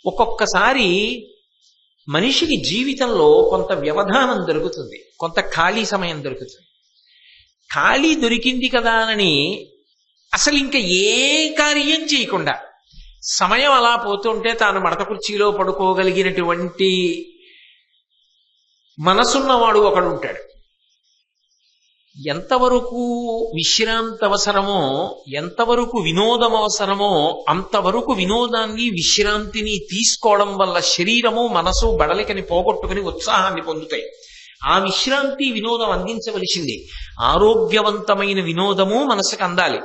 ఒక్కొక్కసారి మనిషికి జీవితంలో కొంత వ్యవధానం దొరుకుతుంది, కొంత ఖాళీ సమయం దొరుకుతుంది. ఖాళీ దొరికింది కదా అని అసలు ఇంకా ఏ కార్యం చేయకుండా సమయం అలా పోతుంటే తాను మడత కుర్చీలో పడుకోగలిగినటువంటి మనసున్నవాడు ఒకడు ఉంటాడు. ఎంతవరకు విశ్రాంతి అవసరమో, ఎంతవరకు వినోదం అవసరమో అంతవరకు వినోదాన్ని విశ్రాంతిని తీసుకోవడం వల్ల శరీరము మనసు బడలికని పోగొట్టుకుని ఉత్సాహాన్ని పొందుతాయి. ఆ విశ్రాంతి వినోదం అందించవలసింది. ఆరోగ్యవంతమైన వినోదము మనసుకు అందాలి,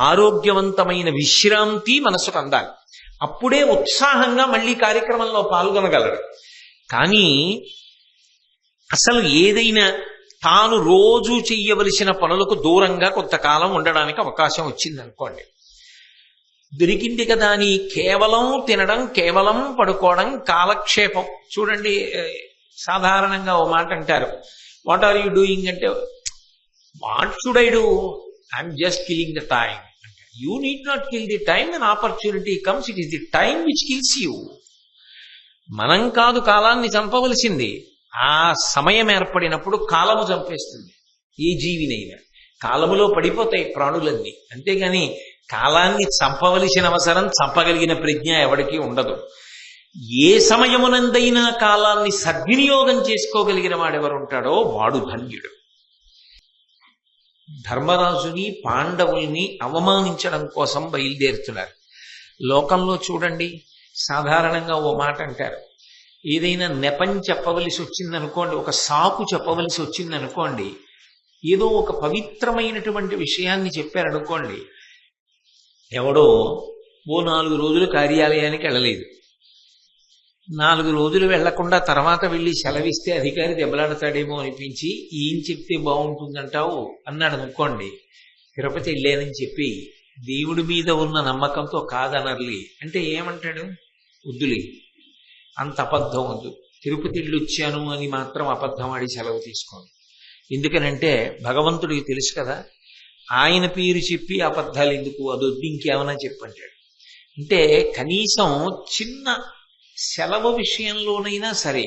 ఆరోగ్యవంతమైన విశ్రాంతి మనసుకు అందాలి. అప్పుడే ఉత్సాహంగా మళ్ళీ కార్యక్రమంలో పాల్గొనగలరు. కానీ అసలు ఏదైనా తాను రోజు చెయ్యవలసిన పనులకు దూరంగా కొంతకాలం ఉండడానికి అవకాశం వచ్చింది అనుకోండి, దొరికింది కదా అని కేవలం తినడం, కేవలం పడుకోవడం, కాలక్షేపం. చూడండి, సాధారణంగా ఓ మాట అంటారు, వాట్ ఆర్ యూ డూయింగ్ అంటే, what should I do, I'm just killing the time. You need not kill the time, an opportunity comes, it is the time which kills you. మనం కాదు కాలాన్ని చంపవలసింది, ఆ సమయం ఏర్పడినప్పుడు కాలము చంపేస్తుంది ఏ జీవినైనా. కాలములో పడిపోతాయి ప్రాణులన్నీ, అంతేగాని కాలాన్ని చంపవలసిన అవసరం, చంపగలిగిన ప్రజ్ఞ ఎవరికీ ఉండదు. ఏ సమయమునందైనా కాలాన్ని సద్వినియోగం చేసుకోగలిగిన వాడెవరుంటాడో వాడు ధన్యుడు. ధర్మరాజుని పాండవుల్ని అవమానించడం కోసం బయలుదేరుతున్నారు. లోకంలో చూడండి, సాధారణంగా ఓ మాట అంటారు, ఏదైనా నెపం చెప్పవలసి వచ్చిందనుకోండి, ఒక సాకు చెప్పవలసి వచ్చిందనుకోండి, ఏదో ఒక పవిత్రమైనటువంటి విషయాన్ని చెప్పారనుకోండి, ఎవడో ఓ 4 రోజులు కార్యాలయానికి వెళ్ళలేదు, 4 రోజులు వెళ్లకుండా తర్వాత వెళ్ళి సెలవిస్తే అధికారి దెబ్బలాడతాడేమో అనిపించి ఏం చెప్తే బాగుంటుందంటావు అన్నాడు అనుకోండి. తిరుపతి వెళ్ళానని చెప్పి దేవుడి మీద ఉన్న నమ్మకంతో కాదనర్లి అంటే ఏమంటాడు, వద్దులే అంత అబద్ధం వద్దు, తిరుపతి వెళ్ళొచ్చాను అని మాత్రం అబద్ధం ఆడి సెలవు తీసుకోండి. ఎందుకనంటే భగవంతుడికి తెలుసు కదా, ఆయన పేరు చెప్పి అబద్ధాలు ఎందుకు, అదొద్దు ఇంకేమైనా చెప్పంటాడు. అంటే కనీసం చిన్న సెలవు విషయంలోనైనా సరే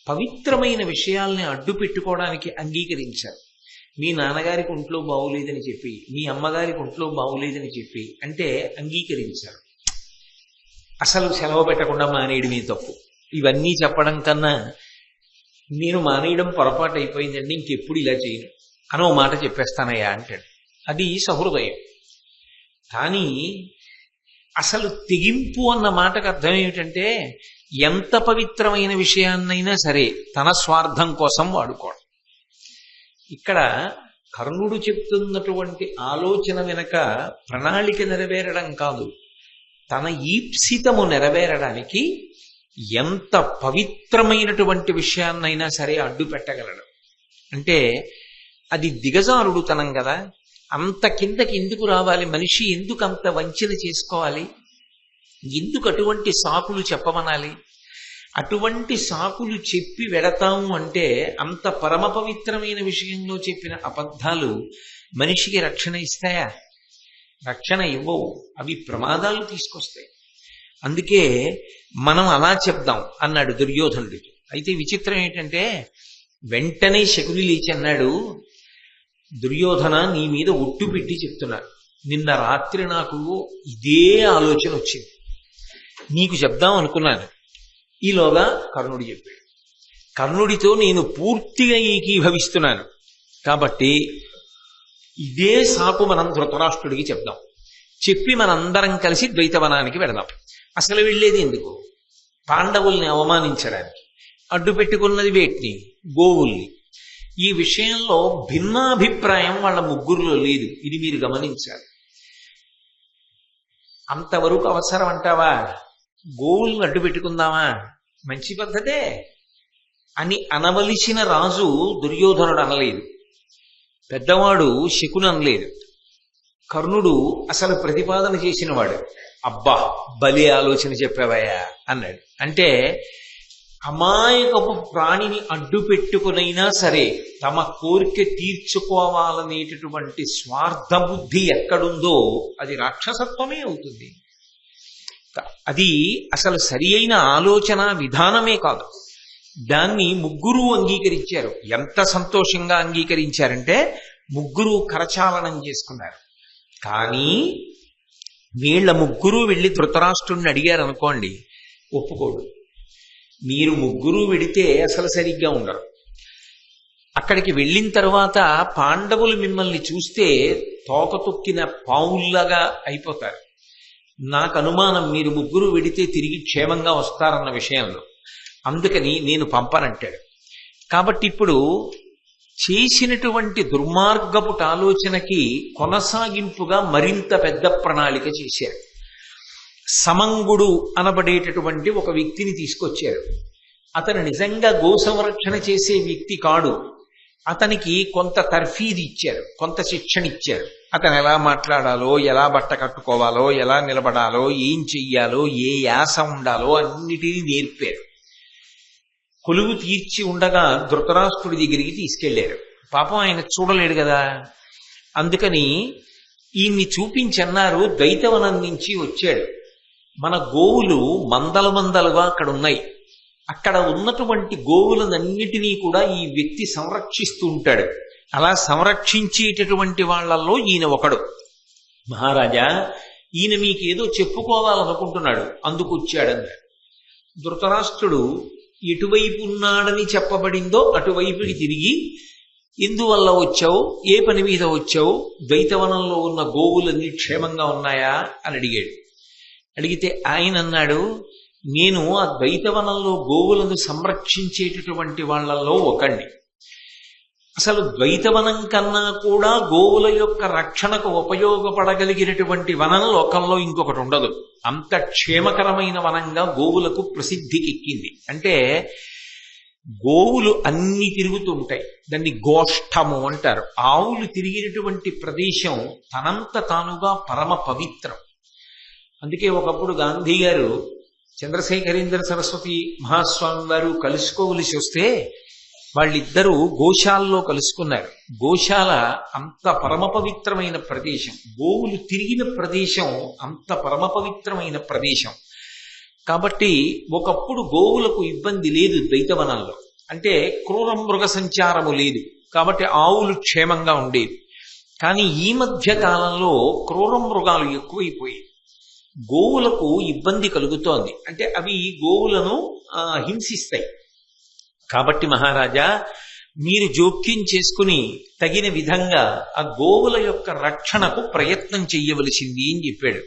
పవిత్రమైన విషయాల్ని అడ్డు పెట్టుకోవడానికి అంగీకరించారు. మీ నాన్నగారికి ఒంట్లో బాగులేదని చెప్పి, మీ అమ్మగారికి ఒంట్లో బాగులేదని చెప్పి అంటే అంగీకరించారు. అసలు సెలవు పెట్టకుండా మానేయడమే తప్పు. ఇవన్నీ చెప్పడం కన్నా నేను మానేయడం పొరపాటు అయిపోయిందండి, ఇంకెప్పుడు ఇలా చేయను అనో మాట చెప్పేస్తానయ్యా అంటాడు. అది సహృదయం. కానీ అసలు తెగింపు అన్న మాటకు అర్థం ఏమిటంటే, ఎంత పవిత్రమైన విషయాన్నైనా సరే తన స్వార్థం కోసం వాడుకోవడం. ఇక్కడ కర్ణుడు చెప్తున్నటువంటి ఆలోచన వెనక ప్రణాళిక నెరవేరడం కాదు, తన ఈప్సితము నెరవేరడానికి ఎంత పవిత్రమైనటువంటి విషయాన్నైనా సరే అడ్డు పెట్టగలడు. అంటే అది దిగజారుడుతనం కదా. అంత కిందకి ఎందుకు రావాలి మనిషి, ఎందుకు అంత వంచన చేసుకోవాలి, ఎందుకు అటువంటి సాకులు చెప్పమనాలి? అటువంటి సాకులు చెప్పి వెడతాము అంటే అంత పరమ పవిత్రమైన విషయంలో చెప్పిన అబద్ధాలు మనిషికి రక్షణ ఇస్తాయా? రక్షణ ఇవ్వవు, అవి ప్రమాదాలు తీసుకొస్తాయి. అందుకే మనం అలా చెప్దాం అన్నాడు దుర్యోధనుడికి. అయితే విచిత్రం ఏంటంటే వెంటనే శకుని లేచి అన్నాడు, దుర్యోధన నీ మీద ఒట్టు పెట్టి చెప్తున్నా, నిన్న రాత్రి నాకు ఇదే ఆలోచన వచ్చింది, నీకు చెప్దాం అనుకున్నాను. ఈలోగా కర్ణుడు చెప్పాడు. కర్ణుడితో నేను పూర్తిగా ఏకీభవిస్తున్నాను కాబట్టి ఇదే సాకు మనం ధృతరాష్ట్రుడికి చెప్దాం, చెప్పి మనందరం కలిసి ద్వైతవనానికి వెళదాం. అసలు వెళ్ళేది ఎందుకు? పాండవుల్ని అవమానించడానికి. అడ్డు పెట్టుకున్నది వేటిని? గోవుల్ని. ఈ విషయంలో భిన్నాభిప్రాయం వాళ్ళ ముగ్గురులో లేదు, ఇది మీరు గమనించాలి. అంతవరకు అవసరం అంటావా? గోవుల్ని అడ్డు పెట్టుకుందామా, మంచి పద్ధతే అని అనవలసిన రాజు దుర్యోధనుడు అనలేదు, పెద్దవాడు శకుని అనలేదు. కర్ణుడు అసలు ప్రతిపాదన చేసినవాడు. అబ్బా బలి ఆలోచన చెప్పావయ్యా అన్నాడు. అంటే అమాయకపు ప్రాణిని అడ్డు పెట్టుకునైనా సరే తమ కోరిక తీర్చుకోవాలనేటటువంటి స్వార్థ బుద్ధి ఎక్కడుందో అది రాక్షసత్వమే అవుతుంది. అది అసలు సరి అయిన ఆలోచన విధానమే కాదు. దాన్ని ముగ్గురు అంగీకరించారు. ఎంత సంతోషంగా అంగీకరించారంటే ముగ్గురు కరచాలనం చేసుకున్నారు. కానీ వీళ్ళ ముగ్గురు వెళ్ళి ధృతరాష్ట్రుడిని అడిగారు అనుకోండి, ఒప్పుకోడు. మీరు ముగ్గురు వెడితే అసలు సరిగ్గా ఉండరు. అక్కడికి వెళ్ళిన తర్వాత పాండవులు మిమ్మల్ని చూస్తే తోక తొక్కిన పావుల్లాగా అయిపోతారు. నాకు అనుమానం మీరు ముగ్గురు వెడితే తిరిగి క్షేమంగా వస్తారన్న విషయంలో. అందుకని నేను పంపనంటాడు. కాబట్టి ఇప్పుడు చేసినటువంటి దుర్మార్గపు ఆలోచనకి కొనసాగింపుగా మరింత పెద్ద ప్రణాళిక చేశారు. సమంగుడు అనబడేటటువంటి ఒక వ్యక్తిని తీసుకొచ్చారు. అతను నిజంగా గో సంరక్షణ చేసే వ్యక్తి కాడు. అతనికి కొంత తర్ఫీదు ఇచ్చారు, కొంత శిక్షణ ఇచ్చారు. అతను ఎలా మాట్లాడాలో, ఎలా బట్ట కట్టుకోవాలో, ఎలా నిలబడాలో, ఏం చెయ్యాలో, ఏ యాస ఉండాలో అన్నిటినీ నేర్పారు. కొలువు తీర్చి ఉండగా ధృతరాష్ట్రుడి దగ్గరికి తీసుకెళ్లారు. పాపం ఆయన చూడలేడు కదా, అందుకని ఈయన్ని చూపించన్నారు. ద్వైతవనం నుంచి వచ్చాడు. మన గోవులు మందల మందలుగా అక్కడ ఉన్నాయి. అక్కడ ఉన్నటువంటి గోవులనన్నిటినీ కూడా ఈ వ్యక్తి సంరక్షిస్తూ ఉంటాడు. అలా సంరక్షించేటటువంటి వాళ్లలో ఈయన ఒకడు. మహారాజా, ఈయన మీకేదో చెప్పుకోవాలనుకుంటున్నాడు, అందుకు వచ్చాడన్నారు. ధృతరాష్ట్రుడు ఎటువైపు ఉన్నాడని చెప్పబడిందో అటువైపుకి తిరిగి, ఎందువల్ల వచ్చావు, ఏ పని మీద వచ్చావు, ద్వైతవనంలో ఉన్న గోవులన్నీ క్షేమంగా ఉన్నాయా అని అడిగాడు. అడిగితే ఆయన అన్నాడు, నేను ఆ ద్వైతవనంలో గోవులను సంరక్షించేటటువంటి వాళ్లలో ఒకణ్ణి. అసలు ద్వైతవనం కన్నా కూడా గోవుల యొక్క రక్షణకు ఉపయోగపడగలిగినటువంటి వనం లోకంలో ఇంకొకటి ఉండదు. అంత క్షేమకరమైన వనంగా గోవులకు ప్రసిద్ధికెక్కింది. అంటే గోవులు అన్ని తిరుగుతుంటాయి, దాన్ని గోష్ఠము అంటారు. ఆవులు తిరిగినటువంటి ప్రదేశం తనంత తానుగా పరమ పవిత్రం. అందుకే ఒకప్పుడు గాంధీ గారు చంద్రశేఖరేంద్ర సరస్వతి మహాస్వామి వారు కలుసుకోవలసి వస్తే వాళ్ళిద్దరూ గోశాలలో కలుసుకున్నారు. గోశాల అంత పరమ పవిత్రమైన ప్రదేశం, గోవులు తిరిగిన ప్రదేశం అంత పరమ పవిత్రమైన ప్రదేశం. కాబట్టి ఒకప్పుడు గోవులకు ఇబ్బంది లేదు ద్వైతవనంలో. అంటే క్రూర మృగ సంచారము లేదు, కాబట్టి ఆవులు క్షేమంగా ఉండేవి. కానీ ఈ మధ్య కాలంలో క్రూర మృగాలు ఎక్కువైపోయి గోవులకు ఇబ్బంది కలుగుతోంది. అంటే అవి గోవులను హింసిస్తాయి. కాబట్టి మహారాజా, మీరు జోక్యం చేసుకుని తగిన విధంగా ఆ గోవుల యొక్క రక్షణకు ప్రయత్నం చెయ్యవలసింది అని చెప్పాడు.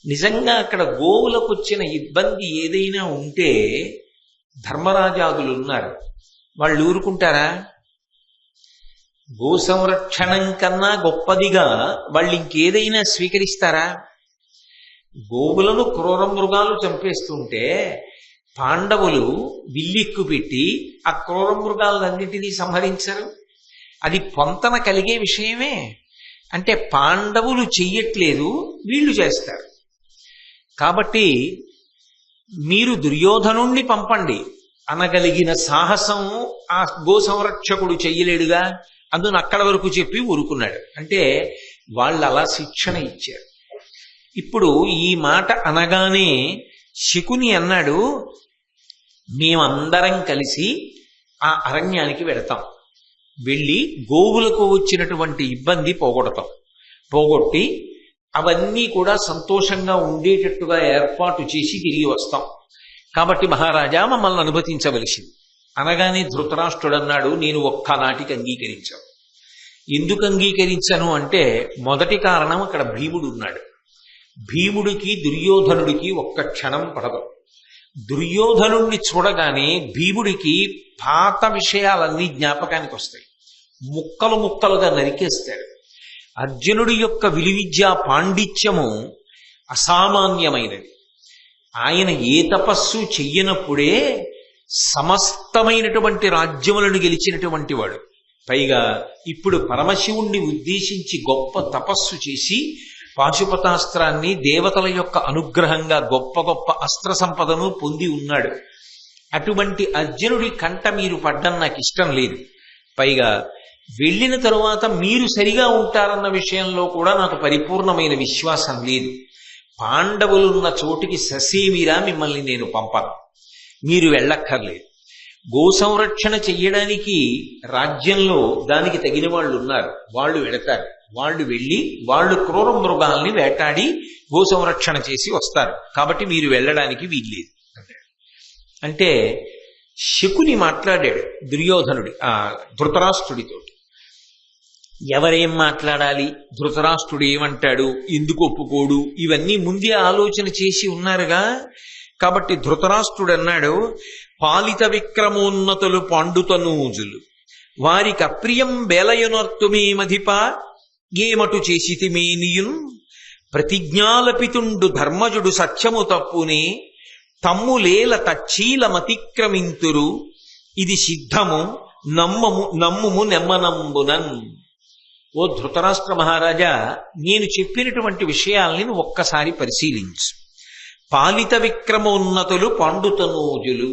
నిజంగా అక్కడ గోవులకు వచ్చిన ఇబ్బంది ఏదైనా ఉంటే ధర్మరాజాదులు ఉన్నారు, వాళ్ళు ఊరుకుంటారా? గో సంరక్షణం కన్నా గొప్పదిగా వాళ్ళు ఇంకేదైనా స్వీకరిస్తారా? గోవులను క్రూర మృగాలు చంపేస్తుంటే పాండవులు విల్లిక్కు పెట్టి ఆ క్రూర మృగాలన్నింటినీ సంహరించరు. అది పొంతన కలిగే విషయమే. అంటే పాండవులు చెయ్యట్లేదు, వీళ్ళు చేస్తారు. కాబట్టి మీరు దుర్యోధనుణ్ణి పంపండి అనగలిగిన సాహసం ఆ గో సంరక్షకుడు చెయ్యలేడుగా. అందును అక్కడ వరకు చెప్పి ఊరుకున్నాడు. అంటే వాళ్ళు అలా శిక్షణ ఇచ్చారు. ఇప్పుడు ఈ మాట అనగానే శకుని అన్నాడు, మేమందరం కలిసి ఆ అరణ్యానికి వెడతాం, వెళ్ళి గోవులకు వచ్చినటువంటి ఇబ్బంది పోగొట్టి అవన్నీ కూడా సంతోషంగా ఉండేటట్టుగా ఏర్పాటు చేసి తిరిగి వస్తాం. కాబట్టి మహారాజా మమ్మల్ని అనుమతించవలసింది. అనగానే ధృతరాష్ట్రుడు అన్నాడు, నేను ఒక్కనాటికి అంగీకరించాను. ఎందుకు అంగీకరించను అంటే మొదటి కారణం, అక్కడ భీముడు ఉన్నాడు. భీముడికి దుర్యోధనుడికి ఒక్క క్షణం పడదు. దుర్యోధనుణ్ణి చూడగానే భీముడికి పాత విషయాలన్నీ జ్ఞాపకానికి వస్తాయి. ముక్కలు ముక్కలుగా నరికేస్తాడు. అర్జునుడి యొక్క విలువిద్యా పాండిత్యము అసామాన్యమైనది. ఆయన ఏ తపస్సు చెయ్యనప్పుడే సమస్తమైనటువంటి రాజ్యములను గెలిచినటువంటి వాడు. పైగా ఇప్పుడు పరమశివుణ్ణి ఉద్దేశించి గొప్ప తపస్సు చేసి పాశుపతాస్త్రాన్ని దేవతల యొక్క అనుగ్రహంగా గొప్ప గొప్ప అస్త్ర సంపదను పొంది ఉన్నాడు. అటువంటి అర్జునుడి కంట మీరు పడ్డం నాకు ఇష్టం లేదు. పైగా వెళ్ళిన తరువాత మీరు సరిగా ఉంటారన్న విషయంలో కూడా నాకు పరిపూర్ణమైన విశ్వాసం లేదు. పాండవులున్న చోటికి ససేమిరా మిమ్మల్ని నేను పంపను, మీరు వెళ్ళక్కర్లేదు. గో సంరక్షణ చెయ్యడానికి రాజ్యంలో దానికి తగిన వాళ్ళు ఉన్నారు, వాళ్ళు వెళతారు. వాళ్ళు వెళ్ళి వాళ్ళు క్రూర మృగాల్ని వేటాడి గో సంరక్షణ చేసి వస్తారు, కాబట్టి మీరు వెళ్ళడానికి వీల్లేదు అంటే శకుని మాట్లాడాడు దుర్యోధనుడి ధృతరాష్ట్రుడితోటి. ఎవరేం మాట్లాడాలి, ధృతరాష్ట్రుడు ఏమంటాడు, ఎందుకు ఒప్పుకోడు, ఇవన్నీ ముందే ఆలోచన చేసి ఉన్నారుగా. కాబట్టి ధృతరాష్ట్రుడు అన్నాడు, పాలిత విక్రమోన్నతులు పాండుతనూజులు వారికి అప్రియం బేలయునర్తుమేమధిప ఏమటు చేసితిమేనియున్ ప్రతిజ్ఞాలపితుండు ధర్మజుడు సత్యము తప్పునే తమ్ములేల తచ్చీలమతిక్రమింతురు ఇది సిద్ధము నమ్ముము నెమ్మనంబునన్. ఓ ధృతరాష్ట్ర మహారాజా, నేను చెప్పినటువంటి విషయాల్ని నువ్వు ఒక్కసారి పరిశీలించు. పాలిత విక్రమోన్నతులు పాండుతనూజులు,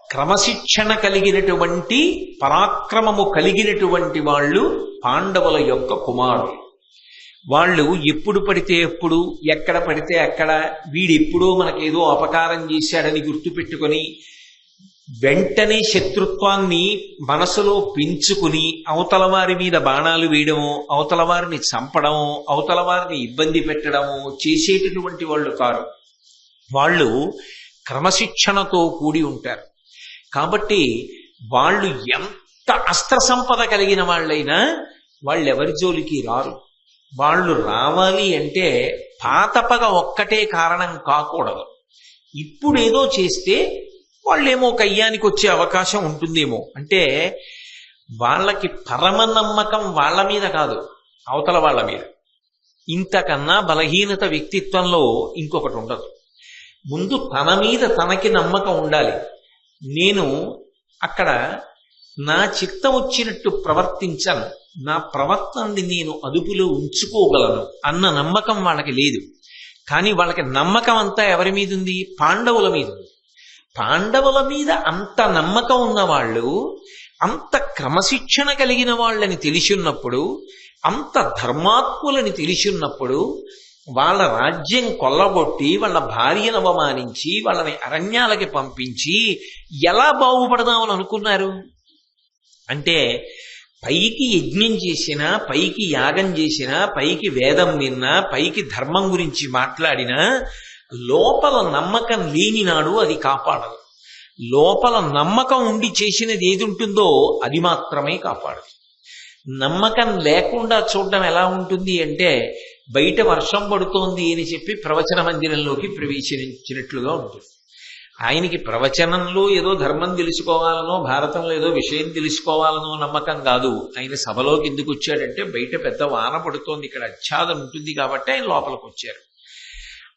క్రమశిక్షణ కలిగినటువంటి పరాక్రమము కలిగినటువంటి వాళ్ళు పాండవుల యొక్క కుమారులు. వాళ్ళు ఎప్పుడు పడితే ఎప్పుడు, ఎక్కడ పడితే అక్కడ వీడెప్పుడో మనకేదో అపకారం చేశాడని గుర్తుపెట్టుకొని వెంటనే శత్రుత్వాన్ని మనసులో పెంచుకుని అవతల వారి మీద బాణాలు వేయడమో, అవతల వారిని చంపడమో, అవతల వారిని ఇబ్బంది పెట్టడమో చేసేటటువంటి వాళ్ళు కారు. వాళ్ళు క్రమశిక్షణతో కూడి ఉంటారు. కాబట్టి వాళ్ళు ఎంత అస్త్ర సంపద కలిగిన వాళ్ళైనా వాళ్ళెవరి జోలికి రారు. వాళ్ళు రావాలి అంటే పాతపగ ఒక్కటే కారణం కాకూడదు. ఇప్పుడేదో చేస్తే వాళ్ళేమో కయ్యానికి వచ్చే అవకాశం ఉంటుందేమో అంటే వాళ్ళకి పరమ నమ్మకం వాళ్ళ మీద కాదు, అవతల వాళ్ళ మీద. ఇంతకన్నా బలహీనత వ్యక్తిత్వంలో ఇంకొకటి ఉండదు. ముందు తన మీద తనకి నమ్మకం ఉండాలి. నేను అక్కడ నా చిత్తం వచ్చినట్టు ప్రవర్తించను, నా ప్రవర్తనని నేను అదుపులో ఉంచుకోగలను అన్న నమ్మకం వాళ్ళకి లేదు. కానీ వాళ్ళకి నమ్మకం అంతా ఎవరి మీద ఉంది? పాండవుల మీద ఉంది. పాండవుల మీద అంత నమ్మకం ఉన్నవాళ్ళు, అంత క్రమశిక్షణ కలిగిన వాళ్ళని తెలిసిన్నప్పుడు, అంత ధర్మాత్ములని తెలిసిన్నప్పుడు వాళ్ళ రాజ్యం కొల్లగొట్టి వాళ్ళ భార్యను అవమానించి వాళ్ళని అరణ్యాలకి పంపించి ఎలా బాగుపడదామని అనుకున్నారు? అంటే పైకి యజ్ఞం చేసినా, పైకి యాగం చేసినా, పైకి వేదం విన్నా, పైకి ధర్మం గురించి మాట్లాడినా లోపల నమ్మకం లేని నాడు అది కాపాడదు. లోపల నమ్మకం ఉండి చేసినది ఏది ఉంటుందో అది మాత్రమే కాపాడదు. నమ్మకం లేకుండా చూడడం ఎలా ఉంటుంది అంటే బయట వర్షం పడుతోంది అని చెప్పి ప్రవచన మందిరంలోకి ప్రవేశించినట్లుగా ఉంటుంది. ఆయనకి ప్రవచనంలో ఏదో ధర్మం తెలుసుకోవాలనో, భారతంలో ఏదో విషయం తెలుసుకోవాలనో నమ్మకం కాదు. ఆయన సభలోకి ఎందుకు వచ్చాడంటే బయట పెద్ద వాన పడుతోంది, ఇక్కడ ఆచ్ఛాదం ఉంటుంది కాబట్టి ఆయన లోపలికి వచ్చారు.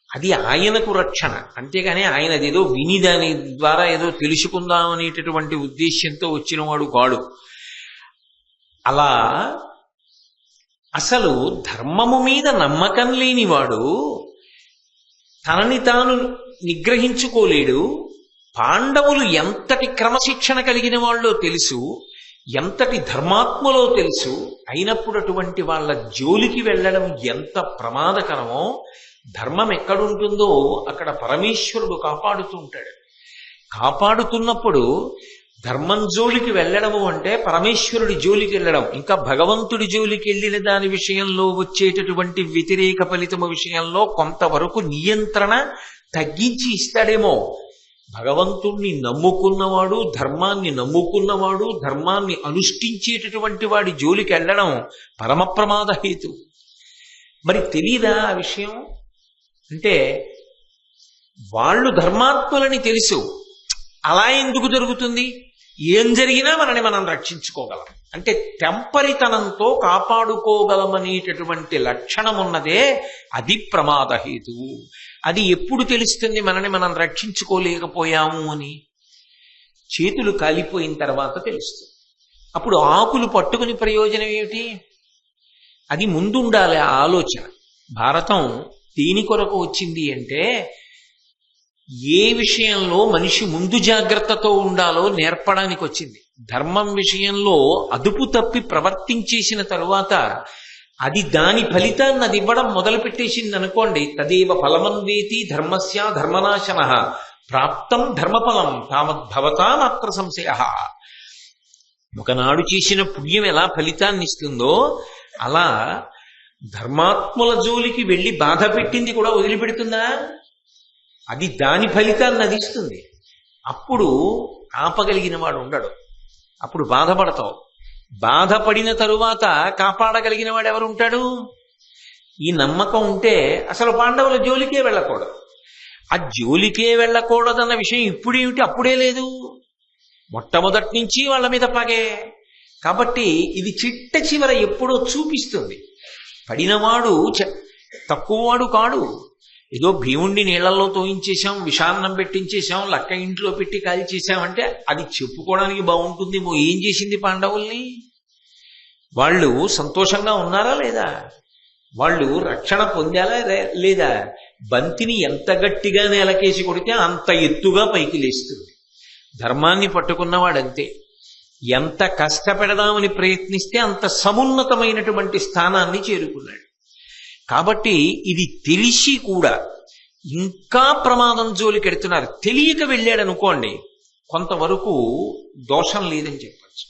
అది ఆయనకు రక్షణ, అంతేగాని ఆయన ఏదో విని దాని ద్వారా ఏదో తెలుసుకుందాం అనేటటువంటి ఉద్దేశ్యంతో వచ్చినవాడు కాడు. అలా అసలు ధర్మము మీద నమ్మకం లేనివాడు తనని తాను నిగ్రహించుకోలేడు. పాండవులు ఎంతటి క్రమశిక్షణ కలిగిన వాళ్ళో తెలుసు, ఎంతటి ధర్మాత్మలో తెలుసు. అయినప్పుడు అటువంటి వాళ్ళ జోలికి వెళ్ళడం ఎంత ప్రమాదకరమో, ధర్మం ఎక్కడుంటుందో అక్కడ పరమేశ్వరుడు కాపాడుతూ ఉంటాడు. కాపాడుతున్నప్పుడు ధర్మం జోలికి వెళ్ళడము అంటే పరమేశ్వరుడి జోలికి వెళ్ళడం. ఇంకా భగవంతుడి జోలికి వెళ్ళిన దాని విషయంలో వచ్చేటటువంటి వ్యతిరేక ఫలితము విషయంలో కొంతవరకు నియంత్రణ తగ్గించి ఇస్తాడేమో. భగవంతుణ్ణి నమ్ముకున్నవాడు, ధర్మాన్ని నమ్ముకున్నవాడు, ధర్మాన్ని అనుష్ఠించేటటువంటి వాడి జోలికి వెళ్ళడం పరమ ప్రమాద హేతు. మరి తెలీదా ఆ విషయం? అంటే వాళ్ళు ధర్మాత్ములని తెలుసు. అలా ఎందుకు జరుగుతుంది? ఏం జరిగినా మనని మనం రక్షించుకోగలం అంటే తెంపరితనంతో కాపాడుకోగలమనేటటువంటి లక్షణం ఉన్నదే అది ప్రమాదహేతువు. అది ఎప్పుడు తెలుస్తుంది మనని మనం రక్షించుకోలేకపోయాము అని? చేతులు కాలిపోయిన తర్వాత తెలుస్తుంది. అప్పుడు ఆకులు పట్టుకుని ప్రయోజనం ఏమిటి? అది ముందుండాలి ఆ ఆలోచన. భారతం దేని కొరకు వచ్చింది అంటే ఏ విషయంలో మనిషి ముందు జాగ్రత్తతో ఉండాలో నేర్పడానికి వచ్చింది. ధర్మం విషయంలో అదుపు తప్పి ప్రవర్తించేసిన తరువాత అది దాని ఫలితాన్ని అది ఇవ్వడం మొదలుపెట్టేసింది అనుకోండి, తదేవ ఫలమన్వేతి ధర్మస్య ధర్మనాశన ప్రాప్తం ధర్మఫలం తామద్భవతా మాత్ర సంశయ. ఒకనాడు చేసిన పుణ్యం ఎలా ఫలితాన్ని ఇస్తుందో అలా ధర్మాత్ముల జోలికి వెళ్ళి బాధ పెట్టింది కూడా వదిలిపెడుతుందా? అది దాని ఫలితాన్ని అది ఇస్తుంది. అప్పుడు ఆపగలిగిన వాడు ఉండడు, అప్పుడు బాధపడతావు. బాధపడిన తరువాత కాపాడగలిగిన వాడు ఎవరు ఉంటాడు? ఈ నమ్మకం ఉంటే అసలు పాండవుల జోలికే వెళ్ళకూడదు. ఆ జోలికే వెళ్ళకూడదన్న విషయం ఇప్పుడేమిటి, అప్పుడే లేదు, మొట్టమొదటి నుంచి వాళ్ళ మీద పగే. కాబట్టి ఇది చిట్ట చివర ఎప్పుడో చూపిస్తుంది. పడినవాడు తక్కువవాడు కాడు. ఏదో భీముణ్ణి నీళ్లలో తోయించేశాం, విషాన్నం పెట్టించేశాం, లక్క ఇంట్లో పెట్టి కాల్చేశామంటే అది చెప్పుకోవడానికి బాగుంటుంది. ఏం చేసింది పాండవుల్ని? వాళ్ళు సంతోషంగా ఉన్నారా లేదా? వాళ్ళు రక్షణ పొందాలా లేదా? బంతిని ఎంత గట్టిగా నేలకేసి కొడితే అంత ఎత్తుగా పైకి లేస్తుంది. ధర్మాన్ని పట్టుకున్నవాడంతే. ఎంత కష్టపెడదామని ప్రయత్నిస్తే అంత సమున్నతమైనటువంటి స్థానాన్ని చేరుకున్నాడు. కాబట్టి ఇది తెలిసి కూడా ఇంకా ప్రమాదం జోలికెడుతున్నారు. తెలియక వెళ్ళాడు అనుకోండి, కొంతవరకు దోషం లేదని చెప్పచ్చు.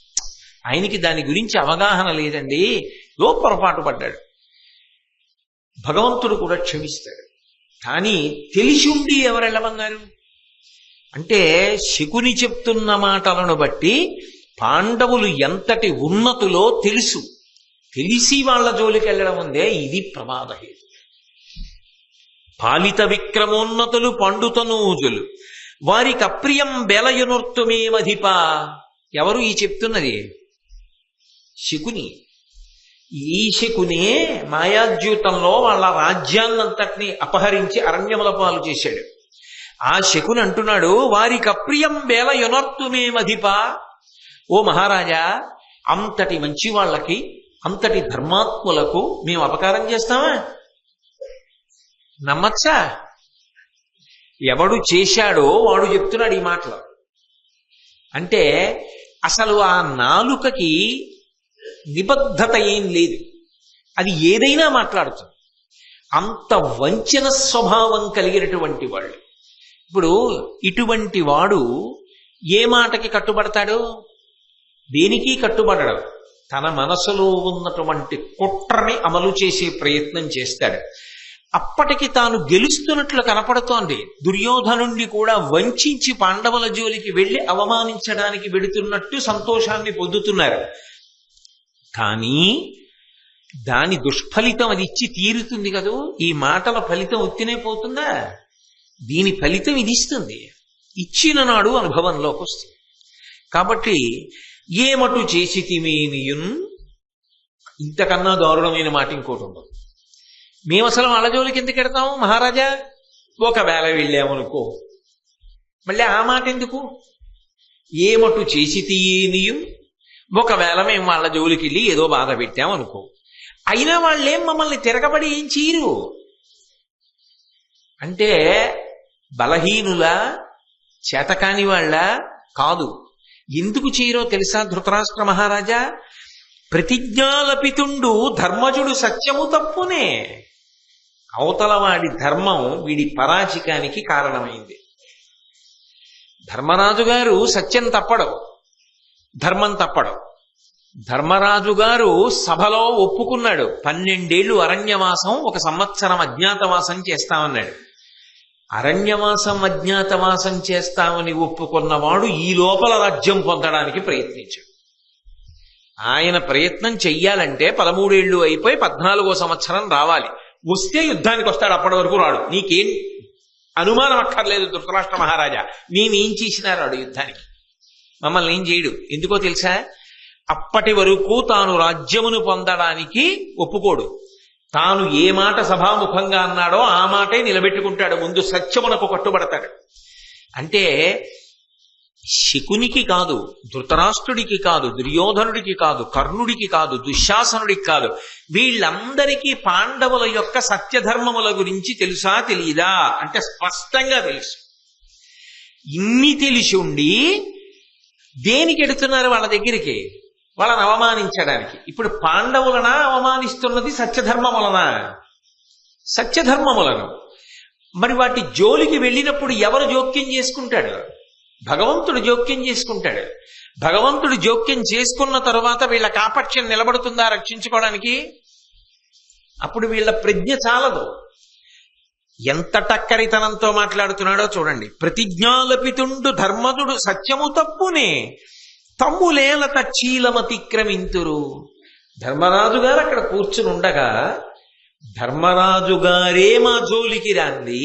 ఆయనకి దాని గురించి అవగాహన లేదండి, పొరపాటు పడ్డాడు, భగవంతుడు కూడా క్షమిస్తాడు. కానీ తెలిసి ఉండి ఎవరు వెళ్ళమన్నారు అంటే, శకుని చెప్తున్న మాటలను బట్టి పాండవులు ఎంతటి ఉన్నతులో తెలిసి వాళ్ళ జోలికి వెళ్ళడం ఉందే, ఇది ప్రమాదహేతు. పాలిత విక్రమోన్నతులు పండుతనూజులు వారికి అప్రియం బెలయునొర్తుమేమధిప. ఎవరు ఈ చెప్తున్నది? శకుని. ఈ శకునే మాయాద్యూతంలో వాళ్ళ రాజ్యాన్నంతటినీ అపహరించి అరణ్యముల పాలు చేశాడు. ఆ శకుని అంటున్నాడు, వారికి అప్రియం బెలయునొర్తుమేమధిప. ఓ మహారాజా, అంతటి మంచి వాళ్ళకి, అంతటి ధర్మాత్ములకు మేము అపకారం చేస్తామా? నమ్మచ్చా? ఎవడు చేశాడో వాడు చెప్తున్నాడు ఈ మాటలు. అంటే అసలు ఆ నాలుకకి నిబద్ధత ఏం లేదు, అది ఏదైనా మాట్లాడుతుంది. అంత వంచన స్వభావం కలిగినటువంటి వాళ్ళు. ఇప్పుడు ఇటువంటి వాడు ఏ మాటకి కట్టుబడతాడు? దేనికి కట్టుబడడు. తన మనసులో ఉన్నటువంటి కుట్రని అమలు చేసే ప్రయత్నం చేస్తాడు. అప్పటికి తాను గెలుస్తున్నట్లు కనపడుతోంది. దుర్యోధనుణ్ణి కూడా వంచి పాండవుల జోలికి వెళ్ళి అవమానించడానికి వెడుతున్నట్టు సంతోషాన్ని పొందుతున్నారు. కానీ దాని దుష్ఫలితం అది ఇచ్చి తీరుతుంది కదూ. ఈ మాటల ఫలితం ఉత్తినే పోతుందా? దీని ఫలితం ఇది ఇస్తుంది. ఇచ్చిన నాడు అనుభవంలోకి వస్తుంది. కాబట్టి ఏమటు చేసి తిమేనియున్, ఇంతకన్నా దారుణమైన మాట ఇంకోటి ఉండదు. మేము అసలు వాళ్ళ జోలికి ఎందుకు ఎడతాము మహారాజా? ఒకవేళ వెళ్ళామనుకో, మళ్ళీ ఆ మాట ఎందుకు? ఏమటు చేసి తీయనియున్, ఒకవేళ మేము వాళ్ళ జోలికి వెళ్ళి ఏదో బాధ పెట్టామనుకో, అయినా వాళ్ళేం మమ్మల్ని తిరగబడి ఏం చేయరు. అంటే బలహీనుల, చేతకాని వాళ్ళ కాదు. ఎందుకు చేయరో తెలుసా ధృతరాష్ట్ర మహారాజా? ప్రతిజ్ఞాలపితుండు ధర్మజుడు సత్యము తప్పునే. అవతల వాడి ధర్మం వీడి పరాచికానికి కారణమైంది. ధర్మరాజు గారు సత్యం తప్పడం, ధర్మం తప్పడం. ధర్మరాజు గారు సభలో ఒప్పుకున్నాడు, 12 ఏళ్ళు అరణ్యవాసం, 1 సంవత్సరం అజ్ఞాతవాసం చేస్తామన్నాడు. అరణ్యవాసం అజ్ఞాతవాసం చేస్తామని ఒప్పుకున్నవాడు ఈ లోపల రాజ్యం పొందడానికి ప్రయత్నించాడు. ఆయన ప్రయత్నం చెయ్యాలంటే 13 ఏళ్ళు అయిపోయి 14వ సంవత్సరం రావాలి. వస్తే యుద్ధానికి వస్తాడు, అప్పటి వరకు రాడు. నీకేం అనుమానం అక్కర్లేదు ధృతరాష్ట్ర మహారాజా, మేమేం చేసినా రాడు యుద్ధానికి, మమ్మల్ని ఏం చేయడు. ఎందుకో తెలుసా? అప్పటి వరకు తాను రాజ్యమును పొందడానికి ఒప్పుకోడు. తాను ఏ మాట సభాముఖంగా అన్నాడో ఆ మాటే నిలబెట్టుకుంటాడు. ముందు సత్యమునకు కట్టుబడతాడు. అంటే శకునికి కాదు, ధృతరాష్ట్రుడికి కాదు, దుర్యోధనుడికి కాదు, కర్ణుడికి కాదు, దుశ్శాసనుడికి కాదు, వీళ్ళందరికీ పాండవుల యొక్క సత్యధర్మముల గురించి తెలుసా తెలీదా అంటే స్పష్టంగా తెలుసు. ఇన్ని తెలిసి ఉండి దేనికి ఎడుతున్నారు వాళ్ళ దగ్గరికి? వాళ్ళని అవమానించడానికి. ఇప్పుడు పాండవులనా అవమానిస్తున్నది సత్యధర్మములనా? సత్యధర్మములను. మరి వాటి జోలికి వెళ్ళినప్పుడు ఎవరు జోక్యం చేసుకుంటాడు? భగవంతుడు జోక్యం చేసుకుంటాడు. భగవంతుడు జోక్యం చేసుకున్న తరువాత వీళ్ళ కాపట్యం నిలబడుతుందా రక్షించుకోవడానికి? అప్పుడు వీళ్ళ ప్రజ్ఞ చాలదు. ఎంత టక్కరితనంతో మాట్లాడుతున్నాడో చూడండి. ప్రతిజ్ఞాలపితుండు ధర్మదుడు సత్యము తప్పునే తమ్ములేల తచ్చీలమతిక్రమింతురు. ధర్మరాజు గారు అక్కడ కూర్చుని ఉండగా ధర్మరాజు గారే మా జోలికి రాంది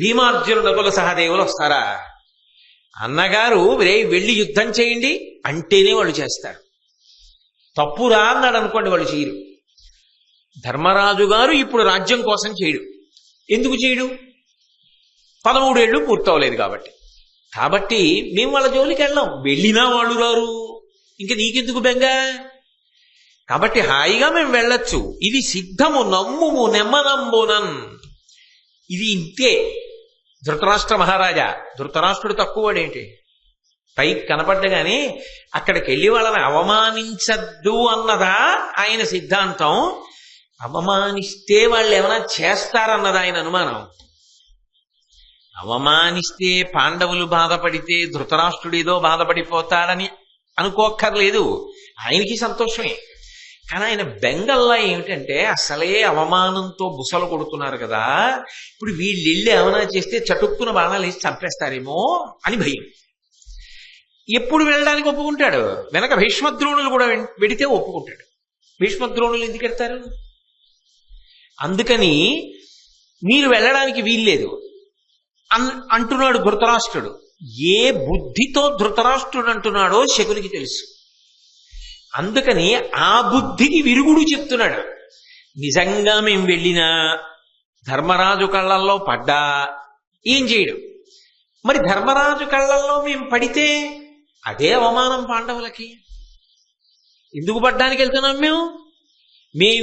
భీమార్జునుడు నకుల సహదేవులు వస్తారా? అన్నగారు రే వెళ్ళి యుద్ధం చేయండి అంటేనే వాళ్ళు చేస్తారు. తప్పురా అన్నాడు అనుకోండి, వాళ్ళు చేయరు. ధర్మరాజు గారు ఇప్పుడు రాజ్యం కోసం చేయడు. ఎందుకు చేయడు? 13 ఏళ్ళు పూర్తవలేదు కాబట్టి. కాబట్టి మేము వాళ్ళ జోలికి వెళ్ళాం. వెళ్ళినా వాళ్ళు రారు, ఇంక నీకెందుకు బెంగ? కాబట్టి హాయిగా మేము వెళ్ళొచ్చు. ఇది సిద్ధము నమ్ముము నెమ్మనంబునన్. ఇది ఇంతే. ధృతరాష్ట్ర మహారాజా. ధృతరాష్ట్రుడు తక్కువడేంటి? పైకి కనపడ్డగానే అక్కడికి వెళ్ళి వాళ్ళని అవమానించద్దు అన్నదా ఆయన సిద్ధాంతం? అవమానిస్తే వాళ్ళు ఏమైనా చేస్తారన్నదా ఆయన అనుమానం? అవమానిస్తే పాండవులు బాధపడితే ధృతరాష్ట్రుడేదో బాధపడిపోతాడని అనుకోక్కర్లేదు. ఆయనకి సంతోషమే. కానీ ఆయన బెంగల్లా ఏమిటంటే అసలే అవమానంతో బుసలు కొడుతున్నారు కదా, ఇప్పుడు వీళ్ళు వెళ్ళి ఏమైనా చేస్తే చటుక్కున బాణాలు వేసి చంపేస్తారేమో అని భయం. ఎప్పుడు వెళ్ళడానికి ఒప్పుకుంటాడు? వెనక భీష్మద్రోణులు కూడా వెడితే ఒప్పుకుంటాడు. భీష్మద్రోణులు ఎందుకు వెళ్తారు? అందుకని మీరు వెళ్ళడానికి వీల్లేదు అంటున్నాడు ధృతరాష్ట్రుడు. ఏ బుద్ధితో ధృతరాష్ట్రుడు అంటున్నాడో శకునికి తెలుసు. అందుకని ఆ బుద్ధికి విరుగుడు చెప్తున్నాడు. నిజంగా మేము వెళ్ళినా ధర్మరాజు కళ్ళల్లో పడ్డా ఏం చేయడు. మరి ధర్మరాజు కళ్ళల్లో మేము పడితే అదే అవమానం పాండవులకి. ఎందుకు పడ్డానికి వెళ్తున్నాం మేము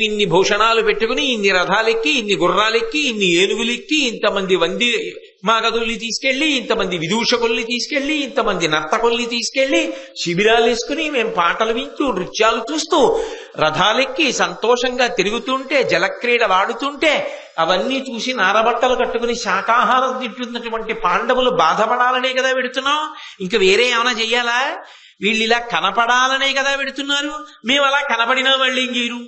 ఇన్ని భూషణాలు పెట్టుకుని, ఇన్ని రథాలెక్కి, ఇన్ని గుర్రాలెక్కి, ఇన్ని ఏనుగులెక్కి, ఇంతమంది వంది మాగదుల్ని తీసుకెళ్లి, ఇంతమంది విదూషకుల్ని తీసుకెళ్లి, ఇంతమంది నర్తకుల్ని తీసుకెళ్లి శిబిరాలు వేసుకుని మేము పాటలు వింటూ నృత్యాలు చూస్తూ రథాలెక్కి సంతోషంగా తిరుగుతుంటే, జలక్రీడ వాడుతుంటే అవన్నీ చూసి నారబట్టలు కట్టుకుని శాకాహారం తింటున్నటువంటి పాండవులు బాధపడాలనే కదా పెడుతున్నాం. ఇంకా వేరే ఏమైనా చెయ్యాలా? వీళ్ళు ఇలా కనపడాలనే కదా పెడుతున్నారు. మేము అలా కనపడినా వాళ్ళు ఏం చేయరు.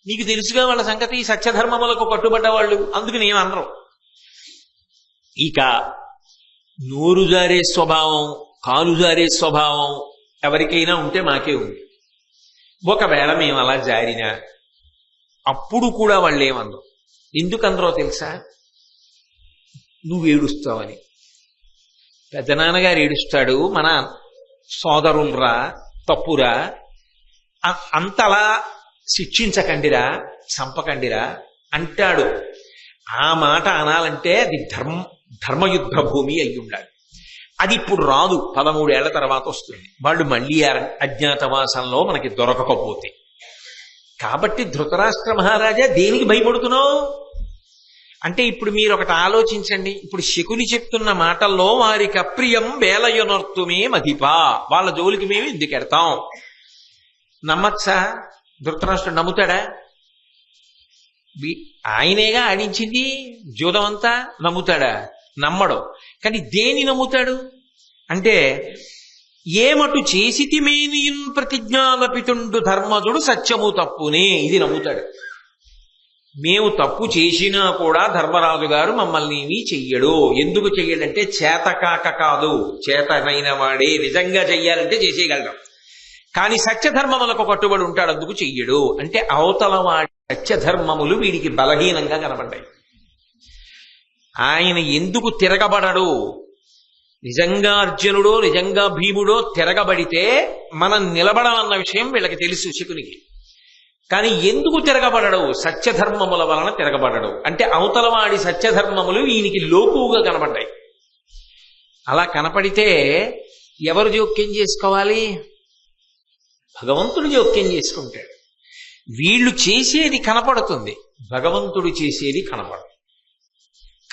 నీకు తెలుసుగా వాళ్ళ సంగతి. సత్యధర్మములకు కట్టుబడ్డ వాళ్ళు. అందుకు నేను అనరు. ఇక నోరు జారే స్వభావం, కాలు జారే స్వభావం ఎవరికైనా ఉంటే మాకే ఉంది. ఒకవేళ మేము అలా జారినా అప్పుడు కూడా వాళ్ళు ఏమనరు. ఎందుకనరో తెలుసా? నువ్వు ఏడుస్తావని. పెద్దనాన్నగారు ఏడుస్తాడు, మన సోదరులరా తప్పురా, అంతలా శిక్షించకండిరా, చంపకండిరా అంటాడు. ఆ మాట అనాలంటే అది ధర్మయుద్ధ భూమి అయి ఉండాలి. అది ఇప్పుడు రాదు, 13 ఏళ్ల తర్వాత వస్తుంది. వాళ్ళు మళ్ళీ అజ్ఞాతవాసంలో మనకి దొరకకపోతే. కాబట్టి ధృతరాష్ట్ర మహారాజా దేనికి భయపడుతున్నావు అంటే, ఇప్పుడు మీరు ఒకటి ఆలోచించండి. ఇప్పుడు శకుని చెప్తున్న మాటల్లో వారికి అప్రియం వేలయునర్తుమే మధిపా, వాళ్ళ జోలికి మేము ఎందుకు ఎడతాం? నమ్మచ్చా? ధృతరాష్ట్రుడు నమ్ముతాడా? ఆయనేగా ఆడించింది జూదం అంతా. నమ్ముతాడా? నమ్మడు. కానీ దేని నమ్ముతాడు అంటే, ఏమటు చేసితిమేనియున్ ప్రతిజ్ఞాలపితుండు ధర్మజుడు సత్యము తప్పునే, ఇది నమ్ముతాడు. మేము తప్పు చేసినా కూడా ధర్మరాజు గారు మమ్మల్ని ఏమీ చెయ్యడు. ఎందుకు చెయ్యడంటే చేతకాక కాదు, చేతనైన వాడే. నిజంగా చెయ్యాలంటే చేసేయగలడం. కానీ సత్యధర్మములకు కట్టుబడి ఉంటాడు, అందుకు చెయ్యడు. అంటే అవతల వాడి సత్యధర్మములు వీడికి బలహీనంగా కనబడ్డాయి. ఆయన ఎందుకు తిరగబడడు? నిజంగా అర్జునుడో నిజంగా భీముడో తిరగబడితే మనం నిలబడమన్న విషయం వీళ్ళకి తెలుసు శకునికి. కానీ ఎందుకు తిరగబడడు? సత్యధర్మముల వలన తిరగబడడు. అంటే అవతలవాడి సత్యధర్మములు ఈయనకి లోకుగా కనబడ్డాయి. అలా కనపడితే ఎవరు జోక్యం చేసుకోవాలి? భగవంతుడు జోక్యం చేసుకుంటాడు. వీళ్ళు చేసేది కనపడుతుంది, భగవంతుడు చేసేది కనపడదు.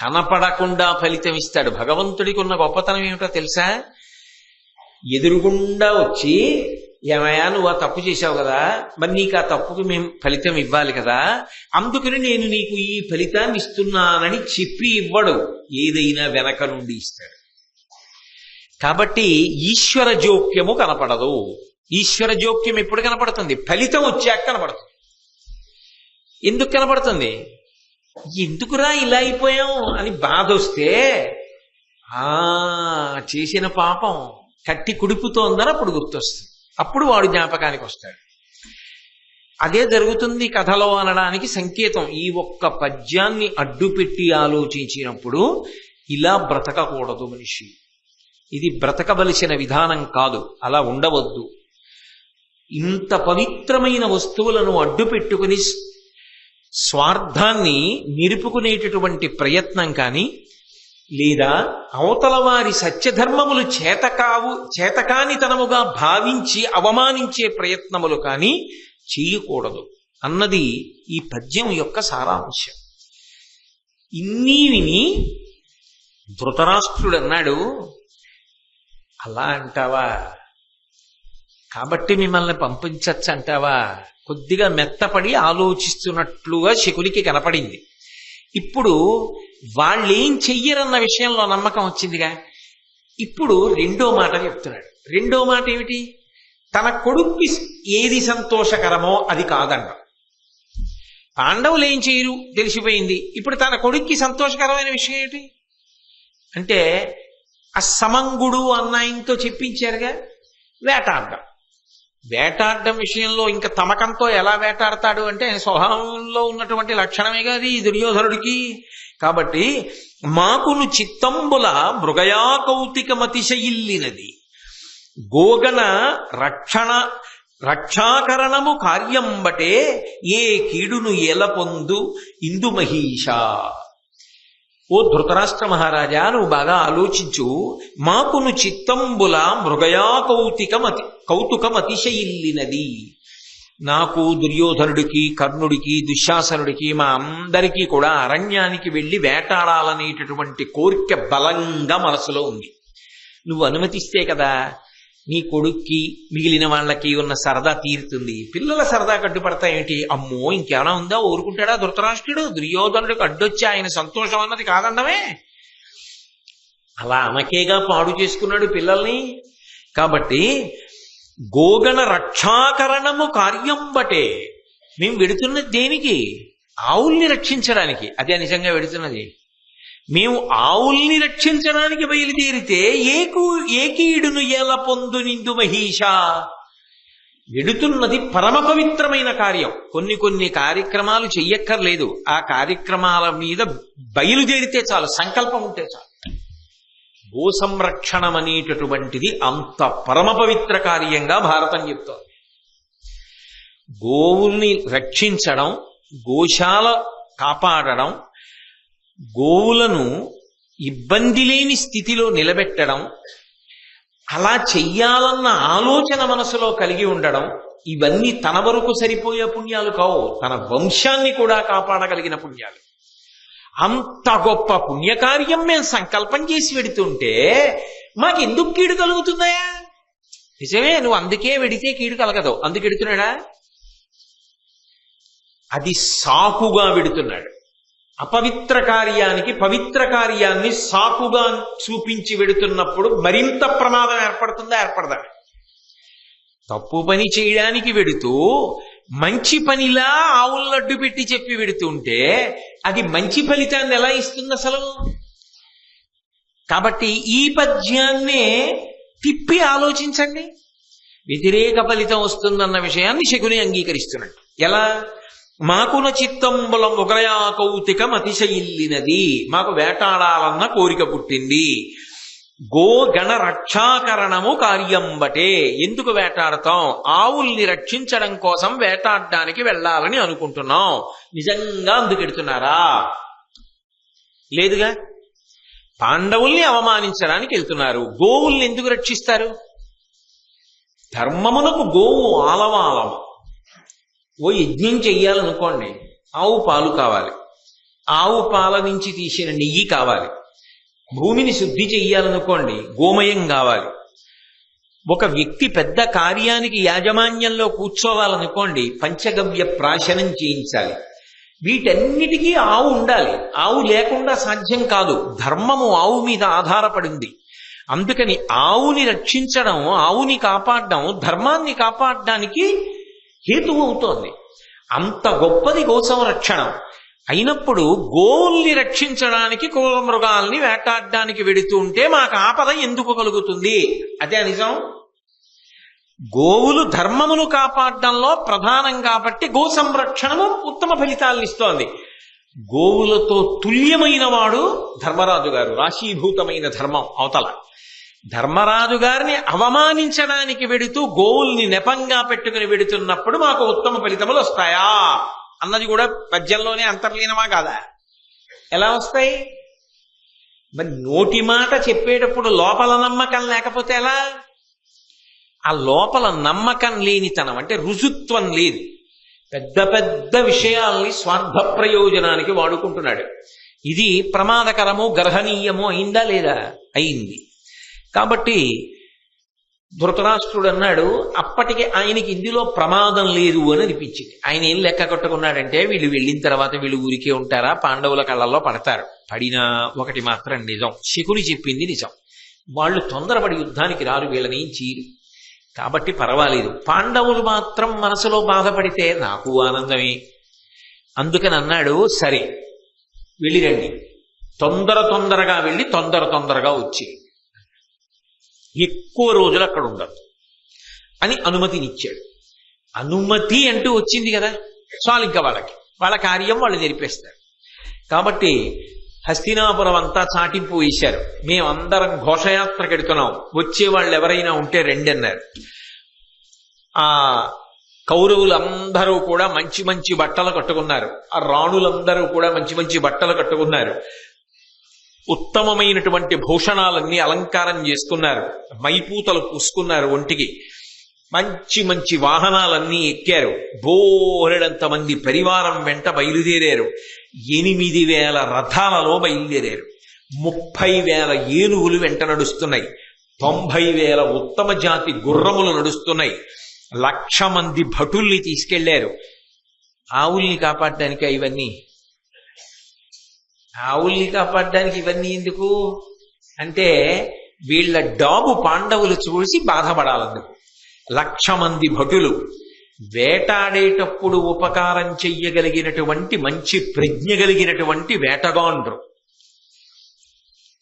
కనపడకుండా ఫలితం ఇస్తాడు. భగవంతుడికి ఉన్న గొప్పతనం ఏమిటో తెలుసా? ఎదురుగుండా వచ్చి ఏమయ్యా నువ్వు ఆ తప్పు చేశావు కదా, మరి నీకు ఆ తప్పుకి మేము ఫలితం ఇవ్వాలి కదా, అందుకని నేను నీకు ఈ ఫలితాన్ని ఇస్తున్నానని చెప్పి ఇవ్వడు, ఏదైనా వెనక నుండి ఇస్తాడు. కాబట్టి ఈశ్వర జోక్యము కనపడదు. ఈశ్వర జోక్యం ఎప్పుడు కనపడుతుంది? ఫలితం వచ్చాక కనపడుతుంది. ఎందుకు కనపడుతుంది? ఎందుకురా ఇలా అయిపోయాం అని బాధ వస్తే చేసిన పాపం కట్టి కుడిపుతోందని అప్పుడు గుర్తొస్తుంది. అప్పుడు వాడు జ్ఞాపకానికి వస్తాడు. అదే జరుగుతుంది కథలో అనడానికి సంకేతం. ఈ ఒక్క పద్యాన్ని అడ్డుపెట్టి ఆలోచించినప్పుడు ఇలా బ్రతకకూడదు మనిషి, ఇది బ్రతకవలసిన విధానం కాదు, అలా ఉండవద్దు. ఇంత పవిత్రమైన వస్తువులను అడ్డు పెట్టుకుని స్వార్థాన్ని నిలుపుకునేటటువంటి ప్రయత్నం కానీ, లేదా అవతల వారి సత్యధర్మములు చేతకానితనముగా భావించి అవమానించే ప్రయత్నములు కానీ చేయకూడదు అన్నది ఈ పద్యం యొక్క సారాంశం. ఇన్ని విని ధృతరాష్ట్రుడు అన్నాడు, అలా అంటావా, కాబట్టి మిమ్మల్ని పంపించచ్చు అంటావా? కొద్దిగా మెత్తపడి ఆలోచిస్తున్నట్లుగా శకునికి కనపడింది. ఇప్పుడు వాళ్ళేం చెయ్యరన్న విషయంలో నమ్మకం వచ్చిందిగా. ఇప్పుడు రెండో మాట చెప్తున్నాడు. రెండో మాట ఏమిటి? తన కొడుక్కి ఏది సంతోషకరమో అది కాదండం. పాండవులు ఏం చేయరు తెలిసిపోయింది. ఇప్పుడు తన కొడుక్కి సంతోషకరమైన విషయం ఏమిటి అంటే, ఆ సమంగుడు అన్నాయంతో చెప్పించారుగా, వేటాడడం. వేటాడడం విషయంలో ఇంకా తమకంతో ఎలా వేటాడతాడు అంటే ఆయన స్వభావంలో ఉన్నటువంటి లక్షణమేగా అది దుర్యోధనుడికి. కాబట్టి మాకును చిత్తంబుల మృగయా కౌతికమతిశయిల్లినది గోగణ రక్షాకరణము కార్యంబటే ఏ కీడును ఎల పొందు ఇందు మహీష. ఓ ధృతరాష్ట్ర మహారాజా, నువ్వు బాగా ఆలోచించు. మాకును చిత్తంబుల మృగయా కౌతుకమతిశయిల్లినది. నాకు, దుర్యోధనుడికి, కర్ణుడికి, దుశ్శాసనుడికి, మా అందరికీ కూడా అరణ్యానికి వెళ్ళి వేటాడాలనేటటువంటి కోరిక బలంగా మనసులో ఉంది. నువ్వు అనుమతిస్తే కదా నీ కొడుక్కి మిగిలిన వాళ్ళకి ఉన్న సరదా తీరుతుంది. పిల్లల సరదా కట్టుపడతాయేంటి? అమ్మో ఇంకేమైనా ఉందా? ఊరుకుంటాడా ధృతరాష్ట్రుడు? దుర్యోధనుడికి అడ్డొచ్చి ఆయన సంతోషం అన్నది కాదండమే. అలా అనకేగా పాడు చేసుకున్నాడు పిల్లల్ని. కాబట్టి గోగణ రక్షాకరణము కార్యం బటే, మేము వెడుతున్నది దేనికి? ఆవుల్ని రక్షించడానికి. అదే నిజంగా వెడుతున్నది. మేము ఆవుల్ని రక్షించడానికి బయలుదేరితే ఏ కీడును ఎలా పొందు నిందు మహీష. వెడుతున్నది పరమ పవిత్రమైన కార్యం. కొన్ని కార్యక్రమాలు చెయ్యక్కర్లేదు, ఆ కార్యక్రమాల మీద బయలుదేరితే చాలు, సంకల్పం ఉంటే చాలు. గో సంరక్షణం అనేటటువంటిది అంత పరమ పవిత్ర కార్యంగా భారతం చెప్తోంది. గోవుల్ని రక్షించడం, గోశాల కాపాడడం, గోవులను ఇబ్బంది లేని స్థితిలో నిలబెట్టడం, అలా చెయ్యాలన్న ఆలోచన మనసులో కలిగి ఉండడం, ఇవన్నీ తన వరకు సరిపోయే పుణ్యాలు కావు, తన వంశాన్ని కూడా కాపాడగలిగిన పుణ్యాలు. అంత గొప్ప పుణ్యకార్యం మేము సంకల్పం చేసి వెడుతుంటే మాకెందుకు కీడు కలుగుతుందయా? నిజమే, నువ్వు అందుకే వెడితే కీడు కలగదు, అందుకు వెడుతున్నాడా? అది సాకుగా వెడుతున్నాడు. అపవిత్ర కార్యానికి పవిత్ర కార్యాన్ని సాకుగా చూపించి వెడుతున్నప్పుడు మరింత ప్రమాదం ఏర్పడుతుందా ఏర్పడదా? తప్పు పని చేయడానికి వెడుతూ మంచి పనిలా ఆవులను అడ్డు పెట్టి చెప్పి వెడుతుంటే అది మంచి ఫలితాన్ని ఎలా ఇస్తుంది అసలు? కాబట్టి ఈ పద్యాన్నే తిప్పి ఆలోచించండి. వ్యతిరేక ఫలితం వస్తుందన్న విషయాన్ని శకుని అంగీకరిస్తున్నాడు. ఎలా? మాకున చిత్తంబుల మొగలయా కౌతికం అతిశయిల్లినది, మాకు వేటాడాలన్న కోరిక పుట్టింది. గోగణ రక్షాకరణము కార్యంబటే, ఎందుకు వేటాడతాం? ఆవుల్ని రక్షించడం కోసం వేటాడడానికి వెళ్ళాలని అనుకుంటున్నాం. నిజంగా అందుకెడుతున్నారా? లేదుగా. పాండవుల్ని అవమానించడానికి వెళ్తున్నారు. గోవుల్ని ఎందుకు రక్షిస్తారు? ధర్మమునకు గోవు ఆలవాలము. ఓ యజ్ఞం చెయ్యాలనుకోండి, ఆవు పాలు కావాలి, ఆవు పాల నుంచి తీసిన నెయ్యి కావాలి. భూమిని శుద్ధి చెయ్యాలనుకోండి, గోమయం కావాలి. ఒక వ్యక్తి పెద్ద కార్యానికి యాజమాన్యంలో కూర్చోవాలనుకోండి, పంచగవ్య ప్రాశనం చేయించాలి. వీటన్నిటికీ ఆవు ఉండాలి. ఆవు లేకుండా సాధ్యం కాదు. ధర్మము ఆవు మీద ఆధారపడింది. అందుకని ఆవుని రక్షించడం, ఆవుని కాపాడడం ధర్మాన్ని కాపాడడానికి హేతువు అవుతోంది. అంత గొప్పది గో సంరక్షణం అయినప్పుడు గోవుల్ని రక్షించడానికి క్రూర మృగాల్ని వేటాడడానికి వెడుతూ ఉంటే మాకు ఆపద ఎందుకు కలుగుతుంది? అదే నిజం. గోవులు ధర్మమును కాపాడడంలో ప్రధానం కాబట్టి గో సంరక్షణము ఉత్తమ ఫలితాలను ఇస్తోంది. గోవులతో తుల్యమైన వాడు ధర్మరాజు గారు. రాశీభూతమైన ధర్మం అవతల. ధర్మరాజు గారిని అవమానించడానికి వెడుతూ గోవుల్ని నెపంగా పెట్టుకుని వెడుతున్నప్పుడు మాకు ఉత్తమ ఫలితములు వస్తాయా అన్నది కూడా పద్యంలోనే అంతర్లీనమా కాదా? ఎలా వస్తాయి? మరి నోటి మాట చెప్పేటప్పుడు లోపల నమ్మకం లేకపోతే ఎలా? ఆ లోపల నమ్మకం లేనితనం అంటే రుజుత్వం లేదు. పెద్ద పెద్ద విషయాల్ని స్వార్థ ప్రయోజనానికి వాడుకుంటున్నాడు. ఇది ప్రమాదకరము, గర్హనీయము అయిందా లేదా? అయింది. కాబట్టి ధృతరాష్ట్రుడు అన్నాడు, అప్పటికి ఆయనకి ఇందులో ప్రమాదం లేదు అని అనిపించింది. ఆయన ఏం లెక్క కట్టుకున్నాడంటే, వీళ్ళు వెళ్ళిన తర్వాత వీళ్ళు ఊరికే ఉంటారా, పాండవుల కళ్ళల్లో పడతారు. పడినా ఒకటి మాత్రం నిజం, శకుని చెప్పింది నిజం. వాళ్ళు తొందరపడి యుద్ధానికి రారు, వీళ్ళని చీరు. కాబట్టి పర్వాలేదు. పాండవులు మాత్రం మనసులో బాధపడితే నాకు ఆనందమే. అందుకని అన్నాడు, సరే వెళ్ళిరండి, తొందరగా వెళ్ళి తొందరగా వచ్చి ఎక్కువ రోజులు అక్కడ ఉండదు అని అనుమతినిచ్చాడు. అనుమతి అంటూ వచ్చింది కదా, చాలు ఇంకా వాళ్ళ కార్యం వాళ్ళు జరిపేస్తారు. కాబట్టి హస్తినాపురం అంతా చాటింపు వేశారు. మేమందరం ఘోషయాత్రకు ఎడుతున్నాం, వచ్చేవాళ్ళు ఎవరైనా ఉంటే రండి అన్నారు. ఆ కౌరవులందరూ కూడా మంచి మంచి బట్టలు కట్టుకున్నారు. ఆ రాణులందరూ కూడా మంచి మంచి బట్టలు కట్టుకున్నారు. ఉత్తమమైనటువంటి భూషణాలన్నీ అలంకారం చేసుకున్నారు. మైపూతలు పూసుకున్నారు ఒంటికి. మంచి మంచి వాహనాలన్నీ ఎక్కారు. బోరెడంత మంది పరివారం వెంట బయలుదేరారు. 8,000 రథాలలో బయలుదేరారు. 30,000 ఏనుగులు వెంట నడుస్తున్నాయి. 90,000 ఉత్తమ జాతి గుర్రములు నడుస్తున్నాయి. 1,00,000 మంది భటుల్ని తీసుకెళ్లారు. ఆవుల్ని కాపాడడానికి ఇవన్నీ ఎందుకు అంటే, వీళ్ళ డాబు పాండవులు చూసి బాధపడాలందుకు. 1,00,000 మంది భటులు వేటాడేటప్పుడు ఉపకారం చెయ్యగలిగినటువంటి మంచి ప్రజ్ఞ కలిగినటువంటి వేటగాండ్రు.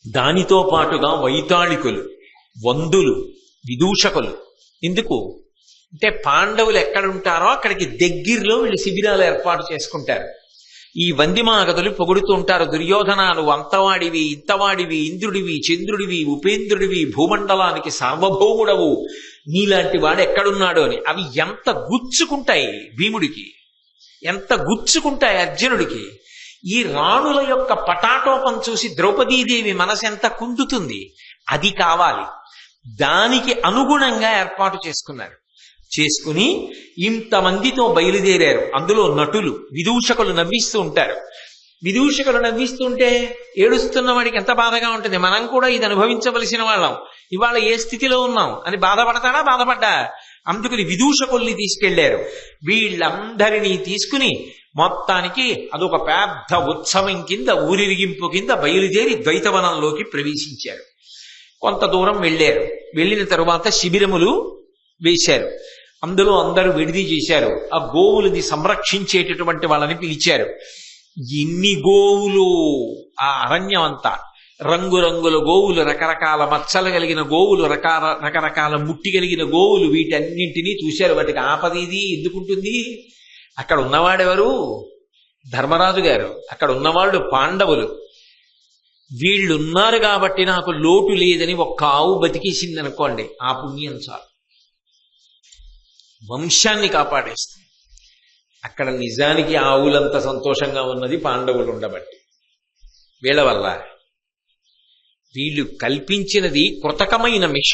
దానితో పాటుగా వైతాళికులు, వందులు, విదూషకులు. ఎందుకు అంటే, పాండవులు ఎక్కడుంటారో అక్కడికి దగ్గరలో వీళ్ళు శిబిరాలు ఏర్పాటు చేసుకుంటారు. ఈ వందిమాగదులు పొగుడుతూ ఉంటారు, దుర్యోధనాలు అంతవాడివి, ఇంతవాడివి, ఇంద్రుడివి, చంద్రుడివి, ఉపేంద్రుడివి, భూమండలానికి సార్వభౌముడవు, నీలాంటి వాడు ఎక్కడున్నాడు అని. అవి ఎంత గుచ్చుకుంటాయి భీముడికి, ఎంత గుచ్చుకుంటాయి అర్జునుడికి. ఈ రాణుల యొక్క పటాటోపం చూసి ద్రౌపదీదేవి మనసు ఎంత కుందుతుంది. అది కావాలి. దానికి అనుగుణంగా ఏర్పాటు చేసుకుని ఇంతమందితో బయలుదేరారు. అందులో నటులు, విదూషకులు నవ్విస్తూ ఉంటారు. విదూషకులు నవ్విస్తుంటే ఏడుస్తున్న వాడికి ఎంత బాధగా ఉంటుంది. మనం కూడా ఇది అనుభవించవలసిన వాళ్ళం, ఇవాళ ఏ స్థితిలో ఉన్నాం అని బాధపడ్డా. అందుకని విదూషకుల్ని తీసుకెళ్లారు. వీళ్ళందరినీ తీసుకుని మొత్తానికి అదొక పెద్ద ఉత్సవం కింద, ఊరిరిగింపు కింద బయలుదేరి ద్వైతవనంలోకి ప్రవేశించారు. కొంత దూరం వెళ్ళారు. వెళ్ళిన తరువాత శిబిరములు వేశారు. అందులో అందరూ విడిది చేశారు. ఆ గోవులని సంరక్షించేటటువంటి వాళ్ళని పిలిచారు. ఎన్ని గోవులు! ఆ అరణ్యం అంతా రంగురంగుల గోవులు, రకరకాల మచ్చలు కలిగిన గోవులు, రకరకాల ముట్టి కలిగిన గోవులు. వీటన్నింటినీ చూశారు. వాటికి ఆపదీది ఎందుకుంటుంది? అక్కడ ఉన్నవాడెవరు? ధర్మరాజు గారు. అక్కడ ఉన్నవాళ్ళు పాండవులు. వీళ్ళున్నారు కాబట్టి నాకు లోటు లేదని ఒక్క ఆవు బతికేసింది అనుకోండి, ఆ పుణ్యం చాలు, వంశాన్ని కాపాడేస్తుంది. అక్కడ నిజానికి ఆవులంత సంతోషంగా ఉన్నది పాండవులు ఉండబట్టి. వీళ్ళ వల్ల వీళ్ళు కల్పించినది కృతకమైన మిష.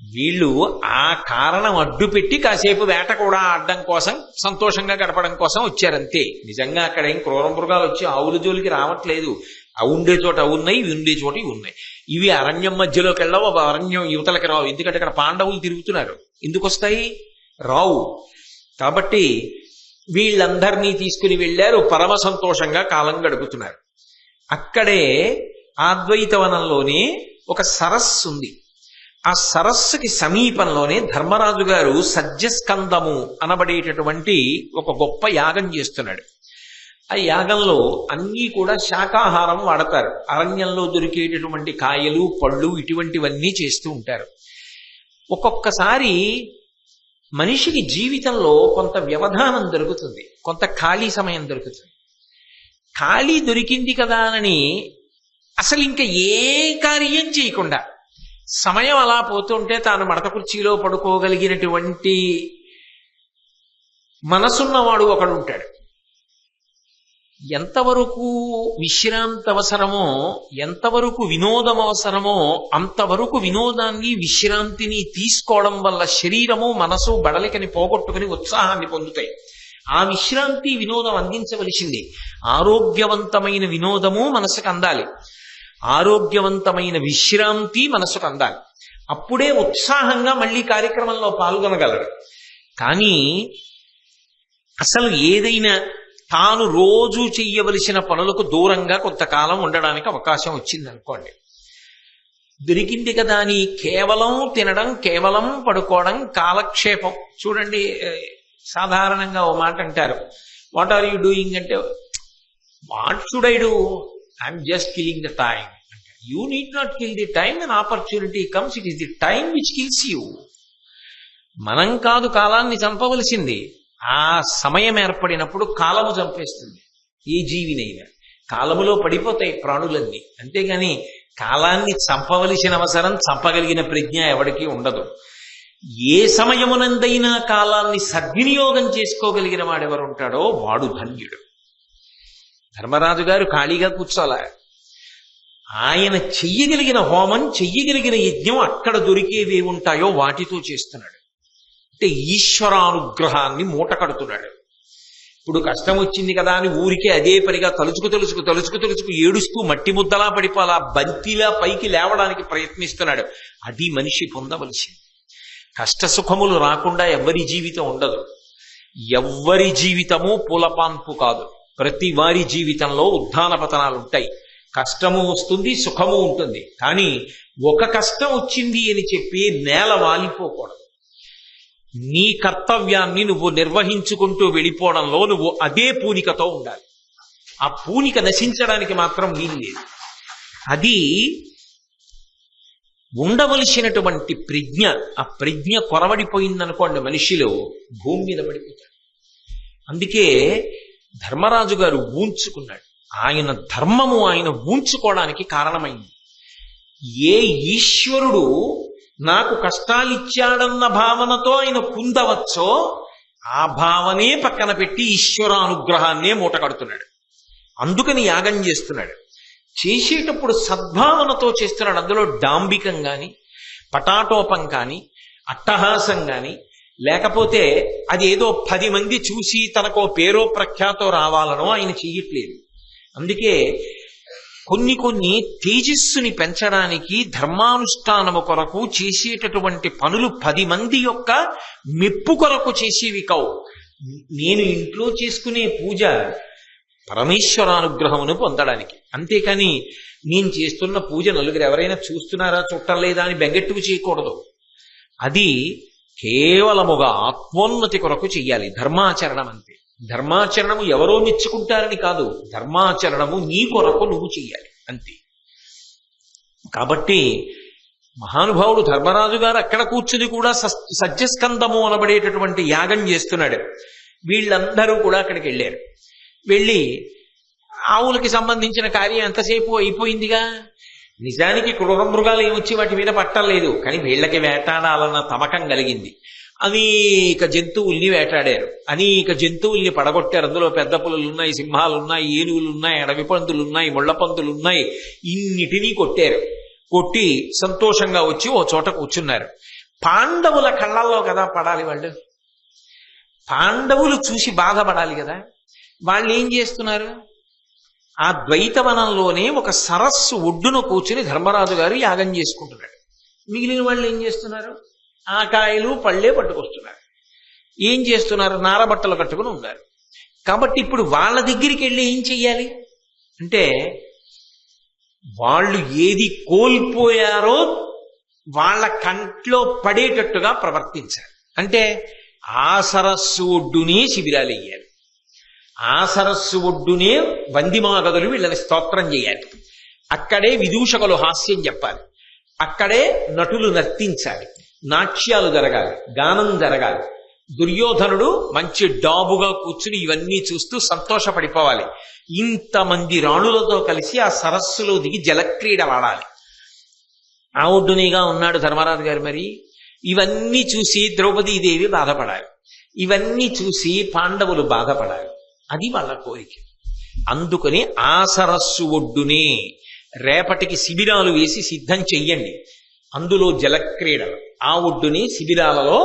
వీళ్ళు ఆ కారణం అడ్డు పెట్టి కాసేపు వేట కూడా ఆడడం కోసం, సంతోషంగా గడపడం కోసం వచ్చారంతే. నిజంగా అక్కడ ఏం క్రూర మృగాలు వచ్చి ఆవుల జోలికి రావట్లేదు. అవి ఉండే చోట అవి ఉన్నాయి, ఇవి ఉండే చోట ఇవి ఉన్నాయి. ఇవి అరణ్యం మధ్యలోకి వెళ్ళవు, అవి అరణ్యం యువతలకి రావు. ఎందుకంటే అక్కడ పాండవులు తిరుగుతున్నారు. ఎందుకు వస్తాయి? రావు. కాబట్టి వీళ్ళందరినీ తీసుకుని వెళ్ళారు. పరమ సంతోషంగా కాలం గడుపుతున్నారు. అక్కడే అద్వైతవనంలోనే ఒక సరస్సు ఉంది. ఆ సరస్సుకి సమీపంలోనే ధర్మరాజు గారు సజ్జస్కందము అనబడేటటువంటి ఒక గొప్ప యాగం చేస్తున్నాడు. ఆ యాగంలో అన్నీ కూడా శాకాహారం వాడతారు. అరణ్యంలో దొరికేటటువంటి కాయలు, పళ్ళు ఇటువంటివన్నీ చేస్తూ ఉంటారు. ఒక్కొక్కసారి మనిషికి జీవితంలో కొంత వ్యవధానం దొరుకుతుంది, కొంత ఖాళీ సమయం దొరుకుతుంది. ఖాళీ దొరికింది కదా అని అసలు ఇంకా ఏ కార్యం చేయకుండా సమయం అలా పోతుంటే తాను మడత కుర్చీలో పడుకోగలిగినటువంటి మనసున్నవాడు ఒకడు ఉంటాడు. ఎంతవరకు విశ్రాంతి అవసరమో, ఎంతవరకు వినోదం అవసరమో అంతవరకు వినోదాన్ని, విశ్రాంతిని తీసుకోవడం వల్ల శరీరము, మనసు బడలికని పోగొట్టుకుని ఉత్సాహాన్ని పొందుతాయి. ఆ విశ్రాంతి, వినోదం అందించవలసింది. ఆరోగ్యవంతమైన వినోదము మనసుకు అందాలి, ఆరోగ్యవంతమైన విశ్రాంతి మనసుకు అందాలి. అప్పుడే ఉత్సాహంగా మళ్ళీ కార్యక్రమంలో పాల్గొనగలరు. కానీ అసలు ఏదైనా తాను రోజు చెయ్యవలసిన పనులకు దూరంగా కొంతకాలం ఉండడానికి అవకాశం వచ్చింది అనుకోండి, దొరికింది కదా అని కేవలం తినడం, కేవలం పడుకోవడం, కాలక్షేపం. చూడండి, సాధారణంగా ఓ మాట అంటారు, వాట్ ఆర్ యూ డూయింగ్ అంటే, what should I do, I'm just killing the time. You need not kill the time, an opportunity comes, it is the time which kills you. మనం కాదు కాలాన్ని చంపవలసింది, ఆ సమయం ఏర్పడినప్పుడు కాలము చంపేస్తుంది ఏ జీవినైనా. కాలములో పడిపోతాయి ప్రాణులన్నీ. అంతేగాని కాలాన్ని చంపవలసిన అవసరం, చంపగలిగిన ప్రజ్ఞ ఎవరికీ ఉండదు. ఏ సమయమునందైనా కాలాన్ని సద్వినియోగం చేసుకోగలిగిన వాడెవరు ఉంటాడో వాడు ధన్యుడు. ధర్మరాజు గారు ఖాళీగా కూర్చోలే. ఆయన చెయ్యగలిగిన హోమం, చెయ్యగలిగిన యజ్ఞం అక్కడ దొరికేవి ఉంటాయో వాటితో చేస్తున్నాడు. అంటే ఈశ్వరానుగ్రహాన్ని మూట కడుతున్నాడు. ఇప్పుడు కష్టం వచ్చింది కదా అని ఊరికే అదే పనిగా తలుచుకు ఏడుస్తూ మట్టి ముద్దలా పడిపోలా బంతిలా పైకి లేవడానికి ప్రయత్నిస్తున్నాడు. అది మనిషి పొందవలసింది. కష్ట సుఖములు రాకుండా ఎవ్వరి జీవితం ఉండదు. ఎవ్వరి జీవితము పూలపాన్పు కాదు. ప్రతి వారి జీవితంలో ఉత్థాన పతనాలు ఉంటాయి. కష్టము వస్తుంది, సుఖము ఉంటుంది. కానీ ఒక కష్టం వచ్చింది అని చెప్పి నేల వాలిపోకూడదు. నీ కర్తవ్యాన్ని నువ్వు నిర్వహించుకుంటూ వెళ్ళిపోవడంలో నువ్వు అదే పూనికతో ఉండాలి. ఆ పూనిక నశించడానికి మాత్రం వీలు లేదు. అది ఉండవలసినటువంటి ప్రజ్ఞ. ఆ ప్రజ్ఞ కొరవడిపోయిందనుకోండి, మనిషిలో భూమి మీద పడిపోతాడు. అందుకే ధర్మరాజు గారు ఊంచుకున్నాడు. ఆయన ధర్మము ఆయన ఊంచుకోవడానికి కారణమైంది. ఏ ఈశ్వరుడు నాకు కష్టాలిచ్చాడన్న భావనతో ఆయన కుందవచ్చో ఆ భావనే పక్కన పెట్టి ఈశ్వరానుగ్రహాన్నే మూట కడుతున్నాడు. అందుకని యాగం చేస్తున్నాడు. చేసేటప్పుడు సద్భావనతో చేస్తున్నాడు. అందులో డాంబికం కానీ, పటాటోపం కానీ, అట్టహాసం కానీ, లేకపోతే అది ఏదో 10 మంది చూసి తనకో పేరో ప్రఖ్యాతో రావాలనో ఆయన చెయ్యట్లేదు. అందుకే కొన్ని తేజస్సుని పెంచడానికి ధర్మానుష్ఠానము కొరకు చేసేటటువంటి పనులు 10 మంది యొక్క మెప్పు కొరకు చేసేవి కావు. నేను ఇంట్లో చేసుకునే పూజ పరమేశ్వరానుగ్రహమును పొందడానికి. అంతేకాని నేను చేస్తున్న పూజ నలుగురు ఎవరైనా చూస్తున్నారా చూడలేదా అని బెంగెట్టుకు చేయకూడదు. అది కేవలముగా ఆత్మోన్నతి కొరకు చెయ్యాలి. ధర్మాచరణం అంతే. ధర్మాచరణము ఎవరో మెచ్చుకుంటారని కాదు, ధర్మాచరణము నీ కొరకు నువ్వు చెయ్యాలి అంతే. కాబట్టి మహానుభావుడు ధర్మరాజు గారు అక్కడ కూర్చుని కూడా సజ్జస్కందము అనబడేటటువంటి యాగం చేస్తున్నాడు. వీళ్ళందరూ కూడా అక్కడికి వెళ్ళారు. వెళ్ళి ఆవులకి సంబంధించిన కార్యం ఎంతసేపు అయిపోయిందిగా. నిజానికి క్రూర మృగాలు ఏమొచ్చి వాటి మీద పట్టలేదు, కానీ వీళ్ళకి వేటాడాలన్న తమకం కలిగింది. అనేక జంతువుల్ని వేటాడారు, అనేక జంతువుల్ని పడగొట్టారు. అందులో పెద్ద పులులు ఉన్నాయి, సింహాలు ఉన్నాయి, ఏనుగులు ఉన్నాయి, అడవి పందులు ఉన్నాయి, ముళ్ళ పందులు ఉన్నాయి. ఇన్నిటినీ కొట్టారు. కొట్టి సంతోషంగా వచ్చి ఓ చోట కూర్చున్నారు. పాండవుల కళ్ళల్లో కదా పడాలి వాళ్ళు. పాండవులు చూసి బాధపడాలి కదా. వాళ్ళు ఏం చేస్తున్నారు? ఆ ద్వైతవనంలోనే ఒక సరస్సు ఒడ్డున కూర్చుని ధర్మరాజు గారు యాగం చేసుకుంటున్నాడు. మిగిలిన వాళ్ళు ఏం చేస్తున్నారు? ఆ కాయలు పళ్ళే పట్టుకొస్తున్నారు. ఏం చేస్తున్నారు? నారబట్టలు కట్టుకుని ఉన్నారు. కాబట్టి ఇప్పుడు వాళ్ళ దగ్గరికి వెళ్ళి ఏం చెయ్యాలి అంటే, వాళ్ళు ఏది కోల్పోయారో వాళ్ళ కంట్లో పడేటట్టుగా ప్రవర్తించాలి. అంటే ఆ సరస్సు ఒడ్డునే శిబిరాలు వేయాలి, ఆ సరస్సు ఒడ్డునే వందిమాగదులు వీళ్ళని స్తోత్రం చేయాలి, అక్కడే విదూషకులు హాస్యం చెప్పాలి, అక్కడే నటులు నర్తించాలి, నాట్యాలు జరగాలి, గానం జరగాలి. దుర్యోధనుడు మంచి డాబుగా కూర్చుని ఇవన్నీ చూస్తూ సంతోషపడిపోవాలి. ఇంతమంది రాణులతో కలిసి ఆ సరస్సులో దిగి జలక్రీడలాడాలి. ఆ ఒడ్డునిగా ఉన్నాడు ధర్మరాజు గారు. మరి ఇవన్నీ చూసి ద్రౌపదీదేవి బాధపడాలి, ఇవన్నీ చూసి పాండవులు బాధపడాలి. అది వాళ్ళ కోరిక. అందుకని ఆ సరస్సు ఒడ్డునే రేపటికి శిబిరాలు వేసి సిద్ధం చెయ్యండి, అందులో జలక్రీడలు, ఆ ఒడ్డుని శిబిరాలలో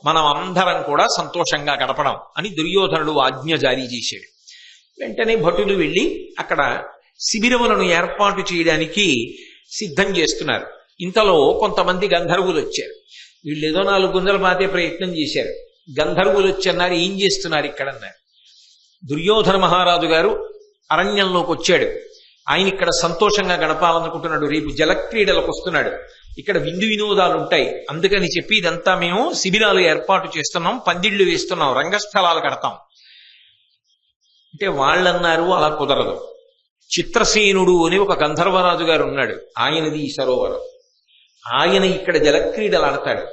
మనం అందరం కూడా సంతోషంగా గడపడం అని దుర్యోధనుడు ఆజ్ఞ జారీ చేశాడు. వెంటనే భటులు వెళ్ళి అక్కడ శిబిరములను ఏర్పాటు చేయడానికి సిద్ధం చేస్తున్నారు. ఇంతలో కొంతమంది గంధర్వులు వచ్చారు. వీళ్ళు ఏదో 4 గుంజలు పాతే ప్రయత్నం చేశారు. గంధర్వులు వచ్చన్నారు, ఏం చేస్తున్నారు ఇక్కడ అన్నారు. దుర్యోధన మహారాజు గారు అరణ్యంలోకి వచ్చాడు. ఆయన ఇక్కడ సంతోషంగా గడపాలనుకుంటున్నాడు. రేపు జలక్రీడలకు వస్తున్నాడు, ఇక్కడ విందు వినోదాలు ఉంటాయి, అందుకని చెప్పి ఇదంతా మేము శిబిరాలు ఏర్పాటు చేస్తున్నాం, పందిళ్లు వేస్తున్నాం, రంగస్థలాలు కడతాం అంటే వాళ్ళన్నారు అలా కుదరదు. చిత్రసేనుడు అని ఒక గంధర్వరాజు గారు ఉన్నాడు, ఆయనది ఈ సరోవరం, ఆయన ఇక్కడ జలక్రీడలు ఆడతాడు,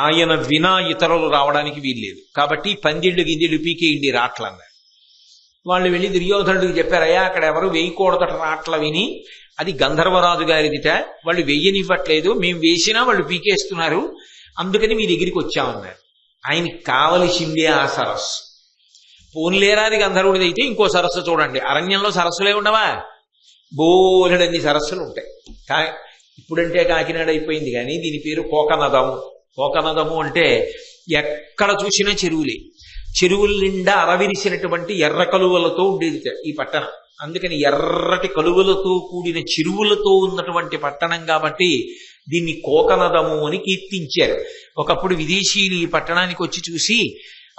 ఆయన వినా ఇతరులు రావడానికి వీల్లేదు, కాబట్టి పందిళ్ళు గిందిళ్ళు పీకేయండి రాట్లన్నారు. వాళ్ళు వెళ్ళి దుర్యోధనుడికి చెప్పారు, అయ్యా అక్కడ ఎవరు వేయకూడదట రాట్ల విని, అది గంధర్వరాజు గారిదిట, వాళ్ళు వెయ్యనివ్వట్లేదు, మేము వేసినా వాళ్ళు పీకేస్తున్నారు, అందుకని మీ దగ్గరికి వచ్చామన్నారు. ఆయనకి కావలసిందే ఆ సరస్సు. పోన్లేరాది గంధర్వుడిది అయితే ఇంకో సరస్సు చూడండి. అరణ్యంలో సరస్సులే ఉండవా? బోలెడన్ని సరస్సులు ఉంటాయి. ఇప్పుడంటే కాకినాడ అయిపోయింది, కానీ దీని పేరు కోకనదము. కోకనదము అంటే ఎక్కడ చూసినా చెరువులే. చెరువుల నిండా అరవిరిసినటువంటి ఎర్ర కలువలతో ఉండేది ఈ పట్టణం. అందుకని ఎర్రటి కలువలతో కూడిన చెరువులతో ఉన్నటువంటి పట్టణం కాబట్టి దీన్ని కోకనదము అని కీర్తించారు. ఒకప్పుడు విదేశీయులు ఈ పట్టణానికి వచ్చి చూసి,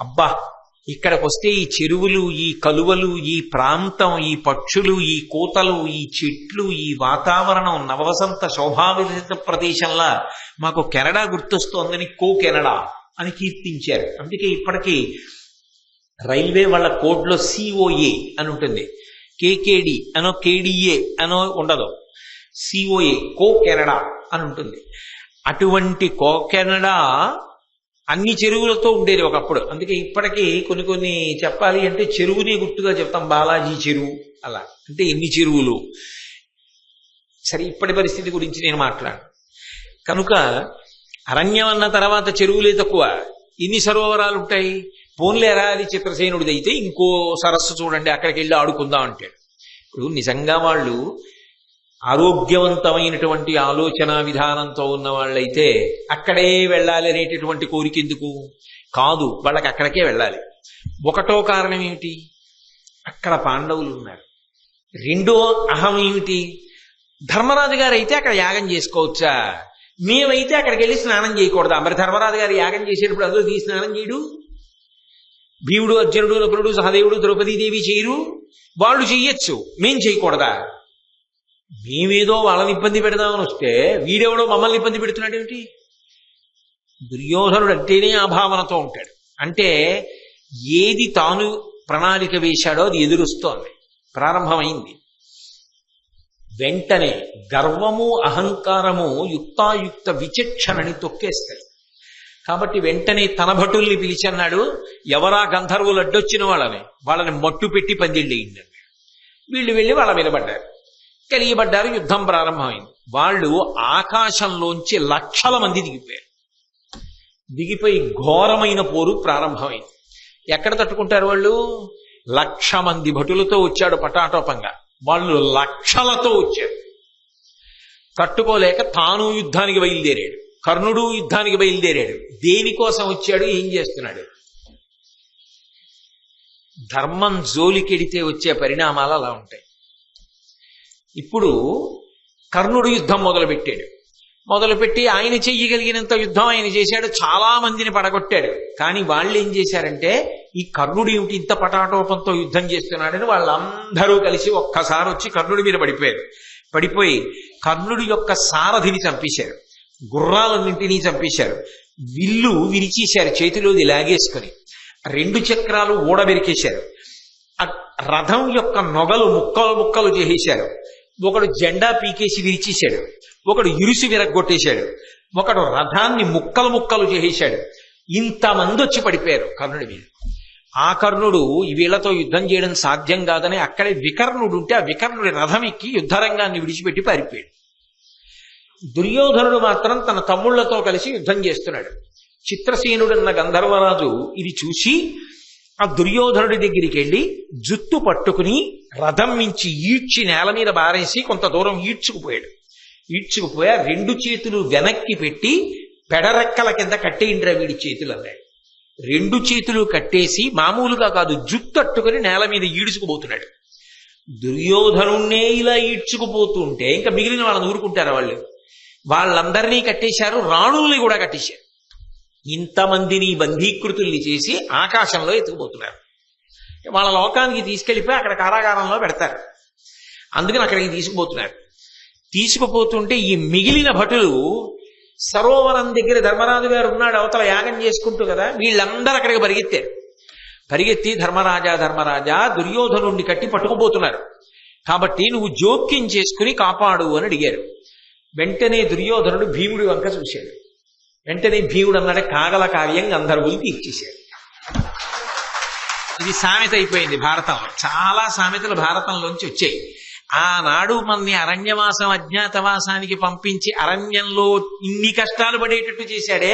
అబ్బా ఇక్కడికి వస్తే ఈ చెరువులు, ఈ కలువలు, ఈ ప్రాంతం, ఈ పక్షులు, ఈ కోతలు, ఈ చెట్లు, ఈ వాతావరణం, నవవసంత శోభావిత ప్రదేశంలా మాకు కెనడా గుర్తొస్తోందని కో కెనడా అని కీర్తించారు. అందుకే ఇప్పటికీ రైల్వే వాళ్ళ కోడ్లో సిఓఏ అని ఉంటుంది, కేకేడి అనో కేడిఏ అనో ఉండదు, సిఓఏ కో కెనడా అని ఉంటుంది. అటువంటి కో కెనడా అన్ని చెరువులతో ఉండేది ఒకప్పుడు. అందుకే ఇప్పటికీ కొన్ని కొన్ని చెప్పాలి అంటే చెరువుని గుర్తుగా చెప్తాం, బాలాజీ చెరువు అలా, అంటే ఎన్ని చెరువులు. సరే, ఇప్పటి పరిస్థితి గురించి నేను మాట్లాడు. కనుక అరణ్యం అన్న తర్వాత చెరువులే తక్కువ, ఎన్ని సరోవరాలు ఉంటాయి. పోన్లేరా అది చిత్రసేనుడిది అయితే ఇంకో సరస్సు చూడండి, అక్కడికి వెళ్ళి ఆడుకుందాం అంటాడు. ఇప్పుడు నిజంగా వాళ్ళు ఆరోగ్యవంతమైనటువంటి ఆలోచన విధానంతో ఉన్న వాళ్ళైతే అక్కడే వెళ్ళాలి అనేటటువంటి కోరిక ఎందుకు కాదు, వాళ్ళకి అక్కడికే వెళ్ళాలి. ఒకటో కారణం ఏమిటి, అక్కడ పాండవులు ఉన్నారు. రెండో అహం ఏమిటి, ధర్మరాజు గారు అయితే అక్కడ యాగం చేసుకోవచ్చా, మేమైతే అక్కడికి వెళ్ళి స్నానం చేయకూడదా? మరి ధర్మరాజు గారు యాగం చేసేటప్పుడు అందరూ తీసి స్నానం చేయడు, భీముడు, అర్జునుడు, నకులుడు, సహదేవుడు, ద్రౌపదీదేవి చేయరు, వాళ్ళు చెయ్యొచ్చు, మేం చేయకూడదా? మేమేదో వాళ్ళని ఇబ్బంది పెడదామని వస్తే వీడెవడో మమ్మల్ని ఇబ్బంది పెడుతున్నాడు ఏమిటి? దుర్యోధనుడు అంటేనే ఆ భావనతో ఉంటాడు. అంటే ఏది తాను ప్రణాళిక వేశాడో అది ఎదురుస్తోంది, ప్రారంభమైంది. వెంటనే గర్వము అహంకారము యుక్తాయుక్త విచక్షణని తొక్కేస్తాయి. కాబట్టి వెంటనే తన భటుల్ని పిలిచి అన్నాడు, ఎవరా గంధర్వులు అడ్డొచ్చిన వాళ్ళని మట్టు పెట్టి పందిళ్ళేయండి. వీళ్ళు వెళ్ళి వాళ్ళ మీద పడ్డారు, కలియబడ్డారు, యుద్ధం ప్రారంభమైంది. వాళ్ళు ఆకాశంలోంచి లక్షల మంది దిగిపోయారు. దిగిపోయి ఘోరమైన పోరు ప్రారంభమైంది. ఎక్కడ తట్టుకుంటారు వాళ్ళు? 1,00,000 మంది భటులతో వచ్చాడు పటాటోపంగా, వాళ్ళు లక్షలతో వచ్చారు. తట్టుకోలేక తాను యుద్ధానికి బయలుదేరాడు, కర్ణుడు యుద్ధానికి బయలుదేరాడు. దేనికోసం వచ్చాడు, ఏం చేస్తున్నాడు? ధర్మం జోలికెడితే వచ్చే పరిణామాలు అలా ఉంటాయి. ఇప్పుడు కర్ణుడు యుద్ధం మొదలుపెట్టి ఆయన చెయ్యగలిగినంత యుద్ధం ఆయన చేశాడు, చాలా మందిని పడగొట్టాడు. కానీ వాళ్ళు ఏం చేశారంటే, ఈ కర్ణుడు ఏమిటి ఇంత పటాటోపంతో యుద్ధం చేస్తున్నాడని వాళ్ళందరూ కలిసి ఒక్కసారి వచ్చి కర్ణుడి మీద పడిపోయి కర్ణుడి యొక్క సారథిని చంపేశారు, గుర్రాలన్నింటినీ చంపేశారు, విల్లు విరిచేశారు, చేతిలోది లాగేసుకుని 2 చక్రాలు ఊడబెరికేశారు, రథం యొక్క నొగలు ముక్కలు చేసేశారు, ఒకడు జెండా పీకేసి విరిచేశాడు, ఒకడు ఇరుసు విరగ్గొట్టేశాడు, ఒకడు రథాన్ని ముక్కలు చేసేశాడు. ఇంతమంది వచ్చి పడిపోయారు కర్ణుడి మీద. ఆ కర్ణుడు వీళ్లతో యుద్ధం చేయడం సాధ్యం కాదని అక్కడే వికర్ణుడు ఉంటే ఆ వికర్ణుడి రథం ఎక్కి యుద్ధరంగాన్ని విడిచిపెట్టి పారిపోయాడు. దుర్యోధనుడు మాత్రం తన తమ్ముళ్లతో కలిసి యుద్ధం చేస్తున్నాడు. చిత్రసేనుడన్న గంధర్వరాజు ఇది చూసి ఆ దుర్యోధనుడి దగ్గరికి వెళ్ళి జుత్తు పట్టుకుని రథం మించి ఈడ్చి నేల మీద బారేసి కొంత దూరం ఈడ్చుకుపోయాడు. 2 చేతులు వెనక్కి పెట్టి పెడరెక్కల కింద కట్టేయండిరా వీడి చేతులు అన్నాడు. 2 చేతులు కట్టేసి మామూలుగా కాదు, జుత్తట్టుకుని నేల మీద ఈడ్చుకుపోతున్నాడు. దుర్యోధనుణ్ణే ఇలా ఈడ్చుకుపోతుంటే ఇంకా మిగిలిన వాళ్ళని ఊరుకుంటారు. వాళ్ళందరినీ కట్టేశారు, రాణుల్ని కూడా కట్టేశారు. ఇంతమందిని బంధీకృతుల్ని చేసి ఆకాశంలో ఎత్తుకుపోతున్నారు. వాళ్ళ లోకానికి తీసుకెళ్లిపోయి అక్కడ కారాగారంలో పెడతారు. అందుకని అక్కడికి తీసుకుపోతుంటే ఈ మిగిలిన భటులు సరోవరం దగ్గర ధర్మరాజు గారు ఉన్నాడు, అవతల యాగం చేసుకుంటూ కదా, వీళ్ళందరూ అక్కడికి పరిగెత్తి ధర్మరాజా దుర్యోధనుడిని కట్టి పట్టుకుపోతున్నారు కాబట్టి నువ్వు జోక్యం చేసుకుని కాపాడు అని అడిగారు. వెంటనే దుర్యోధనుడు భీముడి వంక చూశాడు. వెంటనే భీముడు అన్నాడు, కాగల కార్యం గంధర్వులు తీర్చేశాడు. ఇది సామెత అయిపోయింది భారతంలో. చాలా సామెతలు భారతంలోంచి వచ్చాయి. ఆనాడు మనని అరణ్యవాసం అజ్ఞాతవాసానికి పంపించి అరణ్యంలో ఇన్ని కష్టాలు పడేటట్టు చేశాడే,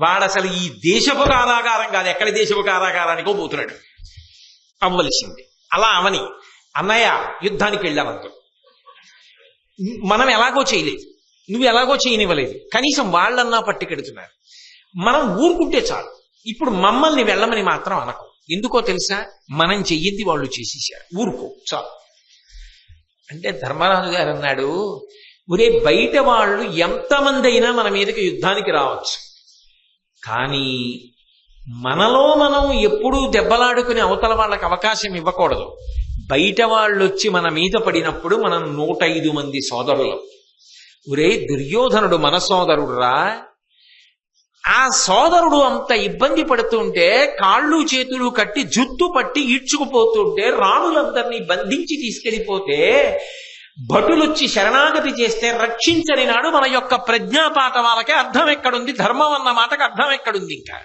వాడసలు ఈ దేశపు కారాగారం కాదు, ఎక్కడి దేశపు కారాగారానికో పోతున్నాడు. అవ్వలసింది అలా అవని అన్నయ్య యుద్ధానికి వెళ్ళామంతో మనం ఎలాగో చేయలేదు, నువ్వు ఎలాగో చేయనివ్వలేదు, కనీసం వాళ్ళన్నా పట్టుకెడుతున్నారు, మనం ఊరుకుంటే చాలు. ఇప్పుడు మమ్మల్ని వెళ్ళమని మాత్రం అనకు. ఎందుకో తెలుసా, మనం చెయ్యింది వాళ్ళు చేసేసారు, ఊరుకో చాలు అంటే. ధర్మరాజు గారు అన్నాడు, ఒరే బయట వాళ్ళు ఎంతమంది అయినా మన మీదకి యుద్ధానికి రావచ్చు, కానీ మనలో మనం ఎప్పుడూ దెబ్బలాడుకుని అవతల వాళ్ళకి అవకాశం ఇవ్వకూడదు. బయట వాళ్ళు వచ్చి మన మీద పడినప్పుడు మనం 105 మంది సోదరులం. ఒరే దుర్యోధనుడు మన సోదరుడురా, ఆ సోదరుడు అంత ఇబ్బంది పడుతుంటే కాళ్ళు చేతులు కట్టి జుత్తు పట్టి ఈడ్చుకుపోతుంటే రాణులందరినీ బంధించి తీసుకెళ్లిపోతే భటులొచ్చి శరణాగతి చేస్తే రక్షించని నాడు మన యొక్క ప్రజ్ఞాపాఠవాలకే అర్థం ఎక్కడుంది, ధర్మం అన్న మాటకు అర్థం ఎక్కడుంది ఇంకా.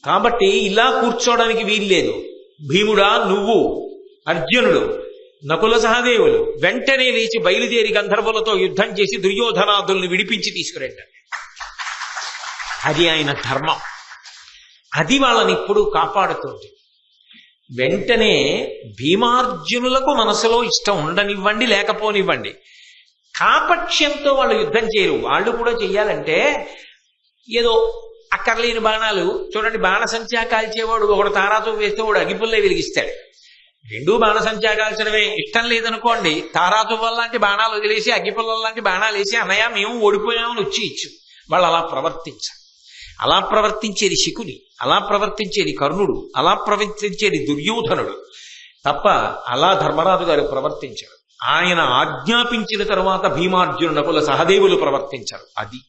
కాబట్టి ఇలా కూర్చోవడానికి వీల్లేదు. భీముడా, నువ్వు, అర్జునుడు, నకుల సహదేవులు వెంటనే లేచి బయలుదేరి గంధర్వులతో యుద్ధం చేసి దుర్యోధనాదుల్ని విడిపించి తీసుకురండి. అది ఆయన ధర్మం, అది వాళ్ళని ఇప్పుడు కాపాడుతుంది. వెంటనే భీమార్జునులకు మనసులో ఇష్టం ఉండనివ్వండి లేకపోనివ్వండి, కాపక్ష్యంతో వాళ్ళు యుద్ధం చేయరు. వాళ్ళు కూడా చెయ్యాలంటే ఏదో అక్కర్లేని బాణాలు చూడండి, బాణసంచా కాల్చేవాడు ఒకడు తారాతో వేస్తే వాడు అగిపుల్లే వెలిగిస్తాడు. 2 బాణసంచా కాల్చడమే ఇష్టం లేదనుకోండి, తారాతో లాంటి బాణాలు వదిలేసి అగ్గిపుల్లల లాంటి బాణాలు వేసి అన్నయ్య మేము ఓడిపోయామని వచ్చి ఇచ్చు. వాళ్ళు అలా ప్రవర్తించారు. అలా ప్రవర్తించేది శకుని, అలా ప్రవర్తించేది కర్ణుడు, అలా ప్రవర్తించేది దుర్యోధనుడు తప్ప అలా ధర్మరాజు గారు ప్రవర్తించారు. ఆయన ఆజ్ఞాపించిన తరువాత భీమార్జున నకుల సహదేవులు ప్రవర్తించారు. అది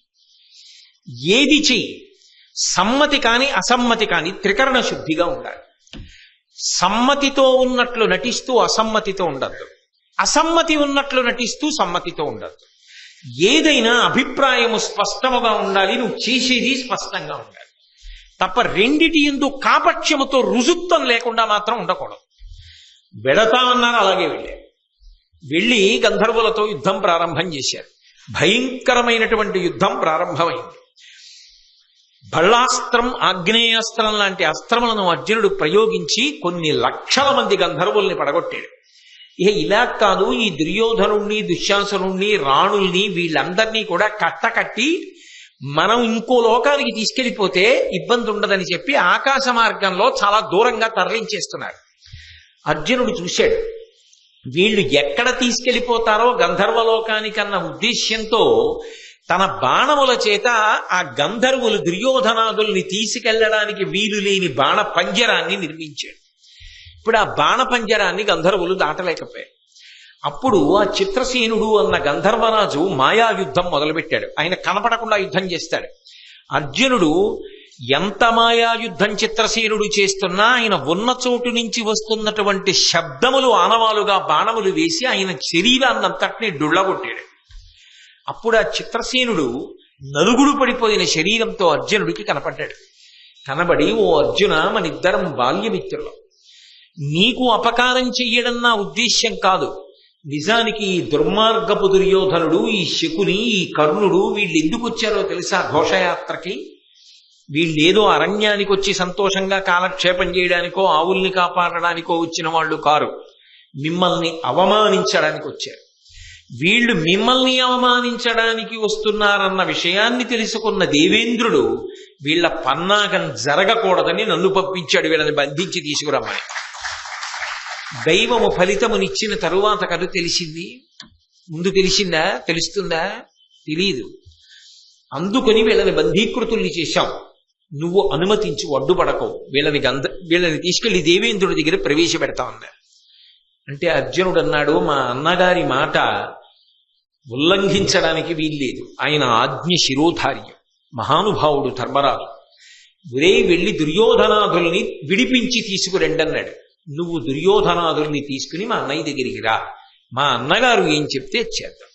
ఏది చెయ్యి, సమ్మతి కాని అసమ్మతి కాని త్రికరణ శుద్ధిగా ఉండాలి. సమ్మతితో ఉన్నట్లు నటిస్తూ అసమ్మతితో ఉండద్దు, అసమ్మతి ఉన్నట్లు నటిస్తూ సమ్మతితో ఉండద్దు. ఏదైనా అభిప్రాయము స్పష్టముగా ఉండాలి, నువ్వు చేసేది స్పష్టంగా ఉండాలి తప్ప రెండిటి యందు కాపక్ష్యముతో రుజుత్వం లేకుండా మాత్రం ఉండకూడదు. వెడతామన్నారు, అలాగే వెళ్ళి గంధర్వులతో యుద్ధం ప్రారంభం చేశారు. భయంకరమైనటువంటి యుద్ధం ప్రారంభమైంది. బళ్ళాస్త్రం, ఆగ్నేయాస్త్రం లాంటి అస్త్రములను అర్జునుడు ప్రయోగించి కొన్ని లక్షల మంది గంధర్వుల్ని పడగొట్టాడు. ఇక ఇలా కాదు, ఈ దుర్యోధనుణ్ణి, దుశ్శాసనుణ్ణి, రాణుల్ని వీళ్ళందరినీ కూడా కట్టకట్టి మనం ఇంకో లోకానికి తీసుకెళ్లిపోతే ఇబ్బంది ఉండదని చెప్పి ఆకాశ మార్గంలో చాలా దూరంగా తరలించేస్తున్నారు. అర్జునుడు చూశాడు, వీళ్ళు ఎక్కడ తీసుకెళ్లిపోతారో గంధర్వలోకానికన్న ఉద్దేశ్యంతో తన బాణముల చేత ఆ గంధర్వులు దుర్యోధనాదుల్ని తీసుకెళ్లడానికి వీలు లేని బాణ పంజరాన్ని నిర్మించాడు. ఇప్పుడు ఆ బాణ పంజరాన్ని గంధర్వులు దాటలేకపోయారు. అప్పుడు ఆ చిత్రసేనుడు అన్న గంధర్వరాజు మాయాయుద్ధం మొదలుపెట్టాడు. ఆయన కనపడకుండా యుద్ధం చేస్తాడు. అర్జునుడు ఎంత మాయాయుద్ధం చిత్రసేనుడు చేస్తున్నా ఆయన ఉన్న చోటు నుంచి వస్తున్నటువంటి శబ్దములు ఆనవాలుగా బాణములు వేసి ఆయన శరీరాన్నంతటినీ డుళ్ళగొట్టాడు. అప్పుడు ఆ చిత్రసేనుడు నలుగుడు పడిపోయిన శరీరంతో అర్జునుడికి కనపడ్డాడు. కనబడి, ఓ అర్జున, మనిద్దరం బాల్యమిత్రులం. నీకు అపకారం చెయ్యడం నా ఉద్దేశ్యం కాదు. నిజానికి ఈ దుర్మార్గపు దుర్యోధనుడు, ఈ శకుని, ఈ కర్ణుడు వీళ్ళు ఎందుకు వచ్చారో తెలుసా? ఘోషయాత్రకి వీళ్ళేదో అరణ్యానికి వచ్చి సంతోషంగా కాలక్షేపం చేయడానికో ఆవుల్ని కాపాడడానికో వచ్చిన వాళ్ళు కారు. మిమ్మల్ని అవమానించడానికి వచ్చారు. వీళ్ళు మిమ్మల్ని అవమానించడానికి వస్తున్నారన్న విషయాన్ని తెలుసుకున్న దేవేంద్రుడు వీళ్ళ పన్నాగం జరగకూడదని నన్ను పంపించాడు వీళ్ళని బంధించి తీసుకురమ్మని. దైవము ఫలితమునిచ్చిన తరువాత కదు తెలిసింది. ముందు తెలిసిందా? తెలుస్తుందా? తెలీదు. అందుకని వీళ్ళని బంధీకృతుల్ని చేశాం. నువ్వు అనుమతించి అడ్డుపడకవు. వీళ్ళని తీసుకెళ్లి దేవేంద్రుడి దగ్గర ప్రవేశపెడతా ఉన్నా అంటే అర్జునుడు అన్నాడు, మా అన్నగారి మాట ఉల్లంఘించడానికి వీల్లేదు. ఆయన ఆజ్ఞ శిరోధార్యం. మహానుభావుడు ధర్మరాజు. ఒరే, వెళ్ళి దుర్యోధనాదుల్ని విడిపించి తీసుకురండి అన్నాడు. నువ్వు దుర్యోధనాదుల్ని తీసుకుని మా అన్నయ్య దగ్గరికి రా, మా అన్నగారు ఏం చెప్తే చేద్దాం.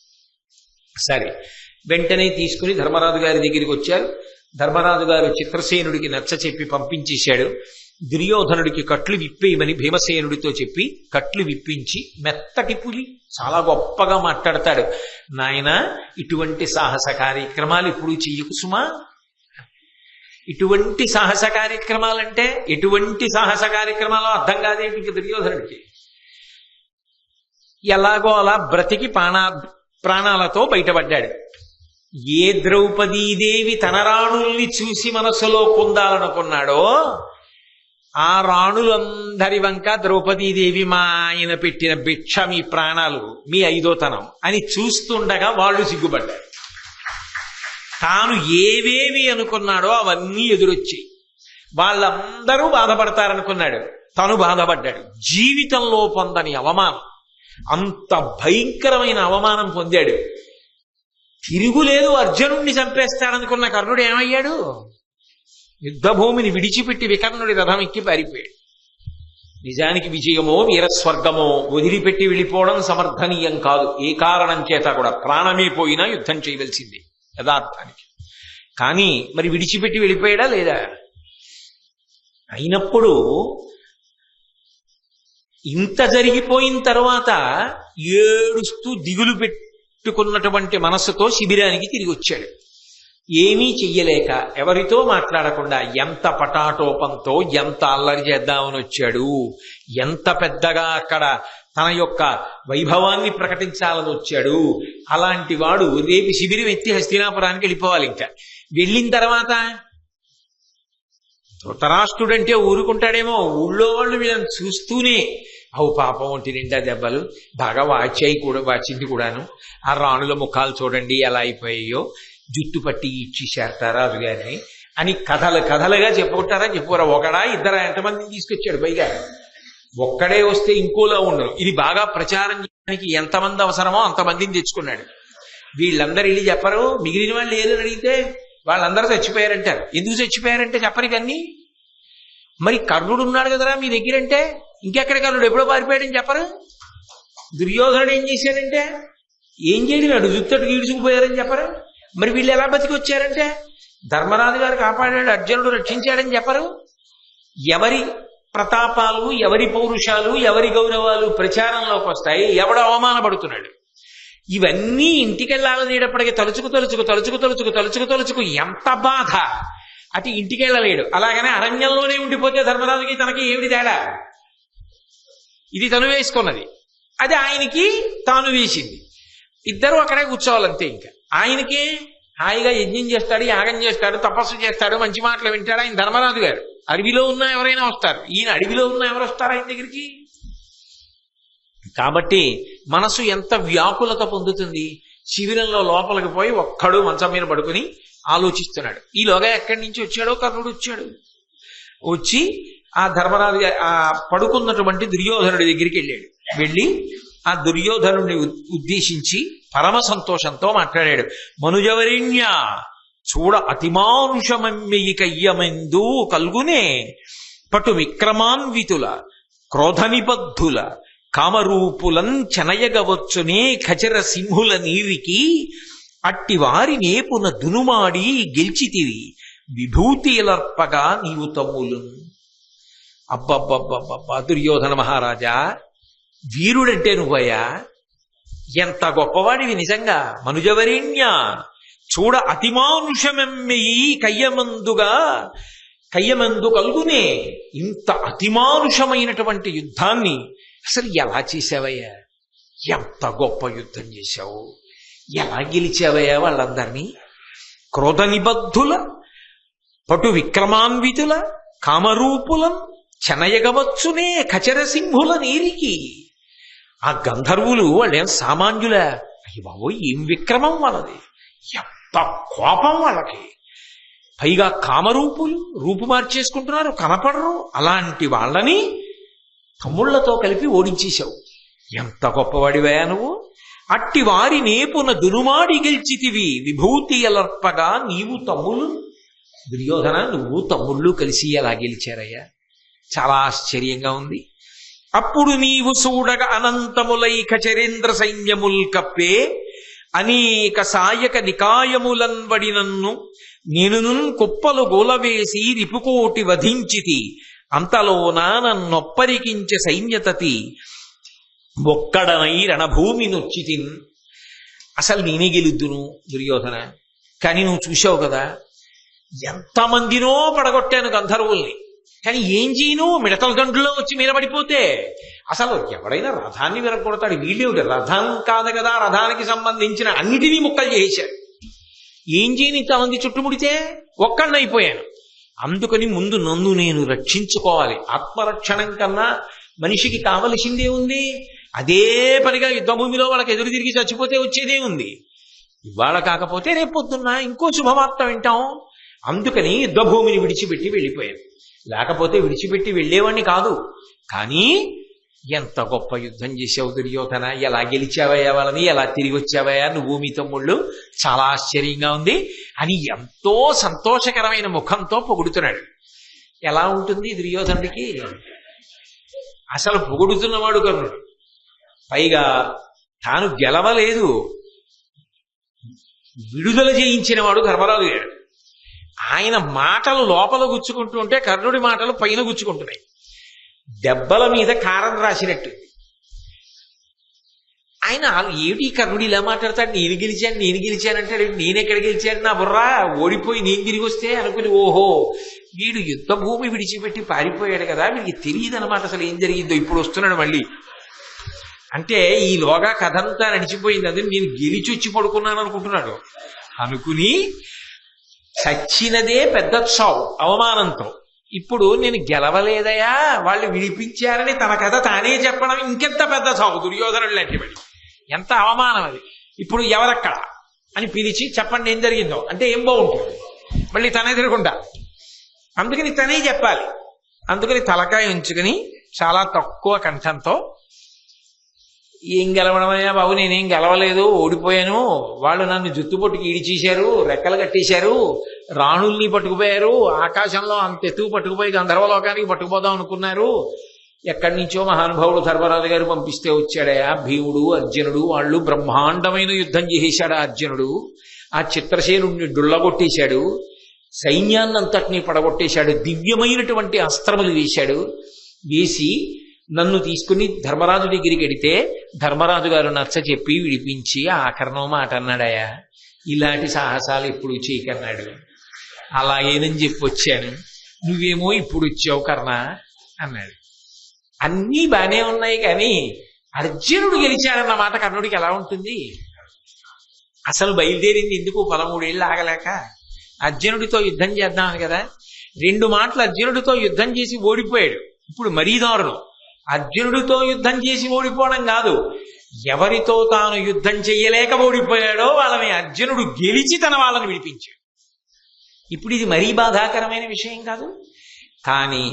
సరే, వెంటనే తీసుకుని ధర్మరాజు గారి దగ్గరికి వచ్చారు. ధర్మరాజు గారు చిత్రసేనుడికి నచ్చ చెప్పి పంపించేశాడు. దుర్యోధనుడికి కట్లు విప్పేయమని భీమసేనుడితో చెప్పి కట్లు విప్పించి, మెత్తటి పులి చాలా గొప్పగా మాట్లాడతాడు. నాయన, ఇటువంటి సాహస కార్యక్రమాలు ఇప్పుడు చెయ్యకు సుమా. ఇటువంటి సాహస కార్యక్రమాలంటే ఎటువంటి సాహస కార్యక్రమాలు అర్థం కాదేంటి దుర్యోధనుడికి. ఎలాగో అలా బ్రతికి ప్రాణాలతో బయటపడ్డాడు. ఏ ద్రౌపదీదేవి తన రాణుల్ని చూసి మనసులో పొందాలనుకున్నాడో ఆ రాణులందరి వంక ద్రౌపదీదేవి, మా ఆయన పెట్టిన భిక్ష మీ ప్రాణాలు, మీ ఐదోతనం అని చూస్తుండగా వాళ్ళు సిగ్గుపడ్డారు. తాను ఏవేవి అనుకున్నాడో అవన్నీ ఎదురొచ్చాయి. వాళ్ళందరూ బాధపడతారనుకున్నాడు, తను బాధపడ్డాడు. జీవితంలో పొందని అవమానం, అంత భయంకరమైన అవమానం పొందాడు. తిరుగులేదు. అర్జునుడిని చంపేస్తాడనుకున్న కర్ణుడు ఏమయ్యాడు? యుద్ధభూమిని విడిచిపెట్టి వికర్ణుడి రథం ఎక్కి పారిపోయాడు. నిజానికి విజయమో వీరస్వర్గమో వదిలిపెట్టి వెళ్ళిపోవడం సమర్థనీయం కాదు. ఏ కారణం చేత కూడా ప్రాణమే పోయినా యుద్ధం చేయవలసిందే యథార్థానికి. కానీ మరి విడిచిపెట్టి వెళ్ళిపోయాడా లేదా? అయినప్పుడు ఇంత జరిగిపోయిన తర్వాత ఏడుస్తూ దిగులు పెట్టుకున్నటువంటి మనస్సుతో శిబిరానికి తిరిగి వచ్చాడు. ఏమీ చెయ్యలేక, ఎవరితో మాట్లాడకుండా, ఎంత పటాటోపంతో, ఎంత అల్లరి చేద్దామని వచ్చాడు. ఎంత పెద్దగా అక్కడ తన యొక్క వైభవాన్ని ప్రకటించాలని వచ్చాడు. అలాంటి వాడు రేపు శిబిరం ఎత్తి హస్తినాపురానికి వెళ్ళిపోవాలి. ఇంకా వెళ్ళిన తర్వాత ధృతరాష్ట్రుడంటే ఊరుకుంటాడేమో, ఊళ్ళో వాళ్ళు వీళ్ళని చూస్తూనే అవు పాపం, ఒంటి నిండా దెబ్బలు, బాగా వాచింది కూడాను, ఆ రాణుల ముఖాలు చూడండి ఎలా అయిపోయాయో, జుట్టు పట్టి ఇచ్చేశారట రాజుగారిని అని కథలుగా చెప్పుకుంటారా? చెప్పుకోరా? ఒకడా ఇద్దరా? ఎంతమందిని తీసుకొచ్చాడు? పైగా ఒక్కడే వస్తే ఇంకోలా ఉండరు. ఇది బాగా ప్రచారం చేయడానికి ఎంతమంది అవసరమో అంతమందిని తెచ్చుకున్నాడు. వీళ్ళందరూ వెళ్ళి చెప్పరు. మిగిలిన వాళ్ళు ఏదని అడిగితే వాళ్ళందరూ చచ్చిపోయారంటారు. ఎందుకు చచ్చిపోయారంటే చెప్పరు ఇవన్నీ. మరి కర్ణుడు ఉన్నాడు కదరా మీ దగ్గరంటే, ఇంకెక్కడ కర్ణుడు ఎప్పుడో పారిపోయాడని చెప్పరు. దుర్యోధనుడు ఏం చేశాడంటే, ఏం చేయడు, జుత్తటు గీడ్చుకుపోయారని చెప్పరు. మరి వీళ్ళు ఎలా బతికి వచ్చారంటే, ధర్మరాజు గారు కాపాడాడు, అర్జునుడు రక్షించాడని చెప్పరు. ఎవరి ప్రతాపాలు, ఎవరి పౌరుషాలు, ఎవరి గౌరవాలు ప్రచారంలోకి వస్తాయి, ఎవడు అవమానపడుతున్నాడు. ఇవన్నీ ఇంటికెళ్ళాలనేటప్పటికీ తలుచుకు ఎంత బాధ. అటు ఇంటికెళ్ళలేడు. అలాగనే అరణ్యంలోనే ఉండిపోతే ధర్మరాజుకి తనకి ఏమిటి తేడా? ఇది తను వేసుకున్నది, అది ఆయనకి తాను వేసింది. ఇద్దరు అక్కడే కూర్చోవాలంతే. ఇంకా ఆయనకి హాయిగా యజ్ఞం చేస్తాడు, యాగం చేస్తాడు, తపస్సు చేస్తాడు, మంచి మాటలు వింటాడు. ఆయన ధర్మరాజు గారు. అడవిలో ఉన్న ఎవరైనా వస్తారు, ఈయన అడవిలో ఉన్న ఎవరు వస్తారు ఆయన దగ్గరికి? కాబట్టి మనసు ఎంత వ్యాకులత పొందుతుంది. శిబిరంలో లోపలికి పోయి ఒక్కడు మంచం మీద పడుకుని ఆలోచిస్తున్నాడు. ఈలోగా ఎక్కడి నుంచి వచ్చాడో కర్ణుడు వచ్చాడు. వచ్చి ఆ ధర్మరాజు ఆ పడుకున్నటువంటి దుర్యోధనుడి దగ్గరికి వెళ్ళాడు. వెళ్ళి ఆ దుర్యోధనుడిని ఉద్దేశించి పరమ సంతోషంతో మాట్లాడాడు. మనుజవరేణ్య చూడ అతిమానుషమమ్మెయి కయ్యమెందు కల్గునే పటు విక్రమాన్వితుల క్రోధ నిబద్ధుల కామరూపులం చెనయగవచ్చునే ఖచర సింహుల నీరికి అట్టి వారి నేపున దునుమాడి గెలిచితివి విభూతిలర్పగా నీవు తమ్ములు. అబ్బబ్బబ్బబ్బబ్బా, దుర్యోధన మహారాజా, వీరుడంటే నువ్వయ్యా, ఎంత గొప్పవాడివి నిజంగా. మనుజవరేణ్య చూడ అతిమానుషమెమ్మెయి కయ్యమందు కలుగునే, ఇంత అతిమానుషమైనటువంటి యుద్ధాన్ని అసలు ఎలా చేశావయ్యా? ఎంత గొప్ప యుద్ధం చేశావు, ఎలా గెలిచావయ్యా వాళ్ళందరినీ? క్రోధ నిబద్ధుల పటు విక్రమాన్వితుల కామరూపులం చెనయగవచ్చునే ఖచరసింహుల నీరికి. ఆ గంధర్వులు వాళ్ళేం సామాన్యుల? అయ్య బాబోయ్, ఏం విక్రమం వాళ్ళది, ఎంత కోపం వాళ్ళకి. పైగా కామరూపులు, రూపు మార్చేసుకుంటున్నారు, కనపడరు. అలాంటి వాళ్ళని తమ్ముళ్లతో కలిపి ఓడించేశావు. ఎంత గొప్పవాడివయా నువ్వు. అట్టి వారి నేపున దునుమాడి గెలిచితివి విభూతి అలర్పగా నీవు తమ్ములు. దుర్యోధన, నువ్వు తమ్ముళ్ళు కలిసి ఎలా గెలిచారయ్యా? చాలా ఆశ్చర్యంగా ఉంది. అప్పుడు నీవు చూడగ అనంతములై ఖచరేంద్ర సైన్యముల్ కప్పే అనేక సాయక నికాయములన్వడినన్ను నేనును కుప్పలు గోలవేసి రిపుకోటి వధించితి అంతలోన నన్నొప్పరికించే సైన్యతతి ఒక్కడనై రణభూమి నొచ్చితిన్. అసలు నేనే గెలుద్దును దుర్యోధన, కానీ నువ్వు చూసావు కదా, ఎంతమందినో పడగొట్టాను గంధర్వుల్ని, కానీ ఏం చేయను, మిడతల దండులో వచ్చి మీద పడిపోతే. అసలు ఎవడైనా రథాన్ని విరగొడతాడు, వీళ్ళేమిటి రథం కాదు కదా, రథానికి సంబంధించిన అన్నిటినీ ముక్కలు చేశారు. ఏం చేయని ఇంతమంది చుట్టుముడితే ఒక్కడినైపోయాను. అందుకని ముందు నన్ను నేను రక్షించుకోవాలి. ఆత్మరక్షణం కన్నా మనిషికి కావలసిందే ఉంది. అదే పనిగా యుద్ధభూమిలో వాళ్ళకి ఎదురు తిరిగి చచ్చిపోతే వచ్చేదే ఉంది. ఇవాళ కాకపోతే రేపు పొద్దున్న ఇంకో శుభవార్త వింటాం. అందుకని యుద్ధభూమిని విడిచిపెట్టి వెళ్ళిపోయాను. లేకపోతే విడిచిపెట్టి వెళ్ళేవాడిని కాదు. కానీ ఎంత గొప్ప యుద్ధం చేసావు దుర్యోధన, ఎలా గెలిచావయ్యా వాళ్ళని, ఎలా తిరిగి వచ్చావయ్యా నువ్వు మీ తమ్ముళ్ళు, చాలా ఆశ్చర్యంగా ఉంది అని ఎంతో సంతోషకరమైన ముఖంతో పొగుడుతున్నాడు. ఎలా ఉంటుంది దుర్యోధనుడికి? అసలు పొగుడుతున్నవాడు కర్ణుడు, పైగా తాను గెలవలేదు, విడుదల చేయించిన వాడు ధర్మరాజు గారు. ఆయన మాటలు లోపల గుచ్చుకుంటూ ఉంటే కర్ణుడి మాటలు పైన గుచ్చుకుంటున్నాయి. దెబ్బల మీద కారం రాసినట్టు. ఆయన ఏమిటి కర్ణుడు ఇలా మాట్లాడతాడు, నేను గెలిచానంటాడు. నేనెక్కడ గెలిచాను, నా బుర్రా ఓడిపోయి నేను తిరిగి వస్తే అనుకుని, ఓహో వీడు యుద్ధ భూమి విడిచిపెట్టి పారిపోయాడు కదా, వీడికి తెలియదు అనమాట అసలు ఏం జరిగిందో. ఇప్పుడు వస్తున్నాడు మళ్ళీ అంటే ఈలోగా కథ అంతా నడిచిపోయింది. అది నేను గెలిచొచ్చి పడుకున్నాను అనుకుంటున్నాడు. అనుకుని చచ్చినదే పెద్ద చావు అవమానంతో. ఇప్పుడు నేను గెలవలేదయా, వాళ్ళు విడిపించారని తన కథ తానే చెప్పడం ఇంకెంత పెద్ద చావు. దుర్యోధనుడు లాంటివాడి ఎంత అవమానం అది. ఇప్పుడు ఎవరక్కడ అని పిలిచి చెప్పండి ఏం జరిగిందో అంటే ఏం బాగుంటుంది, మళ్ళీ తనే తిరగకుండా. అందుకని తనే చెప్పాలి. అందుకని తలకాయ ఉంచుకుని చాలా తక్కువ కంఠంతో, ఏం గెలవడమయ్యా బాబు, నేనేం గెలవలేదు, ఓడిపోయాను. వాళ్ళు నన్ను జుత్తుపొట్టుకి ఈడిచేశారు, రెక్కలు కట్టేశారు, రాణుల్ని పట్టుకుపోయారు, ఆకాశంలో అంత ఎత్తుకు పట్టుకుపోయి గంధర్వలోకానికి పట్టుకుపోదాం అనుకున్నారు. ఎక్కడి నుంచో మహానుభావుడు ధర్మరాజు గారు పంపిస్తే వచ్చాడయా. భీముడు అర్జునుడు వాళ్ళు బ్రహ్మాండమైన యుద్ధం చేసేశాడు. అర్జునుడు ఆ చిత్రసేనుడిని డుల్లగొట్టేశాడు, సైన్యాన్నంతటినీ పడగొట్టేశాడు, దివ్యమైనటువంటి అస్త్రములు వేశాడు. వేసి నన్ను తీసుకుని ధర్మరాజు దగ్గరికి వెడితే ధర్మరాజు గారు నచ్చ చెప్పి విడిపించి ఆఖరణం మాట అన్నాడయా, ఇలాంటి సాహసాలు ఎప్పుడు చేయకన్నాడు. అలాగేనని చెప్పి వచ్చాను, నువ్వేమో ఇప్పుడు వచ్చావు కర్ణ అన్నాడు. అన్నీ బానే ఉన్నాయి, కానీ అర్జునుడు గెలిచాడన్న మాట కర్ణుడికి ఎలా ఉంటుంది? అసలు బయలుదేరింది ఎందుకు 13 ఏళ్ళు ఆగలేక? అర్జునుడితో యుద్ధం చేద్దామని కదా. 2 మాటలు అర్జునుడితో యుద్ధం చేసి ఓడిపోయాడు. ఇప్పుడు మరీ దారుణం, అర్జునుడితో యుద్ధం చేసి ఓడిపోవడం కాదు, ఎవరితో తాను యుద్ధం చెయ్యలేక ఓడిపోయాడో వాళ్ళని అర్జునుడు గెలిచి తన వాళ్ళని విడిపించాడు. ఇప్పుడు ఇది మరీ బాధాకరమైన విషయం కాదు. కానీ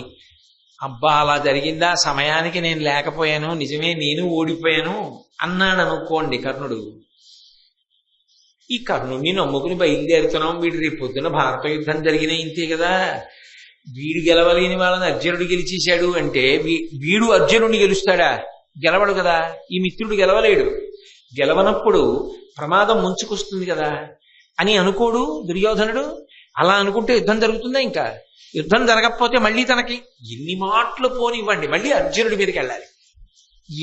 అబ్బా అలా జరిగిందా, సమయానికి నేను లేకపోయాను, నిజమే నేను ఓడిపోయాను అన్నాడు అనుకోండి కర్ణుడు. ఈ కర్ణుడిని నమ్ముకుని బయలుదేరుతున్నాం, వీడు రేపు పొద్దున భారత యుద్ధం జరిగినా ఇంతే కదా, వీడు గెలవలేని వాళ్ళని అర్జునుడు గెలిచేశాడు అంటే వీడు అర్జునుడిని గెలుస్తాడా? గెలవడు కదా. ఈ మిత్రుడు గెలవలేడు. గెలవనప్పుడు ప్రమాదం ముంచుకొస్తుంది కదా అని అనుకోడు దుర్యోధనుడు. అలా అనుకుంటే యుద్ధం జరుగుతుందా? ఇంకా యుద్ధం జరగకపోతే మళ్ళీ తనకి ఎన్ని మాటలు పోనివ్వండి, మళ్ళీ అర్జునుడి మీదకి వెళ్ళాలి.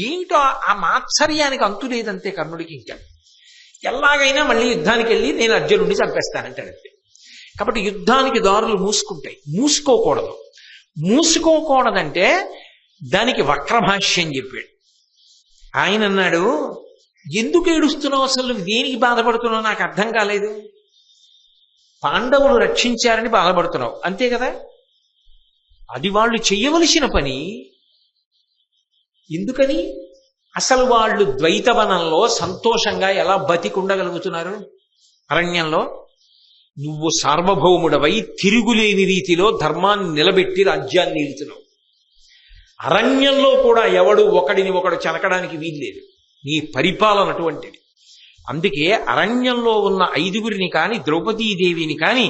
ఏమిటో ఆ మాత్సర్యానికి అంతు లేదంతే కర్ణుడికి. ఇంకా ఎలాగైనా మళ్ళీ యుద్ధానికి వెళ్ళి నేను అర్జునుడిని చంపేస్తానంటాడంతే. కాబట్టి యుద్ధానికి దారులు మూసుకుంటాయి. మూసుకోకూడదు. మూసుకోకూడదంటే దానికి వక్రభాష్యం చెప్పాడు. ఆయన అన్నాడు, ఎందుకు ఏడుస్తున్నావు, అసలు దేనికి బాధపడుతున్నావు నాకు అర్థం కాలేదు. పాండవులు రక్షించారని బాధపడుతున్నావు అంతే కదా, అది వాళ్ళు చెయ్యవలసిన పని. ఎందుకని? అసలు వాళ్ళు ద్వైతవనంలో సంతోషంగా ఎలా బతికుండగలుగుతున్నారు? అరణ్యంలో నువ్వు సార్వభౌముడవై తిరుగులేని రీతిలో ధర్మాన్ని నిలబెట్టి రాజ్యాన్ని నిలుతున్నావు. అరణ్యంలో కూడా ఎవడు ఒకడిని ఒకడు చెనకడానికి వీల్లేదు. నీ పరిపాలన అటువంటిది. అందుకే అరణ్యంలో ఉన్న 5గురిని కాని ద్రౌపదీదేవిని కాని